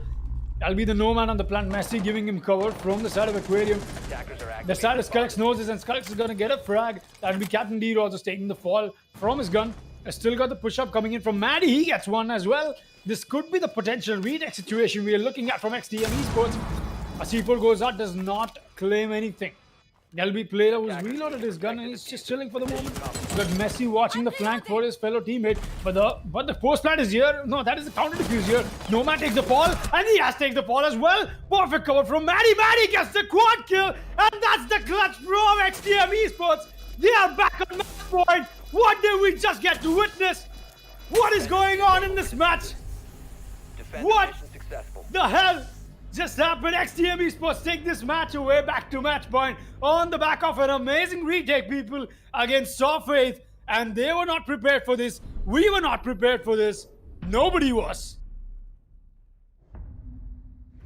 That'll be the Nomad on the plant. Messi giving him cover from the side of Aquarium. The side of Scullix knows this, and Scullix is going to get a frag. That'll be Captain D Rogers taking the fall from his gun. I still got the push-up coming in from Maddie. He gets one as well. This could be the potential retake situation we are looking at from XTM Esports. A C4 goes out, does not claim anything. LB player who's reloaded his gun and he's just chilling for the moment. Got Messi watching the flank for his fellow teammate, but the post plant is here. No, that is the counter defuse here. Nomad takes the fall, and he has to take the fall as well. Perfect cover from Maddie. Maddie gets the quad kill, and that's the clutch from XTM Esports. They are back on match point. What did we just get to witness? What is going on in this match? What the hell just happened? XTM Esports take this match away back to match point on the back of an amazing retake, people, against Soft Fate, and they were not prepared for this. We were not prepared for this. Nobody was.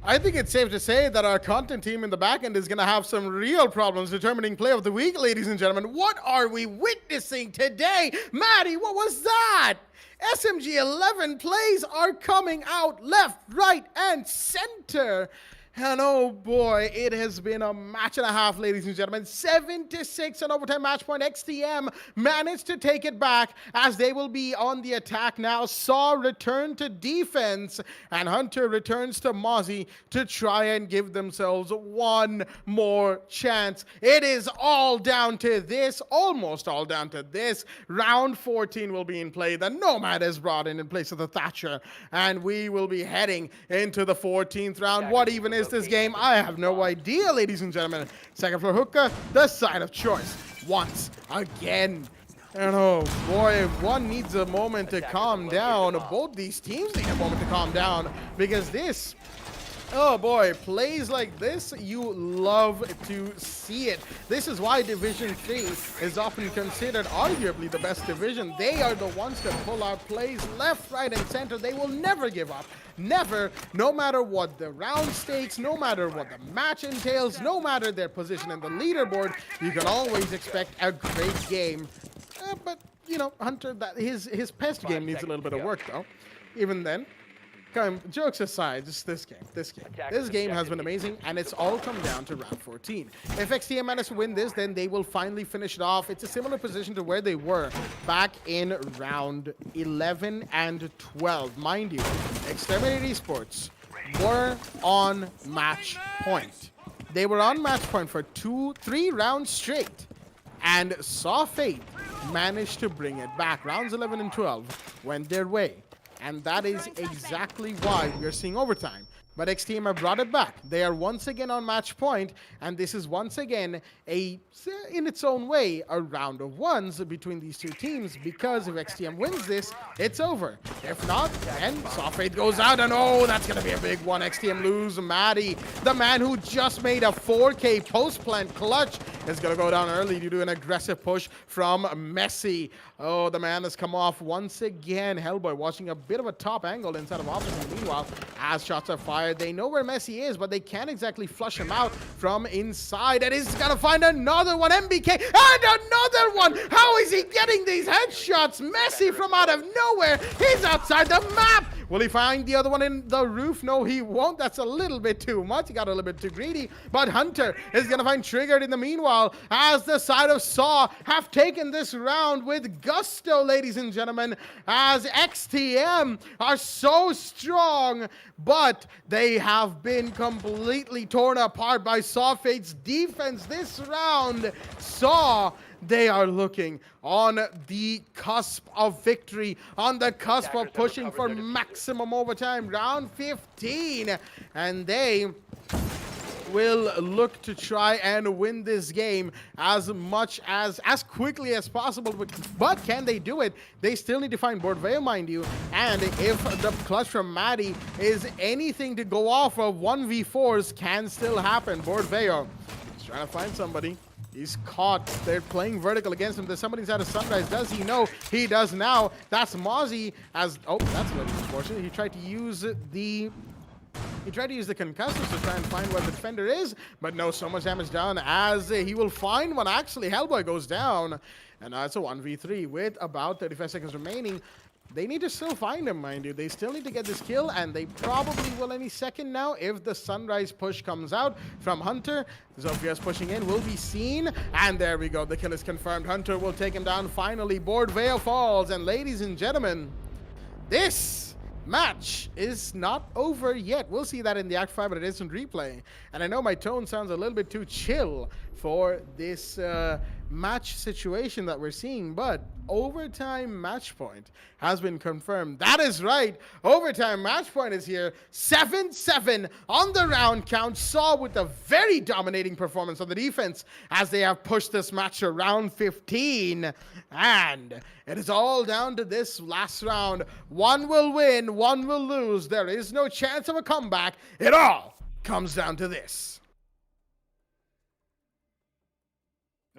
I think it's safe to say that our content team in the back end is going to have some real problems determining play of the week, ladies and gentlemen. What are we witnessing today? Maddie, what was that? SMG 11 plays are coming out left, right, and center. And oh boy, it has been a match and a half, ladies and gentlemen. 7-6 on overtime match point. XTM managed to take it back as they will be on the attack now. Saw return to defense, and Hunter returns to Mozzie to try and give themselves one more chance. It is all down to this, almost all down to this. Round 14 will be in play. The Nomad is brought in place of the Thatcher, and we will be heading into the 14th round. What even is this game? I have no idea, ladies and gentlemen. Second floor hookah, the side of choice. Once again. And oh boy, if one needs a moment to calm down, both these teams need a moment to calm down, because this, oh boy, plays like this, you love to see it. This is why Division 3 is often considered arguably the best division. They are the ones that pull out plays left, right, and center. They will never give up. Never, no matter what the round stakes, no matter what the match entails, no matter their position in the leaderboard, you can always expect a great game. But, you know, Hunter, his pest game needs a little bit of work, though. Even then. Jokes aside, just this game has been amazing, and it's all come down to round 14. If XTM managed to win this, then they will finally finish it off. It's a similar position to where they were back in round 11 and 12. Mind you, Exterminated Esports were on match point. They were on match point for 3 rounds straight, and Saw Fate managed to bring it back. Rounds 11 and 12 went their way. And that is exactly why we are seeing overtime. But XTM have brought it back. They are once again on match point, and this is once again in its own way, a round of ones between these two teams, because if XTM wins this, it's over. If not, then Saw Fate goes out, and oh, that's going to be a big one. XTM lose Maddie, the man who just made a 4K post-plant clutch, is going to go down early due to an aggressive push from Messi. Oh, the man has come off once again. Hellboy watching a bit of a top angle inside of office, and meanwhile, as shots are fired, they know where Messi is, but they can't exactly flush him out from inside. And he's got to find another one. MBK, and another one. How is he getting these headshots? Messi from out of nowhere. He's outside the map. Will he find the other one in the roof? No, he won't. That's a little bit too much. He got a little bit too greedy. But Hunter is going to find Triggered in the meanwhile, as the side of Saw have taken this round with gusto, ladies and gentlemen, as XTM are so strong, but they have been completely torn apart by Saw Fate's defense this round. Saw, they are looking on the cusp of victory, on the cusp of pushing for maximum overtime, round 15, and they will look to try and win this game as quickly as possible. But can they do it? They still need to find Bordveo, mind you, and if the clutch from Maddie is anything to go off of, 1v4s can still happen. Bordveo is trying to find somebody. He's caught. They're playing vertical against him. There's somebody inside of Sunrise. Does he know? He does now. That's Mozzie as... Oh, that's a little unfortunate. He tried to use the concussors to try and find where the defender is, but no, so much damage done as he will find one. Actually, Hellboy goes down, and now it's a 1v3 with about 35 seconds remaining. They need to still find him, mind you. They still need to get this kill, and they probably will any second now if the Sunrise push comes out from Hunter. Zofia's pushing in, will be seen, and there we go. The kill is confirmed. Hunter will take him down finally. Bordveo falls, and ladies and gentlemen, this match is not over yet. We'll see that in the ACT Fibernet instant replay. And I know my tone sounds a little bit too chill for this match situation that we're seeing, but overtime match point has been confirmed. That is right. Overtime match point is here. 7-7 on the round count. Saw with a very dominating performance on the defense as they have pushed this match to round 15. And it is all down to this last round. One will win, one will lose. There is no chance of a comeback. It all comes down to this.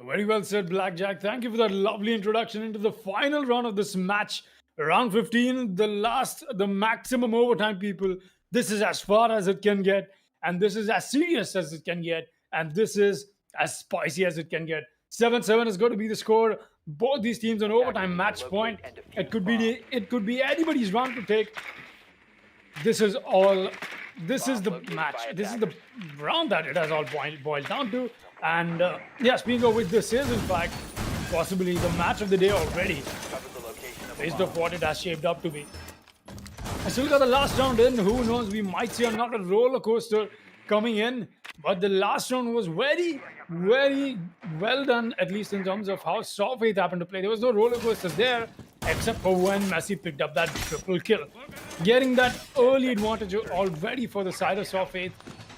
Very well said, Blackjack. Thank you for that lovely introduction into the final round of this match. Round 15, the maximum overtime, people. This is as far as it can get, and this is as serious as it can get, and this is as spicy as it can get. 7-7 is going to be the score. Both these teams on overtime match point. It could be anybody's run to take. This is all. This is the match. This is the round that it has all boiled down to. And yeah, speaking of which, this is in fact possibly the match of the day already, based off what it has shaped up to be. I still got the last round in. Who knows? We might see another roller coaster coming in. But the last round was very, very well done, at least in terms of how Soft Faith happened to play. There was no roller coasters there, except for when Messi picked up that triple kill. Getting that early advantage already for the side of Soft Faith,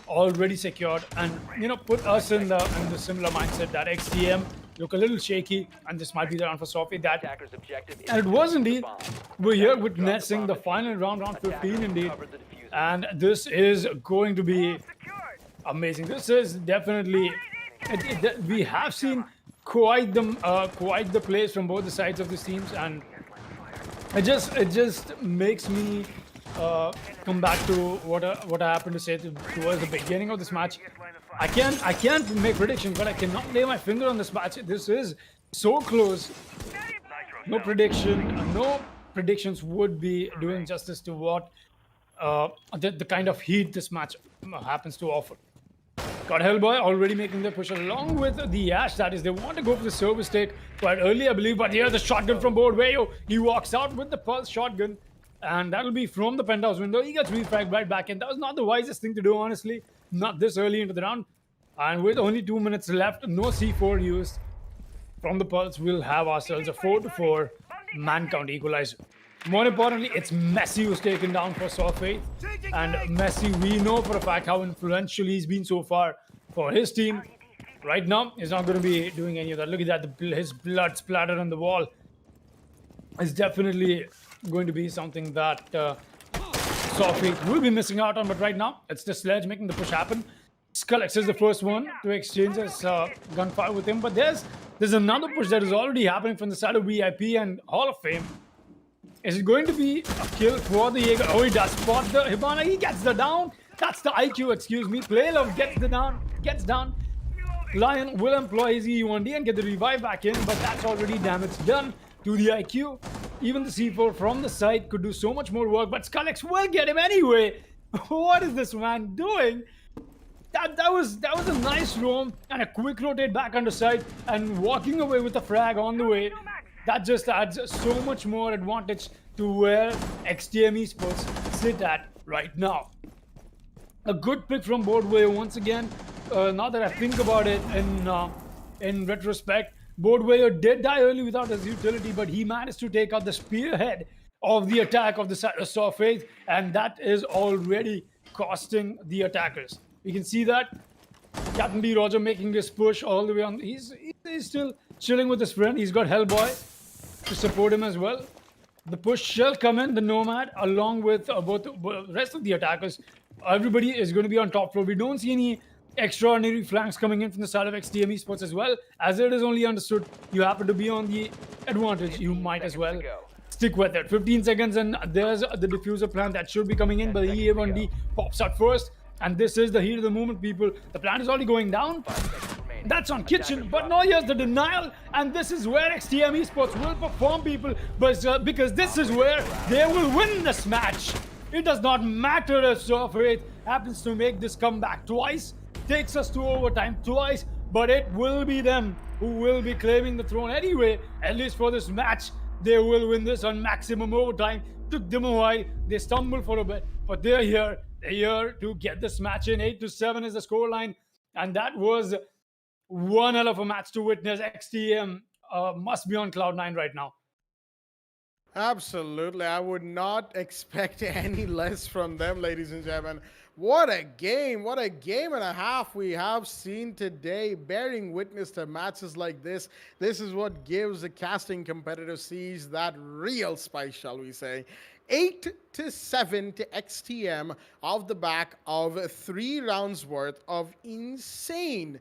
already secured, and put us in the similar mindset that XTM look a little shaky, and this might be the round for Soft Faith. And it was indeed. We're here witnessing the final round 15 indeed, and this is going to be amazing. This is definitely. We have seen quite the plays from both the sides of these teams, and it just makes me come back to what I happened to say towards the beginning of this match. I can't make predictions, but I cannot lay my finger on this match. This is so close. No predictions would be doing justice to what the kind of heat this match happens to offer. Got Hellboy already making their push along with the Ash. That is, they want to go for the service take quite early, I believe. But here's the shotgun from Boardwayo. He walks out with the pulse shotgun, and that'll be from the penthouse window. He gets refragged right back in. That was not the wisest thing to do, honestly. Not this early into the round. And with only 2 minutes left, no C4 used from the pulse, we'll have ourselves a 4-4 man count equalizer. More importantly, it's Messi who's taken down for Soft Faith. And Messi, we know for a fact how influential he's been so far for his team. Right now, he's not going to be doing any of that. Look at that, his blood splattered on the wall. It's definitely going to be something that Soft Faith will be missing out on. But right now, it's the Sledge making the push happen. Skullex is the first one to exchange his gunfire with him. But there's another push that is already happening from the side of VIP and Hall of Fame. Is it going to be a kill for the Jaeger? Oh, he does spot the Hibana. He gets the down. That's the IQ, excuse me. Playlove gets down. Lion will employ his E1D and get the revive back in, but that's already damage done to the IQ. Even the C4 from the side could do so much more work, but Skullex will get him anyway. What is this man doing? That was a nice roam and a quick rotate back on the side and walking away with the frag on the way. That just adds so much more advantage to where XTM Esports sit at right now. A good pick from Boardway once again. Now that I think about it in retrospect, Boardway did die early without his utility, but he managed to take out the spearhead of the attack of the Soft Faith, and that is already costing the attackers. You can see that Captain D. Roger making this push all the way on. He's still chilling with his friend. He's got Hellboy to support him as well. The push shall come in, the Nomad, along with both the rest of the attackers. Everybody is going to be on top floor. We don't see any extraordinary flanks coming in from the side of XTM Esports as well. As it is only understood, you happen to be on the advantage. You might as well stick with it. 15 seconds and there's the diffuser plant that should be coming in, but the E1D pops out first. And this is the heat of the moment, people. The plant is already going down. That's on Kitchen, but no, here's the denial, and this is where XTM Esports will perform, people, but because this is where they will win this match. It does not matter if Soft Faith happens to make this comeback twice, takes us to overtime twice, but it will be them who will be claiming the throne anyway. At least for this match, they will win this on maximum overtime. Took them a while, they stumbled for a bit, but they're here to get this match in. 8-7 is the scoreline, and that was one hell of a match to witness. XTM must be on cloud 9 right now. Absolutely. I would not expect any less from them, ladies and gentlemen. What a game. What a game and a half we have seen today, bearing witness to matches like this. This is what gives the casting competitive siege that real spice, shall we say. 8 8-7 to XTM off the back of 3 rounds worth of insane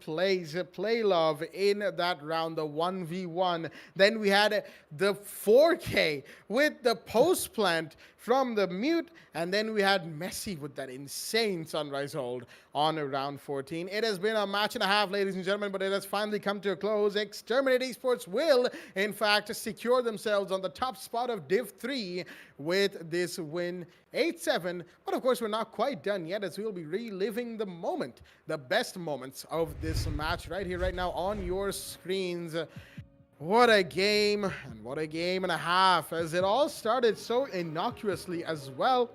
plays. Play love in that round, the 1v1. Then we had the 4K with the post plant from the mute, and then we had Messi with that insane sunrise hold on round 14. It has been a match and a half, ladies and gentlemen, but it has finally come to a close. Exterminated Esports will, in fact, secure themselves on the top spot of Div 3 with this win, 8-7. But of course, we're not quite done yet, as we'll be reliving the moment, the best moments of this match right here, right now on your screens. What a game, and what a game and a half, as it all started so innocuously as well.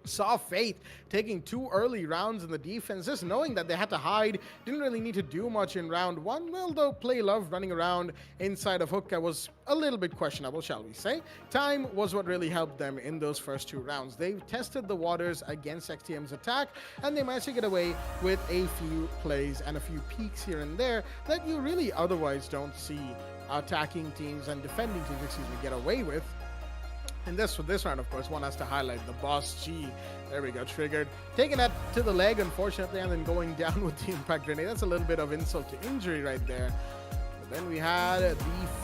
Saw Faith taking 2 early rounds in the defense, just knowing that they had to hide, didn't really need to do much in round 1. Well, though, Play Love running around inside of Hookah was a little bit questionable, shall we say. Time was what really helped them in those first 2 rounds. They tested the waters against XTM's attack, and they managed to get away with a few plays and a few peaks here and there that you really otherwise don't see attacking teams and defending teams, get away with. And for this round, of course, one has to highlight the Boss G. There we go, triggered. Taking that to the leg, unfortunately, and then going down with the impact grenade. That's a little bit of insult to injury right there. But then we had the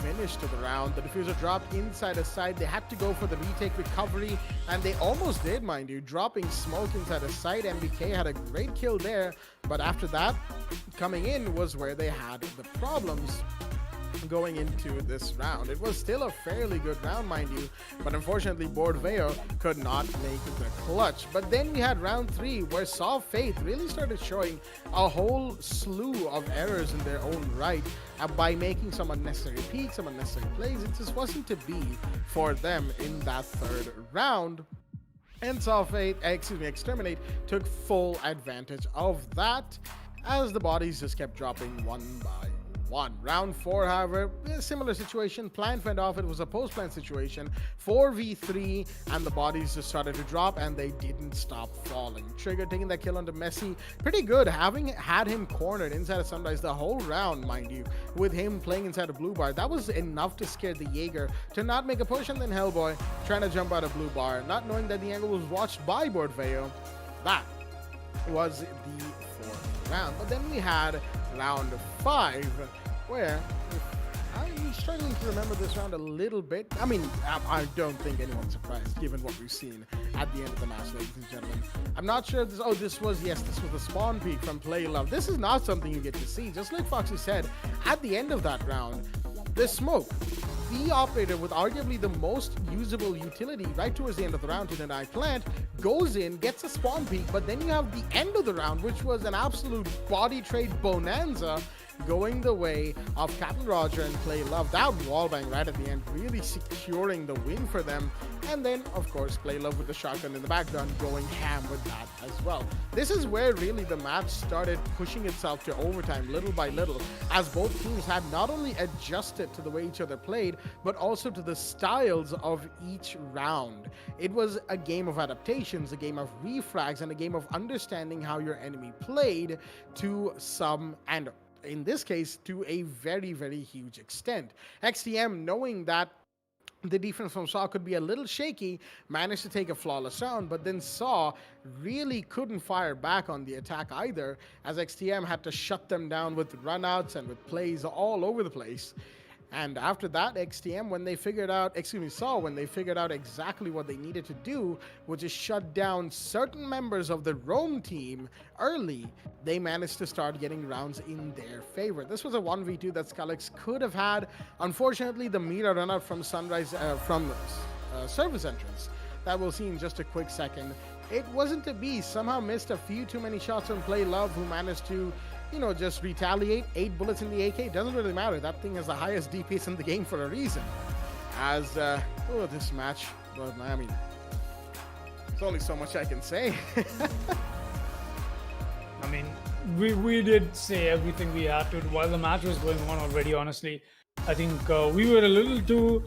finish to the round. The diffuser dropped inside a site. They had to go for the retake recovery, and they almost did, mind you, dropping smoke inside a site. MBK had a great kill there, but after that, coming in was where they had the problems going into this round. It was still a fairly good round, mind you, but unfortunately Bordveo could not make the clutch. But then we had round 3, where Saw Faith really started showing a whole slew of errors in their own right by making some unnecessary peaks, some unnecessary plays. It just wasn't to be for them in that 3rd round. And Exterminate took full advantage of that, as the bodies just kept dropping one by one. Round 4, however, a similar situation. Plant went off. It was a post-plant situation. 4v3, and the bodies just started to drop, and they didn't stop falling. Trigger taking that kill onto Messi. Pretty good, having had him cornered inside of Sunrise the whole round, mind you, with him playing inside of Blue Bar. That was enough to scare the Jaeger to not make a push, and then Hellboy trying to jump out of Blue Bar, not knowing that the angle was watched by Bordveo. That was the 4th round. But then we had round 5, where I'm struggling to remember this round a little bit. I mean, I don't think anyone's surprised given what we've seen at the end of the match, ladies and gentlemen. I'm not sure this was the spawn peak from Play Love. This is not something you get to see. Just like Foxy said, at the end of that round, the smoke, the operator with arguably the most usable utility right towards the end of the round to deny plant, goes in, gets a spawn peak, but then you have the end of the round, which was an absolute body trade bonanza, going the way of Captain Roger and Play Love. That wallbang right at the end, really securing the win for them. And then, of course, Play Love with the shotgun in the back gun, going ham with that as well. This is where really the match started pushing itself to overtime little by little, as both teams had not only adjusted to the way each other played, but also to the styles of each round. It was a game of adaptations, a game of refrags, and a game of understanding how your enemy played to some, and in this case, to a very, very huge extent. XTM, knowing that the defense from Saw could be a little shaky, managed to take a flawless round, but then Saw really couldn't fire back on the attack either, as XTM had to shut them down with runouts and with plays all over the place. And after that, XTM, when they figured out, Saw, when they figured out exactly what they needed to do, which is shut down certain members of the Rome team early, they managed to start getting rounds in their favor. This was a 1v2 that Scullix could have had. Unfortunately, the Mira run out from Sunrise, service entrance, that we'll see in just a quick second, it wasn't to be. Somehow missed a few too many shots on Play Love, who managed to, just retaliate. 8 bullets in the AK, doesn't really matter. That thing has the highest DPS in the game for a reason. As, this match, well, I mean, there's only so much I can say. I mean, we did say everything we had to while the match was going on already, honestly. I think we were a little too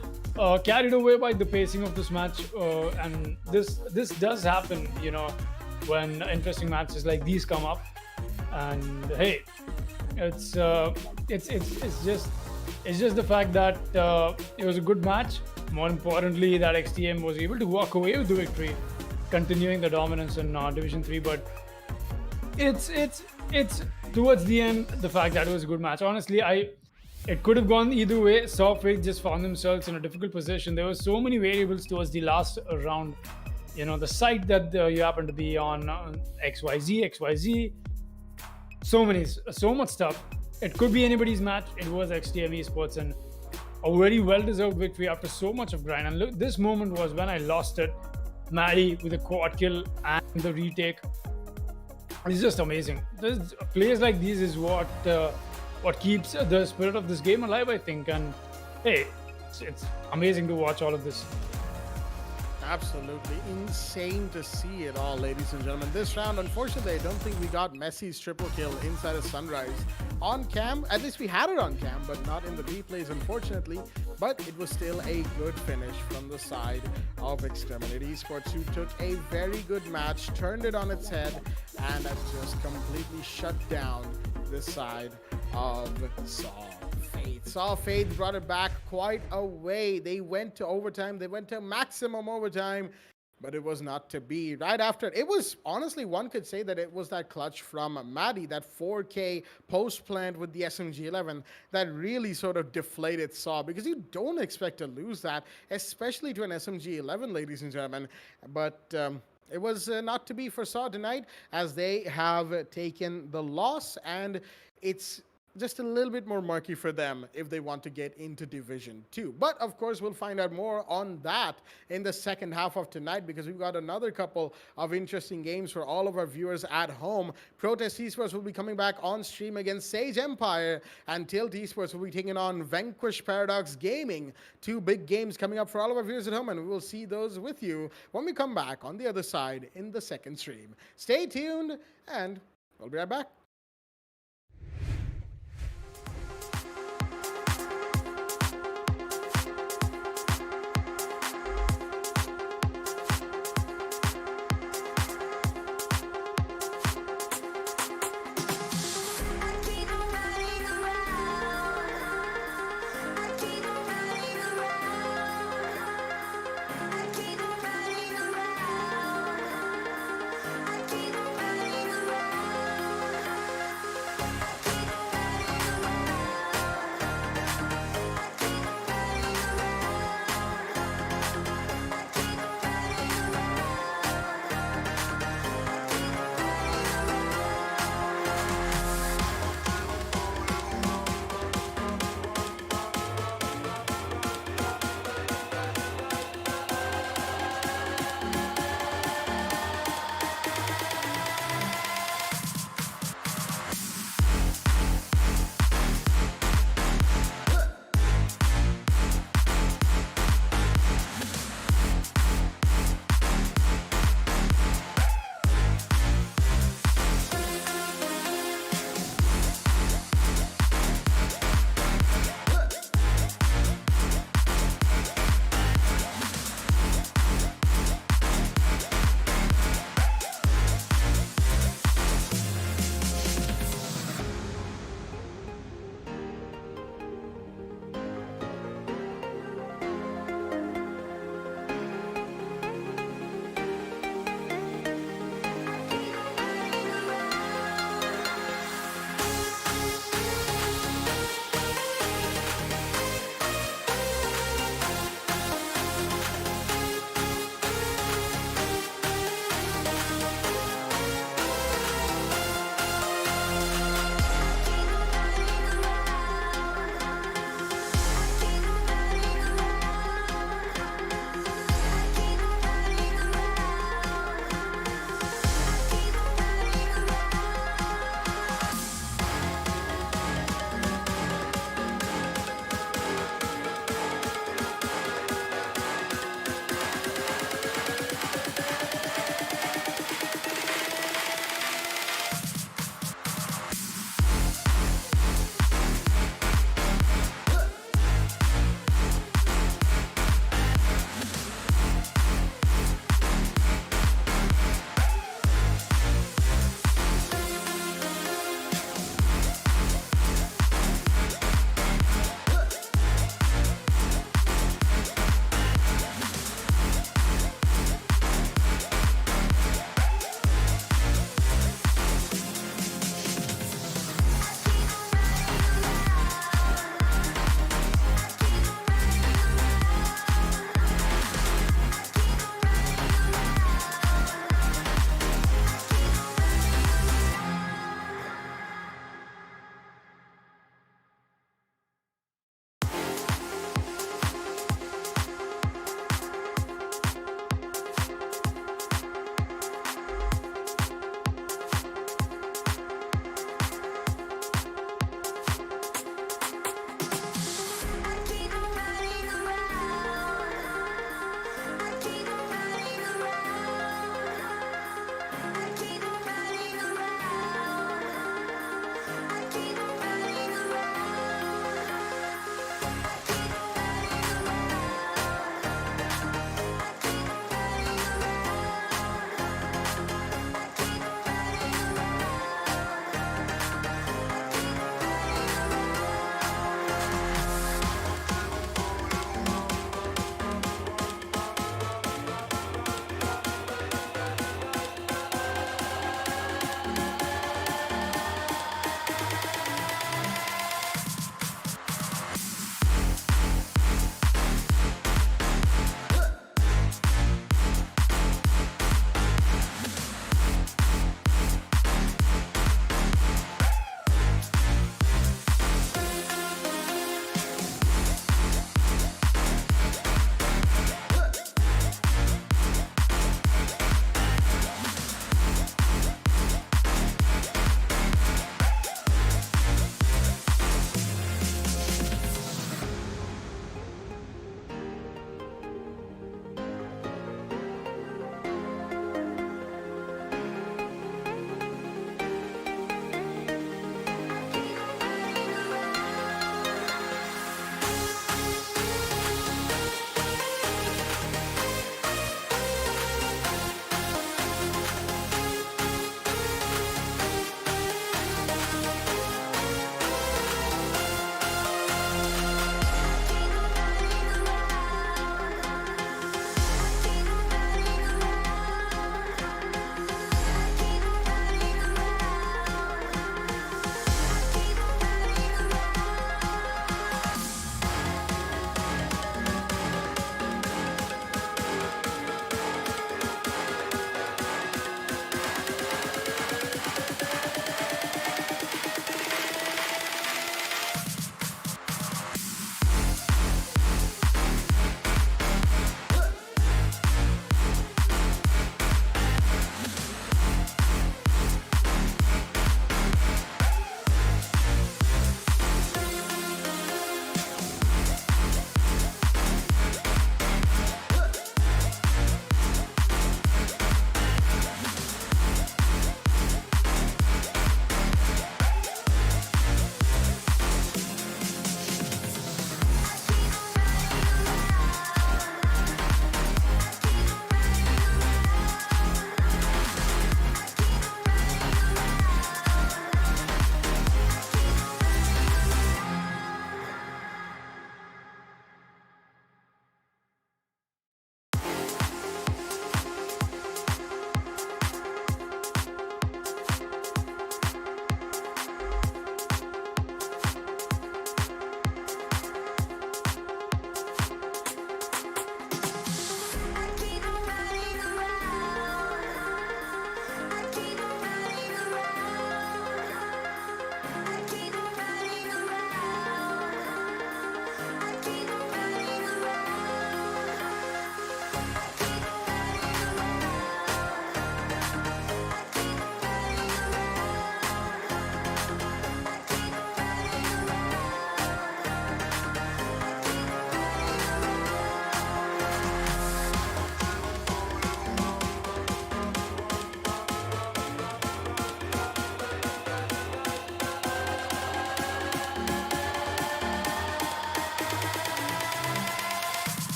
carried away by the pacing of this match, and this does happen, when interesting matches like these come up. And hey, it's just the fact that it was a good match. more importantly, that XTM was able to walk away with the victory, continuing the dominance in Division 3. But it's towards the end, the fact that it was a good match. Honestly, it could have gone either way. Saw Faith just found themselves in a difficult position. There were so many variables towards the last round. You know, the site that you happen to be on, XYZ, so much stuff. It could be anybody's match. It was XTM Esports, and a very well-deserved victory after so much of grind. And look, this moment was when I lost it. Maddie with a quad kill and the retake. It's just amazing. Plays like these is what keeps the spirit of this game alive, I think. And hey, it's amazing to watch all of this. Absolutely insane to see it all, ladies and gentlemen. This round, unfortunately, I don't think we got Messi's triple kill inside of Sunrise on cam. At least we had it on cam, but not in the replays, unfortunately. But it was still a good finish from the side of Exterminated Esports, who took a very good match, turned it on its head, and has just completely shut down this side of Saw Faith brought it back quite a way. They went to overtime. They went to maximum overtime, but it was not to be. Right after it was, honestly, one could say that it was that clutch from Maddie, that 4K post plant with the SMG11 that really sort of deflated Saw, because you don't expect to lose that, especially to an SMG11, ladies and gentlemen. But it was not to be for Saw tonight, as they have taken the loss, and it's just a little bit more murky for them if they want to get into Division 2. But of course, we'll find out more on that in the second half of tonight, because we've got another couple of interesting games for all of our viewers at home. Protest Esports will be coming back on stream against Sage Empire, and Tilt Esports will be taking on Vanquish Paradox Gaming. Two big games coming up for all of our viewers at home, and we will see those with you when we come back on the other side in the second stream. Stay tuned, and we'll be right back.